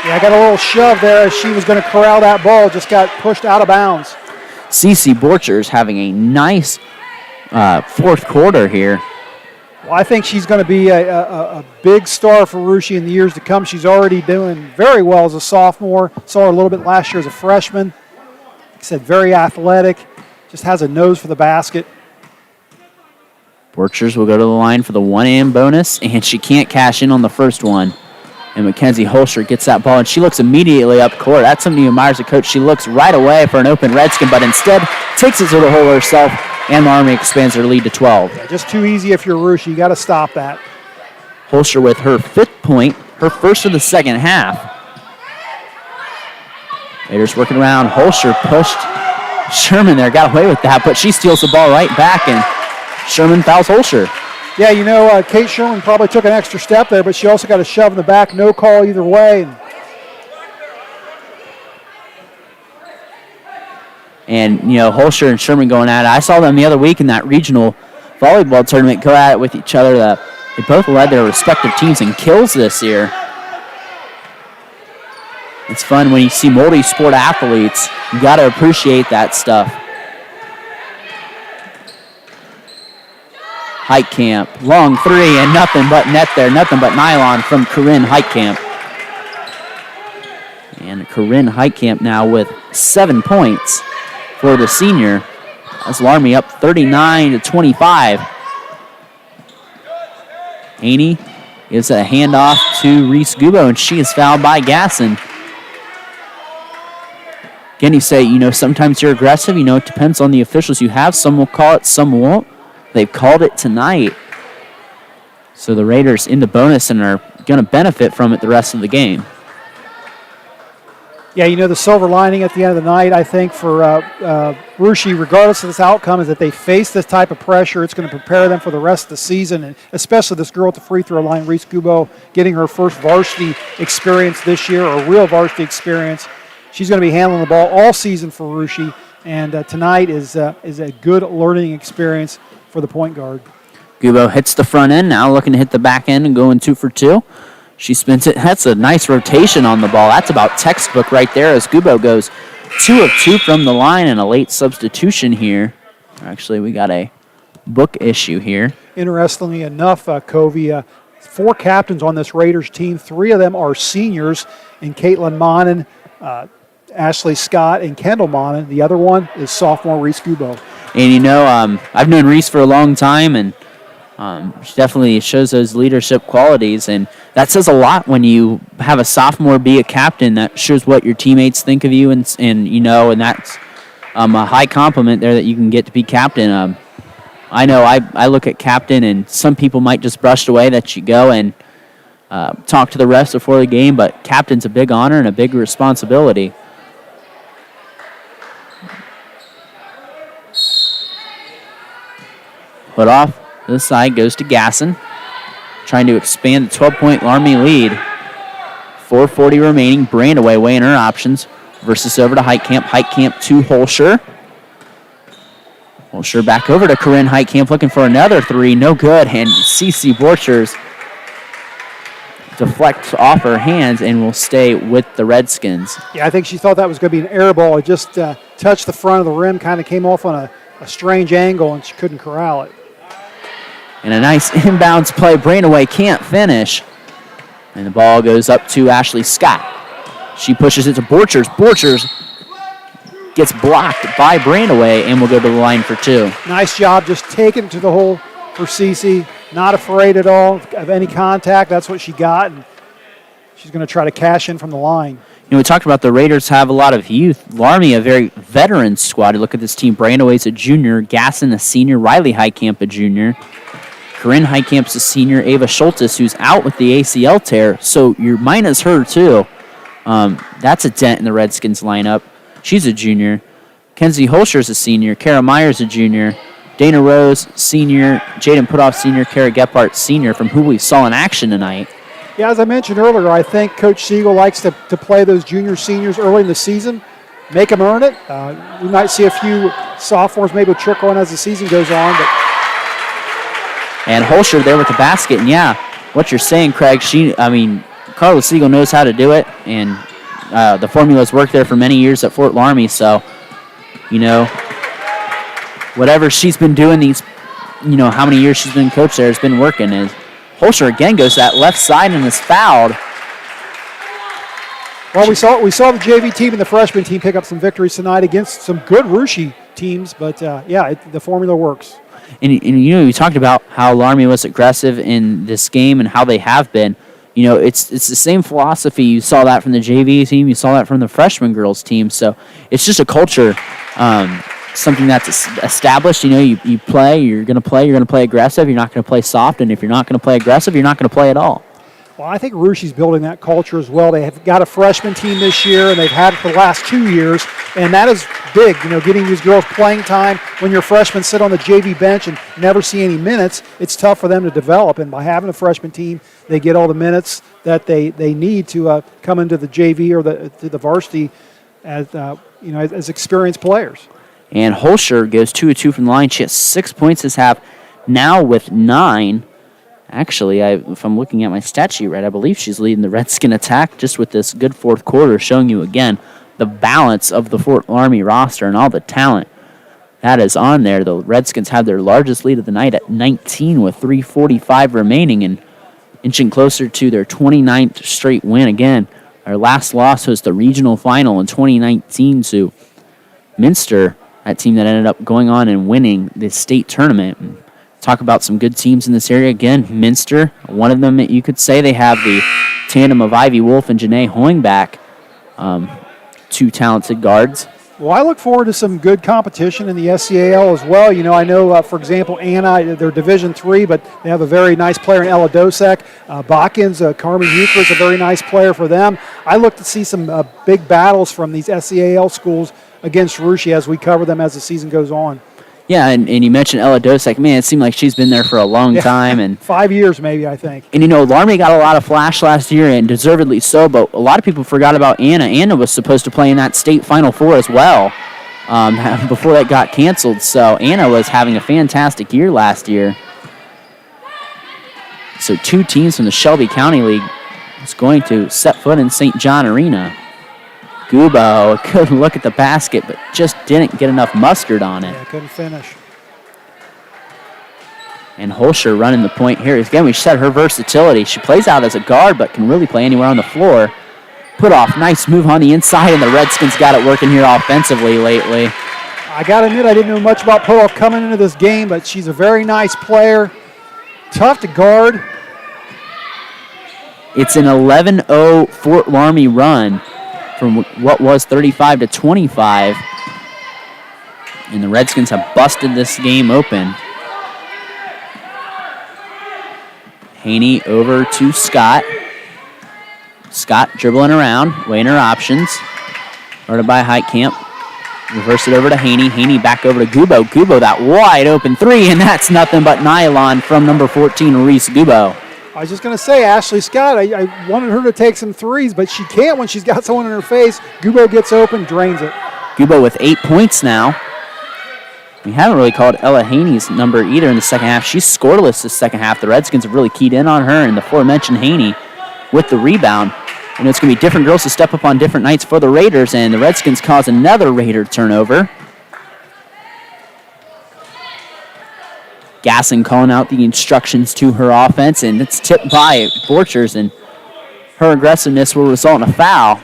Yeah, I got a little shove there as she was going to corral that ball, just got pushed out of bounds. CC Borchers having a nice fourth quarter here. Well, I think she's going to be a big star for Russia in the years to come. She's already doing very well as a sophomore. Saw her a little bit last year as a freshman. Like I said, very athletic. Just has a nose for the basket. Borchers will go to the line for the 1-in bonus, and she can't cash in on the first one. And Mackenzie Holscher gets that ball, and she looks immediately up court. That's something you admire as a coach. She looks right away for an open Redskin, but instead takes it to the hole herself, and Loramie expands her lead to 12. Yeah, just too easy if you're Russia. You got to stop that. Holscher with her 5th point, her first of the second half. Raiders working around. Holscher pushed Sherman there, got away with that, but she steals the ball right back, and Sherman fouls Holscher. Yeah, you know, Kate Sherman probably took an extra step there, but she also got a shove in the back. No call either way. And, you know, Holscher and Sherman going at it. I saw them the other week in that regional volleyball tournament go at it with each other. They both led their respective teams in kills this year. It's fun when you see multi-sport athletes. You got to appreciate that stuff. Heitkamp, long three, and nothing but net there, nothing but nylon from Corinne Heitkamp. And Corinne Heitkamp now with 7 points for the senior. That's Loramie up 39-25. Haney gives a handoff to Reese Gubo, and she is fouled by Gasson. Again, you say, you know, sometimes you're aggressive. You know, it depends on the officials you have. Some will call it, some won't. They've called it tonight. So the Raiders into bonus and are going to benefit from it the rest of the game. Yeah, you know, the silver lining at the end of the night, I think, for Russia, regardless of this outcome, is that they face this type of pressure. It's going to prepare them for the rest of the season, and especially this girl at the free throw line, Reese Gubo, getting her first varsity experience this year, or real varsity experience. She's going to be handling the ball all season for Russia, and tonight is a good learning experience for the point guard. Gubo hits the front end, now looking to hit the back end and going 2 for 2. She spins it. That's a nice rotation on the ball. That's about textbook right there as Gubo goes 2 of 2 from the line and a late substitution here. Actually, we got a book issue here. Interestingly enough, Covey, 4 captains on this Raiders team. 3 of them are seniors, and Caitlin Monin, Ashley Scott, and Kendall Monin. The other one is sophomore Reese Gubo. And, you know, I've known Reese for a long time, and she definitely shows those leadership qualities. And that says a lot when you have a sophomore be a captain. That shows what your teammates think of you, and you know, and that's a high compliment there that you can get to be captain. I know I look at captain, and some people might just brush away that you go and talk to the refs before the game, but captain's a big honor and a big responsibility. Put off this side goes to Gasson, trying to expand the 12-point Loramie lead. 4:40 remaining. Brandaway weighing her options. Versus over to Heitkamp. Heitkamp to Holscher. Holscher back over to Corinne Heitkamp looking for another 3. No good. And CC Borchers deflects off her hands and will stay with the Redskins. Yeah, I think she thought that was going to be an air ball. It just touched the front of the rim, kind of came off on a strange angle, and she couldn't corral it. And a nice inbounds play. Brandaway can't finish. And the ball goes up to Ashley Scott. She pushes it to Borchers. Borchers gets blocked by Brandaway and will go to the line for 2. Nice job just taking it to the hole for Cece. Not afraid at all of any contact. That's what she got. And she's going to try to cash in from the line. You know, we talked about the Raiders have a lot of youth. Loramie, a very veteran squad. Look at this team. Brandaway's a junior. Gasson, a senior. Riley Heitkamp, a junior. Corinne Heitkamp's a senior. Ava Schultes, who's out with the ACL tear. So you're minus her, too. That's a dent in the Redskins lineup. She's a junior. Kenzie Holscher's a senior. Kara Myers a junior. Dana Rose, senior. Jaden Putoff, senior. Kara Gephardt, senior, from who we saw in action tonight. Yeah, as I mentioned earlier, I think Coach Siegel likes to play those junior seniors early in the season, make them earn it. We might see a few sophomores maybe trickle in as the season goes on. But And Holscher there with the basket. And, yeah, what you're saying, Craig, Carlos Siegel knows how to do it, and the formula's worked there for many years at Fort Loramie. So, you know, whatever she's been doing these how many years she's been coach there, has been working. As Holscher again goes to that left side and is fouled. Well, we saw the JV team and the freshman team pick up some victories tonight against some good Russia teams, but the formula works. And you talked about how Loramie was aggressive in this game and how they have been. It's the same philosophy. You saw that from the JV team. You saw that from the freshman girls team. So it's just a culture, something that's established. You play. You're going to play aggressive. You're not going to play soft. And if you're not going to play aggressive, you're not going to play at all. Well, I think Russia's building that culture as well. They have got a freshman team this year, and they've had it for the last 2 years, and that is big, getting these girls playing time. When your freshmen sit on the JV bench and never see any minutes, it's tough for them to develop, and by having a freshman team, they get all the minutes that they need to come into the JV or to the varsity as experienced players. And Holscher goes 2 of 2 from the line. She has 6 points this half, now with 9. Actually, if I'm looking at my stat sheet right, I believe she's leading the Redskin attack just with this good fourth quarter, showing you again the balance of the Fort Loramie roster and all the talent that is on there. The Redskins have their largest lead of the night at 19 with 3:45 remaining and inching closer to their 29th straight win. Again, our last loss was the regional final in 2019 to Minster, that team that ended up going on and winning the state tournament. Talk about some good teams in this area. Again, Minster, one of them, you could say they have the tandem of Ivy Wolf and Janae Hoingback, 2 talented guards. Well, I look forward to some good competition in the SCAL as well. I know, for example, Anna, they're Division III, but they have a very nice player in Ella Dosek. Bakkens, Carmen Euchre is a very nice player for them. I look to see some big battles from these SCAL schools against Russia as we cover them as the season goes on. Yeah, and you mentioned Ella Dosek. Man, it seemed like she's been there for a long time. And 5 years maybe, I think. And, Loramie got a lot of flash last year, and deservedly so, but a lot of people forgot about Anna. Anna was supposed to play in that state Final Four as well before that got canceled. So Anna was having a fantastic year last year. So 2 teams from the Shelby County League is going to set foot in St. John Arena. Gubo, good look at the basket, but just didn't get enough mustard on it. Yeah, couldn't finish. And Holscher running the point here. Again, we said her versatility. She plays out as a guard, but can really play anywhere on the floor. Put off, nice move on the inside, and the Redskins got it working here offensively lately. I got to admit, I didn't know much about Putoff coming into this game, but she's a very nice player. Tough to guard. It's an 11-0 Fort Loramie run from what was 35 to 25. And the Redskins have busted this game open. Haney over to Scott. Scott dribbling around, weighing her options. Guarded by Heitkamp. Reverse it over to Haney. Haney back over to Gubo. Gubo, that wide open 3, and that's nothing but nylon from number 14, Reese Gubo. I was just going to say, Ashley Scott, I wanted her to take some threes, but she can't when she's got someone in her face. Gubo gets open, drains it. Gubo with 8 points now. We haven't really called Ella Haney's number either in the second half. She's scoreless this second half. The Redskins have really keyed in on her, and the aforementioned Haney with the rebound. And it's going to be different girls to step up on different nights for the Raiders, and the Redskins cause another Raider turnover. Gasson calling out the instructions to her offense, and it's tipped by Borchers, and her aggressiveness will result in a foul.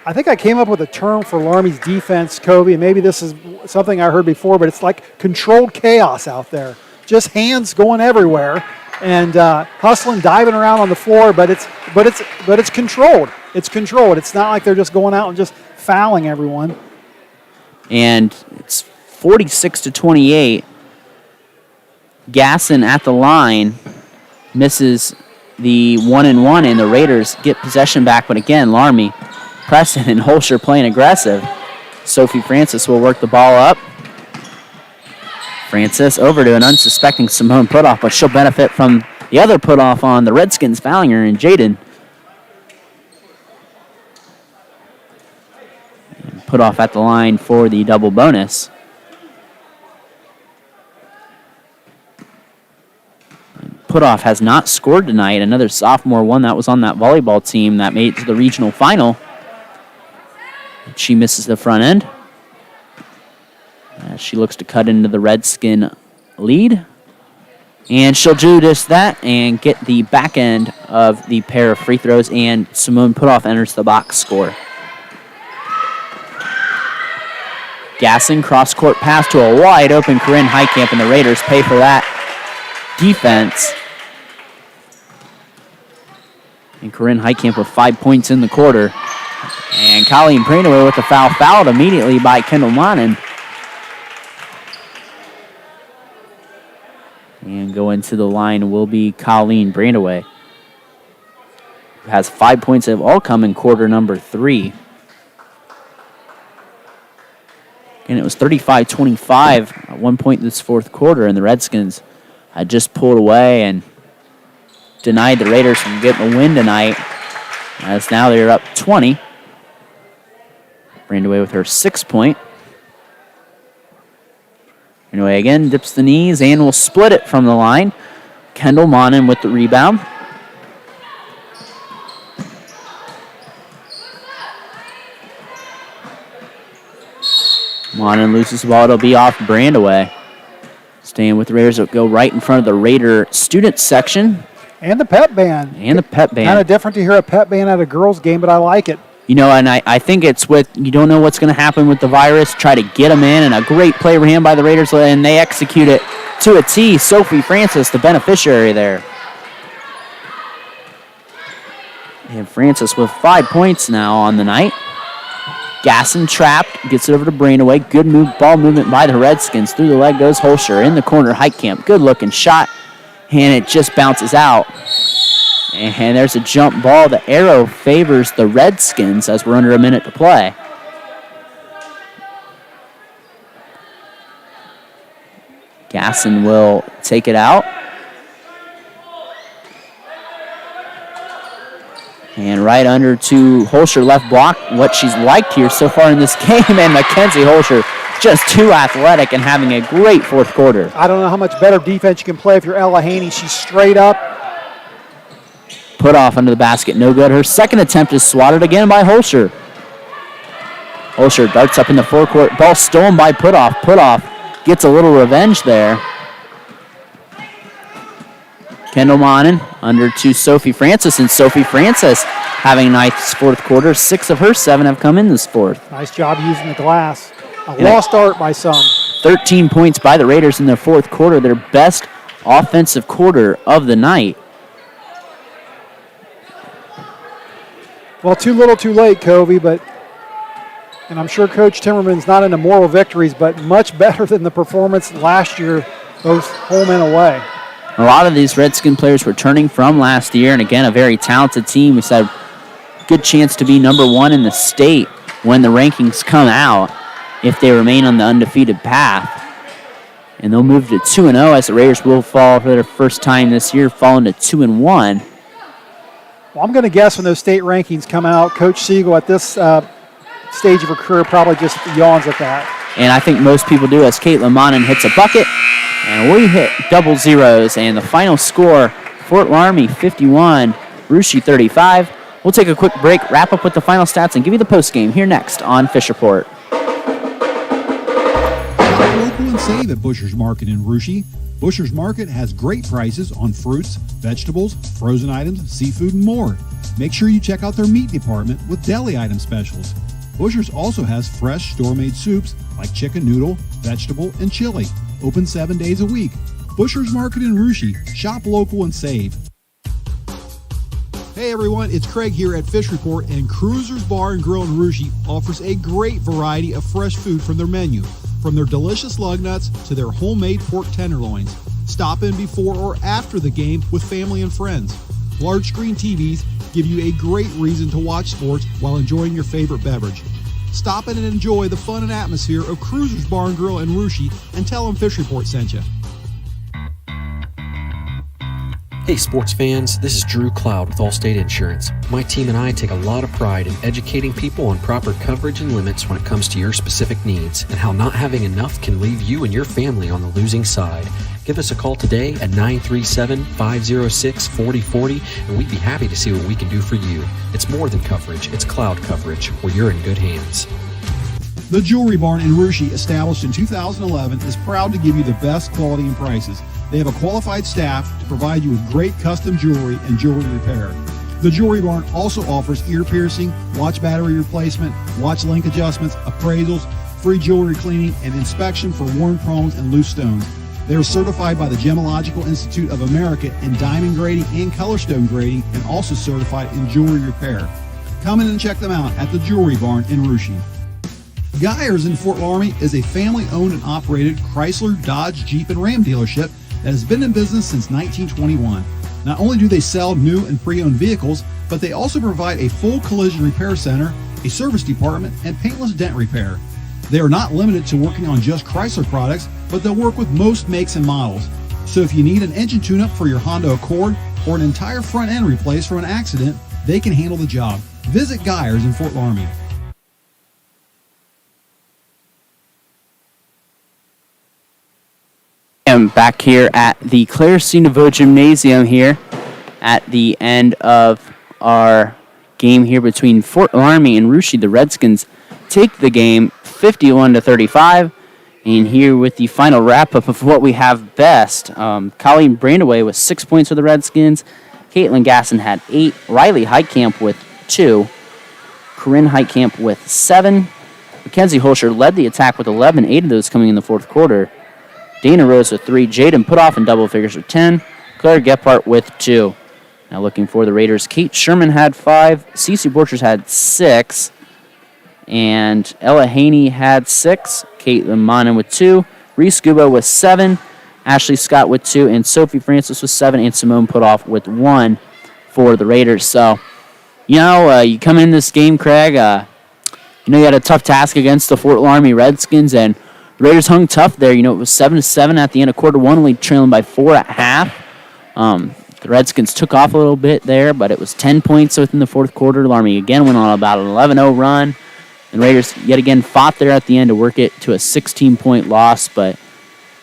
I think I came up with a term for Loramie's defense, Kobe, and maybe this is something I heard before, but it's like controlled chaos out there. Just hands going everywhere and hustling, diving around on the floor, but it's controlled. It's controlled. It's not like they're just going out and just fouling everyone. And it's 46 to 28. Gasson at the line misses the 1-and-1, and the Raiders get possession back. But again, Loramie, Preston, and Holscher playing aggressive. Sophie Francis will work the ball up. Francis over to an unsuspecting Simone Putoff, but she'll benefit from the other Putoff on the Redskins fouling her, and Jaden. Putoff at the line for the double bonus. Putoff has not scored tonight. Another sophomore one that was on that volleyball team that made it to the regional final. She misses the front end. She looks to cut into the Redskin lead. And she'll do just that and get the back end of the pair of free throws, and Simone Putoff enters the box score. Gasson, cross-court pass to a wide-open Corinne Heitkamp, and the Raiders pay for that defense. And Corinne Heitkamp with 5 points in the quarter. And Colleen Brandaway with the foul, fouled immediately by Kendall Monin. And going to the line will be Colleen Brandaway, who has 5 points that have all come in quarter number 3. And it was 35-25 at one point in this fourth quarter, and the Redskins had just pulled away and denied the Raiders from getting a win tonight, as now they're up 20. Brandaway with her 6 point. Anyway, again, dips the knees and will split it from the line. Kendall Monin with the rebound. Monin loses the ball. It'll be off Brandaway. Staying with the Raiders, it'll go right in front of the Raider student section. And the pep band. And the pep band. Kind of different to hear a pep band at a girls' game, but I like it. You know, and I think it's with, you don't know what's going to happen with the virus. Try to get them in, and a great play over hand by the Raiders, and they execute it to a T. Sophie Francis, the beneficiary there. And Francis with 5 points now on the night. Gasson trapped, gets it over to Brandaway. Good ball movement by the Redskins. Through the leg goes Holscher. In the corner, Heitkamp. Good looking shot, and it just bounces out. And there's a jump ball. The arrow favors the Redskins as we're under a minute to play. Gasson will take it out. And right under to Holscher, left block. What she's liked here so far in this game. And Mackenzie Holscher just too athletic and having a great fourth quarter. I don't know how much better defense you can play if you're Ella Haney. She's straight up. Put off under the basket, no good. Her second attempt is swatted again by Holscher. Holscher darts up in the forecourt. Ball stolen by Putoff. Putoff gets a little revenge there. Kendall Monin under to Sophie Francis, and Sophie Francis having a nice fourth quarter. 6 of her 7 have come in this fourth. Nice job using the glass. A lost art by some. 13 points by the Raiders in their fourth quarter, their best offensive quarter of the night. Well, too little, too late, Covey, and I'm sure Coach Timmerman's not into moral victories, but much better than the performance last year, both home and away. A lot of these Redskin players returning from last year, and again, a very talented team. We said good chance to be number 1 in the state when the rankings come out if they remain on the undefeated path. And they'll move to 2-0 as the Raiders will fall for their first time this year, falling to 2-1. Well, I'm going to guess when those state rankings come out, Coach Siegel at this stage of her career probably just yawns at that. And I think most people do, as Caitlin Monin hits a bucket. And we hit double zeros. And the final score, Fort Loramie 51, Russia 35. We'll take a quick break, wrap up with the final stats, and give you the postgame here next on Fish Report. Shop local and save at Butcher's Market in Russia. Butcher's Market has great prices on fruits, vegetables, frozen items, seafood, and more. Make sure you check out their meat department with deli item specials. Butcher's also has fresh store-made soups like chicken noodle, vegetable, and chili. Open 7 days a week. Butcher's Market in Russia. Shop local and save. Hey everyone, it's Craig here at Fish Report, and Cruiser's Bar and Grill in Russia offers a great variety of fresh food from their menu. From their delicious lug nuts to their homemade pork tenderloins. Stop in before or after the game with family and friends. Large screen TVs give you a great reason to watch sports while enjoying your favorite beverage. Stop in and enjoy the fun and atmosphere of Cruiser's Bar and Grill in Russia, and tell them Fish Report sent you. Hey sports fans, this is Drew Cloud with Allstate Insurance. My team and I take a lot of pride in educating people on proper coverage and limits when it comes to your specific needs, and how not having enough can leave you and your family on the losing side. Give us a call today at 937-506-4040, and we'd be happy to see what we can do for you. It's more than coverage, it's cloud coverage, where you're in good hands. The Jewelry Barn in Russia, established in 2011, is proud to give you the best quality and prices. They have a qualified staff to provide you with great custom jewelry and jewelry repair. The Jewelry Barn also offers ear piercing, watch battery replacement, watch link adjustments, appraisals, free jewelry cleaning, and inspection for worn prongs and loose stones. They are certified by the Gemological Institute of America in diamond grading and color stone grading, and also certified in jewelry repair. Come in and check them out at the Jewelry Barn in Russia. Geyers in Fort Loramie is a family-owned and operated Chrysler, Dodge, Jeep, and Ram dealership that has been in business since 1921. Not only do they sell new and pre-owned vehicles, but they also provide a full collision repair center, a service department, and paintless dent repair. They are not limited to working on just Chrysler products, but they'll work with most makes and models. So if you need an engine tune-up for your Honda Accord or an entire front end replaced from an accident, they can handle the job. Visit Geyers in Fort Loramie. I'm back here at the Claire C. Nouveau Gymnasium here at the end of our game here between Fort Loramie and Russia. The Redskins take the game 51-35. And here with the final wrap-up of what we have best, Colleen Brandaway with 6 points for the Redskins. Caitlin Gasson had 8. Riley Heitkamp with 2. Corinne Heitkamp with 7. Mackenzie Holscher led the attack with 11, 8 of those coming in the fourth quarter. Dana Rose with 3. Jaden Putoff in double figures with 10. Claire Gephardt with 2. Now looking for the Raiders, Kate Sherman had 5. Cece Borchers had 6. And Ella Haney had 6. Caitlin Monin with 2. Reese Gubo with 7. Ashley Scott with 2. And Sophie Francis with 7. And Simone Putoff with 1 for the Raiders. So, you come in this game, Craig, you had a tough task against the Fort Loramie Redskins, and the Raiders hung tough there. It was 7-7 at the end of quarter one, only trailing by 4 at half. The Redskins took off a little bit there, but it was 10 points within the fourth quarter. Loramie again went on about an 11-0 run. And Raiders yet again fought there at the end to work it to a 16-point loss. But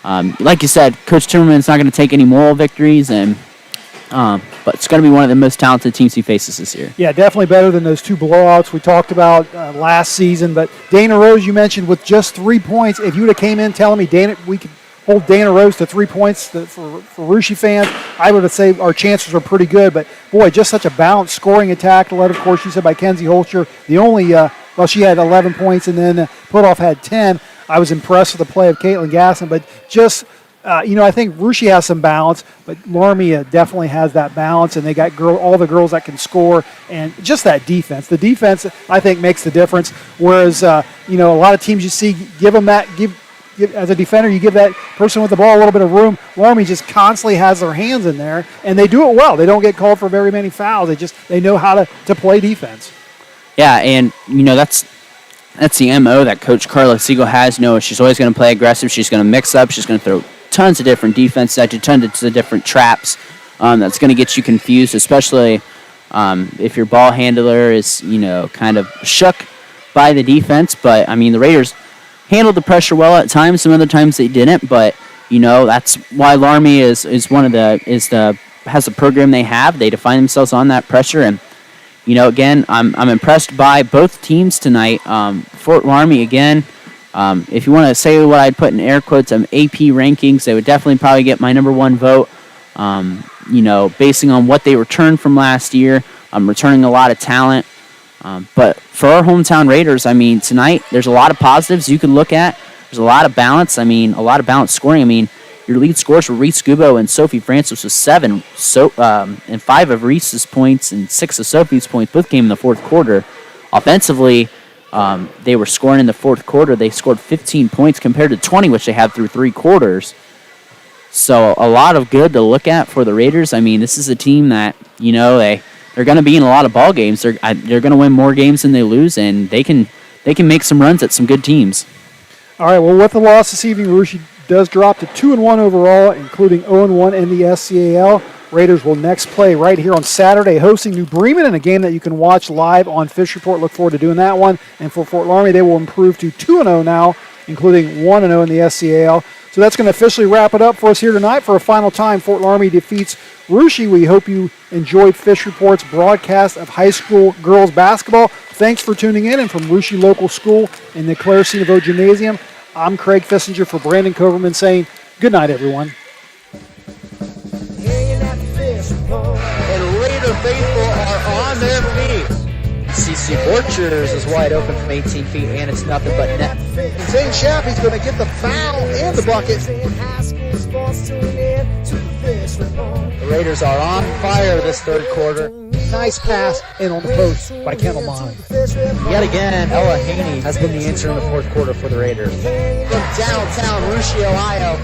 like you said, Coach Timmerman's not going to take any moral victories, but it's going to be one of the most talented teams he faces this year. Yeah, definitely better than those 2 blowouts we talked about last season. But Dana Rose, you mentioned, with just 3 points. If you would have came in telling me we could hold Dana Rose to 3 points for Russia fans, I would have said our chances are pretty good. But, boy, just such a balanced scoring attack, led, of course, you said, by Kenzie Holscher. The only she had 11 points, and then Putoff had 10. I was impressed with the play of Caitlin Gasson, but just I think Russia has some balance, but Loramie definitely has that balance, and they got all the girls that can score, and just that defense. The defense, I think, makes the difference. Whereas, a lot of teams you see give as a defender, you give that person with the ball a little bit of room. Loramie just constantly has their hands in there, and they do it well. They don't get called for very many fouls. They know how to play defense. Yeah, and that's the MO that Coach Carla Siegel has. She's always going to play aggressive. She's going to mix up. She's going to throw tons of different defenses at you, tons of different traps. That's going to get you confused, especially if your ball handler is, kind of shook by the defense. But, the Raiders handled the pressure well at times. Some other times they didn't. But, that's why Loramie has the program they have. They define themselves on that pressure. And, again, I'm impressed by both teams tonight. Fort Loramie, again, if you want to say what I'd put in air quotes, AP rankings, they would definitely probably get my number 1 vote, basing on what they returned from last year. Returning a lot of talent. But for our hometown Raiders, tonight there's a lot of positives you can look at. There's a lot of balance. A lot of balanced scoring. Your lead scorers were Reese Gubo and Sophie Francis with 7. And 5 of Reese's points and 6 of Sophie's points both came in the fourth quarter. Offensively, they were scoring in the fourth quarter. They scored 15 points compared to 20, which they had through 3 quarters. So a lot of good to look at for the Raiders. This is a team that, they're going to be in a lot of ball games. They're going to win more games than they lose, and they can make some runs at some good teams. All right, well, with the loss this evening, Russia does drop to 2-1 overall, including 0-1 in the SCAL. Raiders will next play right here on Saturday, hosting New Bremen in a game that you can watch live on Fish Report. Look forward to doing that one. And for Fort Loramie, they will improve to 2-0 now, including 1-0 in the SCAL. So that's going to officially wrap it up for us here tonight. For a final time, Fort Loramie defeats Russia. We hope you enjoyed Fish Report's broadcast of high school girls basketball. Thanks for tuning in. And from Russia Local School in the Claire C. Nouveau Gymnasium, I'm Craig Fissinger for Brandon Coverman saying good night, everyone. CC Borchers is wide open from 18 feet, and it's nothing but net. Zane Shappy's going to get the foul and the bucket. The Raiders are on fire this third quarter. Nice pass in on the post by Kendall Mine. Yet again, Ella Haney has been the answer in the fourth quarter for the Raiders. From downtown Russia, Ohio.